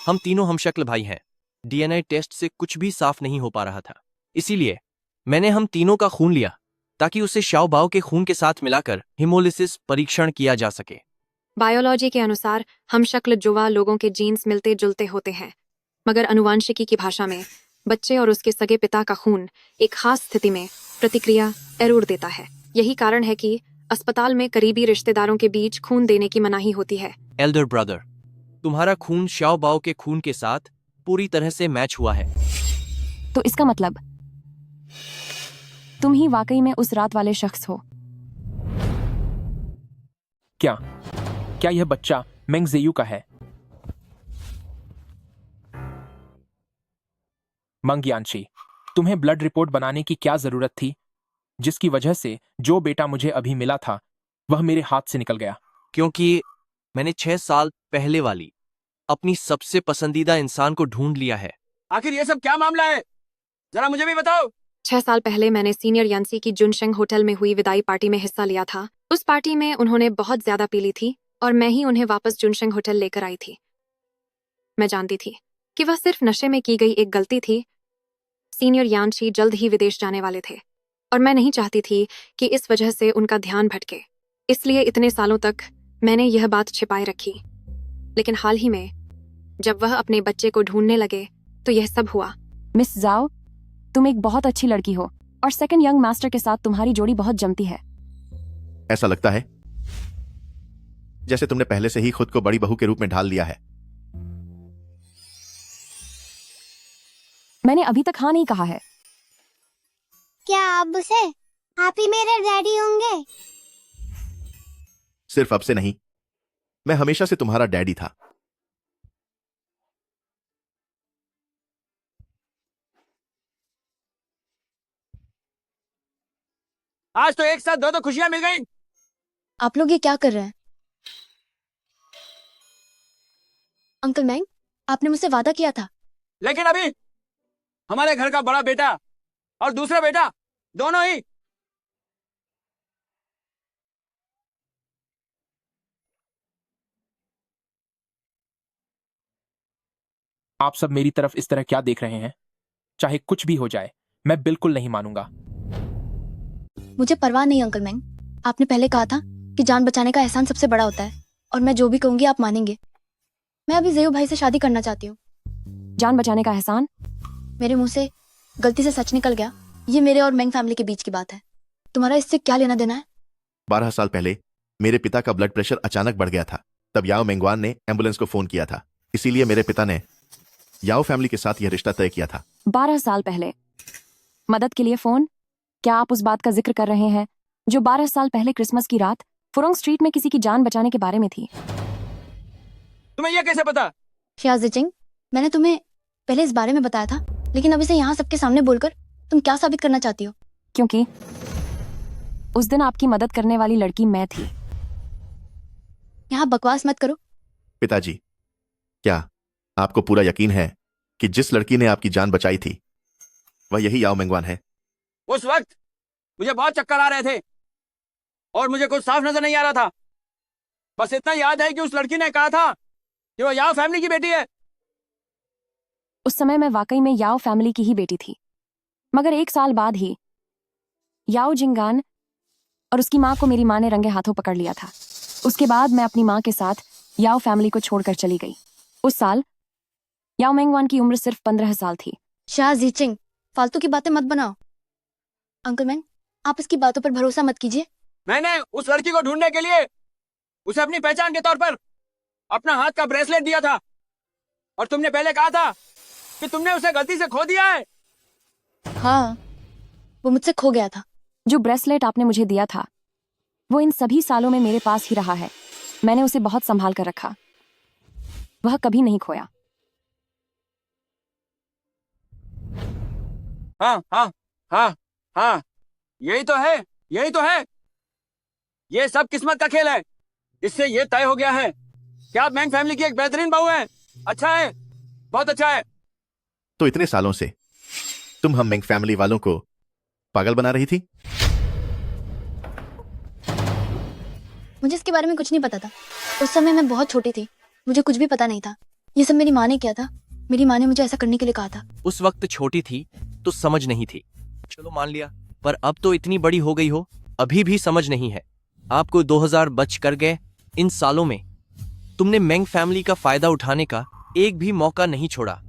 हम तीनों हमशक्ल भाई हैं। डीएनए टेस्ट से कुछ भी साफ नहीं हो पा रहा था, इसीलिए मैंने हम तीनों का खून लिया ताकि उसे शाओबाओ के खून के साथ मिलाकर हिमोलिसिस परीक्षण किया जा सके। बायोलॉजी के अनुसार हम शक्ल जुवा लोगों के जीन्स मिलते जुलते होते हैं, मगर अनुवांशिकी की भाषा में बच्चे और उसके सगे पिता का खून एक खास स्थिति में प्रतिक्रिया एरर देता है। यही कारण है कि अस्पताल में करीबी रिश्तेदारों के बीच खून देने की मनाही होती है। एल्डर ब्रदर, तुम्हारा खून शाओबाओ के खून के साथ पूरी तरह से मैच हुआ है। तो इसका मतलब तुम ही वाकई में उस रात वाले शख्स हो। क्या यह बच्चा मैंग ज़ेयू का है? मंग यानशी, तुम्हें ब्लड रिपोर्ट बनाने की क्या जरूरत थी, जिसकी वजह से जो बेटा मुझे अभी मिला था वह मेरे हाथ से निकल गया? क्योंकि मैंने 6 साल पहले वाली अपनी सबसे पसंदीदा इंसान को ढूंढ लिया है। आखिर ये सब क्या मामला है? जरा मुझे भी बताओ। 6 साल पहले मैंने सीनियर यानसी की जुनशेंग होटल में हुई विदाई पार्टी में हिस्सा लिया था। उस पार्टी में उन्होंने बहुत ज्यादा पी ली थी और मैं ही उन्हें वापस जुनशेंग होटल लेकर आई थी। मैं जानती थी कि वह सिर्फ नशे में की गई एक गलती थी। सीनियर यानशी जल्द ही विदेश जाने वाले थे और मैं नहीं चाहती थी कि इस वजह से उनका ध्यान भटके। इसलिए इतने सालों तक मैंने यह बात छिपाए रखी। लेकिन हाल ही में जब वह अपने बच्चे को ढूंढने लगे तो यह सब हुआ। मिस जाओ, तुम एक बहुत अच्छी लड़की हो और सेकंड यंग मास्टर के साथ तुम्हारी जोड़ी बहुत जमती है। ऐसा लगता है जैसे तुमने पहले से ही खुद को बड़ी बहू के रूप में ढाल लिया है। मैंने अभी तक हाँ नहीं कहा है। क्या अब से आप ही मेरे डैडी होंगे? सिर्फ अब से नहीं, मैं हमेशा से तुम्हारा डैडी था। आज तो एक साथ दो खुशियां मिल गई। आप लोग ये क्या कर रहे हैं? अंकल मैंग, आपने मुझसे वादा किया था। लेकिन अभी हमारे घर का बड़ा बेटा और दूसरा बेटा दोनों ही आप सब मेरी तरफ इस तरह क्या देख रहे हैं? चाहे कुछ भी हो जाए, मैं बिल्कुल नहीं मानूंगा। मुझे परवाह नहीं अंकल मैंग। आपने पहले कहा था कि जान बचाने का एहसान सबसे बड़ा होता है और मैं जो भी कहूंगी आप मानेंगे। मैं अभी ज़ेयू भाई से शादी करना चाहती हूँ। जान बचाने का एहसान? मेरे मुंह से गलती से सच निकल गया। ये मेरे और मैंग फैमिली के बीच की बात है। तुम्हारा इससे क्या लेना देना है? 12 साल पहले मेरे पिता का ब्लड प्रेशर अचानक बढ़ गया था। तब याओ मेंगवान ने एम्बुलेंस को फोन किया था। इसीलिए मेरे पिता ने याओ फैमिली के साथ यह रिश्ता तय किया था। 12 साल पहले मदद के लिए फोन? क्या आप उस बात का जिक्र कर रहे हैं जो 12 साल पहले क्रिसमस की रात फुरोंग स्ट्रीट में किसी की जान बचाने के बारे में थी? तुम्हें यह कैसे पता? शियाज़ी चिंग, मैंने तुम्हें पहले इस बारे में बताया था, लेकिन अभी से यहाँ सबके सामने बोलकर तुम क्या साबित करना चाहती हो? क्योंकि उस दिन आपकी मदद करने वाली लड़की मैं थी। यहाँ बकवास मत करो। पिताजी, क्या आपको पूरा यकीन है कि जिस लड़की ने आपकी जान बचाई थी वह यही याओ मेंगवान है? उस वक्त मुझे बहुत चक्कर आ रहे थे और मुझे कुछ साफ नजर नहीं आ रहा था। बस इतना याद है कि उस लड़की ने कहा था कि वो याओ फैमिली की बेटी है। उस समय मैं वाकई में याओ फैमिली की ही बेटी थी, मगर 1 साल बाद ही याओ जिंगान और उसकी माँ को मेरी माँ ने रंगे हाथों पकड़ लिया था। उसके बाद मैं अपनी माँ के साथ याओ फैमिली को छोड़कर चली गई। उस साल याओ मेंगवान की उम्र सिर्फ 15 साल थी। शाह जीचिंग, फालतू की बातें मत बनाओ। अंकल मैंग, आप इसकी बातों पर भरोसा मत कीजिए। मैंने उस लड़की को ढूंढने के लिए उसे अपनी पहचान के तौर पर अपना हाथ का ब्रेसलेट दिया था, और तुमने पहले कहा था कि तुमने उसे गलती से खो दिया है। हाँ, वो मुझसे खो गया था। जो ब्रेसलेट आपने मुझे दिया था वो इन सभी सालों में मेरे पास ही रहा है। मैंने उसे बहुत संभाल कर रखा, वह कभी नहीं खोया। हाँ हाँ हाँ हाँ, यही तो है, यही तो है। ये सब किस्मत का खेल है। इससे ये तय हो गया है कि आप मैंग फैमिली की एक बेहतरीन बहू हैं। अच्छा है, बहुत अच्छा है। तो इतने सालों से तुम हम मेंग फैमिली वालों को पागल बना रही थी? मुझे इसके बारे में कुछ नहीं पता था। उस समय मैं बहुत छोटी थी, मुझे कुछ भी पता नहीं था। ये सब मेरी माँ ने किया था। मेरी माँ ने मुझे ऐसा करने के लिए कहा था। उस वक्त छोटी थी तो समझ नहीं थी, चलो मान लिया, पर अब तो इतनी बड़ी हो गई हो, अभी भी समझ नहीं है। आपको 2000 बच कर गए। इन सालों में तुमने मेंग फैमिली का फायदा उठाने का एक भी मौका नहीं छोड़ा।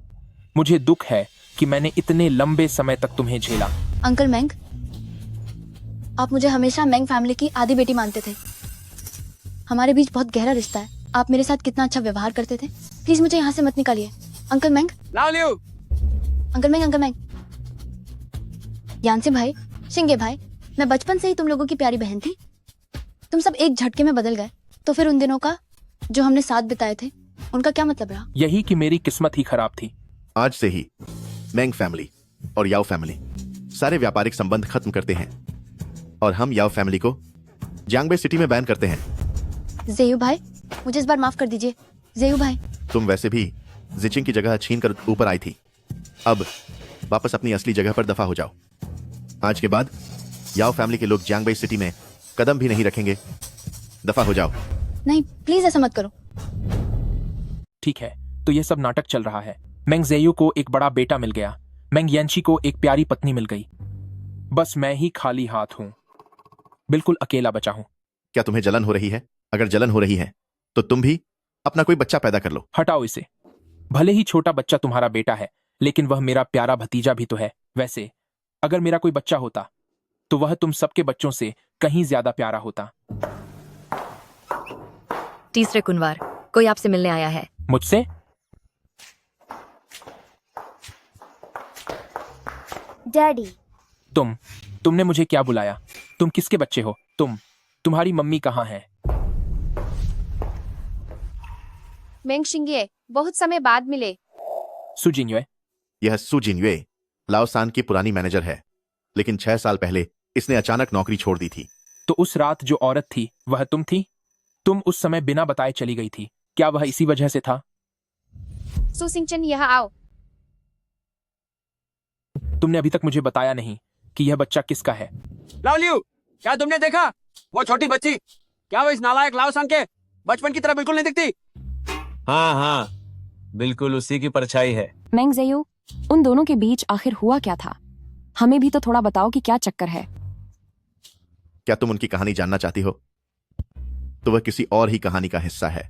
मुझे दुख है कि मैंने इतने लंबे समय तक तुम्हें झेला। अंकल मैंग, आप मुझे हमेशा मेंग फैमिली की आधी बेटी मानते थे। हमारे बीच बहुत गहरा रिश्ता है। आप मेरे साथ कितना अच्छा व्यवहार करते थे। प्लीज मुझे यहाँ से मत निकालिए। अंकल मैंग, अंकल मैंग, अंकल मैंग, यानसी भाई, शिंगे भाई, मैं बचपन से ही तुम लोगों की प्यारी बहन थी। तुम सब एक झटके में बदल गए, तो फिर उन दिनों का जो हमने साथ बिताए थे उनका क्या मतलब रहा? यही कि मेरी किस्मत ही खराब थी। आज से ही मेंग फैमिली और याओ फैमिली सारे व्यापारिक संबंध खत्म करते हैं और हम याओ फैमिली को जियांगबे सिटी में बैन करते हैं। जेयू भाई, मुझे इस बार माफ कर दीजिए। जेयू भाई, तुम वैसे भी जिचिंग की जगह छीन कर ऊपर आई थी। अब वापस अपनी असली जगह पर दफा हो जाओ। आज के बाद याओ फैमिली के लोग जियांगबे सिटी में कदम भी नहीं रखेंगे। दफा हो जाओ। नहीं, प्लीज ऐसा मत करो। ठीक है, तो ये सब नाटक चल रहा है। मेंग जेयू को एक बड़ा बेटा मिल गया, मेंग यानची को एक प्यारी पत्नी मिल गई। बस मैं ही खाली हाथ हूं, बिल्कुल अकेला बचा हूं। क्या तुम्हें जलन हो रही है? अगर जलन हो रही है तो तुम भी अपना कोई बच्चा पैदा कर लो। हटाओ इसे। भले ही छोटा बच्चा तुम्हारा बेटा है, लेकिन वह मेरा प्यारा भतीजा भी तो है। वैसे अगर मेरा कोई बच्चा होता तो वह तुम सबके बच्चों से कहीं ज्यादा प्यारा होता। तीसरे कुनवार, कोई आपसे मिलने आया है। मुझसे? डैडी। तुमने मुझे क्या बुलाया? तुम किसके बच्चे हो? तुम्हारी मम्मी कहाँ है? मेंग शिंगे, बहुत समय बाद मिले। सु जिनयुए। यह सु जिनयुए लाओसान की पुरानी मैनेजर है, लेकिन 6 साल पहले इसने अचानक नौकरी छोड़ दी थी। तो उस रात जो औरत थी वह तुम थी? तुम उस समय बिना बताए चली गई थी, क्या वह इसी वजह से था? सु सिंचन, यहाँ आओ। तुमने अभी तक मुझे बताया नहीं कि यह बच्चा किसका है। लाओलियू, क्या तुमने देखा वो छोटी बच्ची? क्या वो इस नालायक लाओसान के बचपन की तरह बिल्कुल नहीं दिखती? हाँ हाँ, बिल्कुल उसी की परछाई है। मेंग जेयू, उन दोनों के बीच आखिर हुआ क्या था? हमें भी तो थोड़ा बताओ कि क्या चक्कर है। क्या तुम उनकी कहानी जानना चाहती हो? तो वह किसी और ही कहानी का हिस्सा है।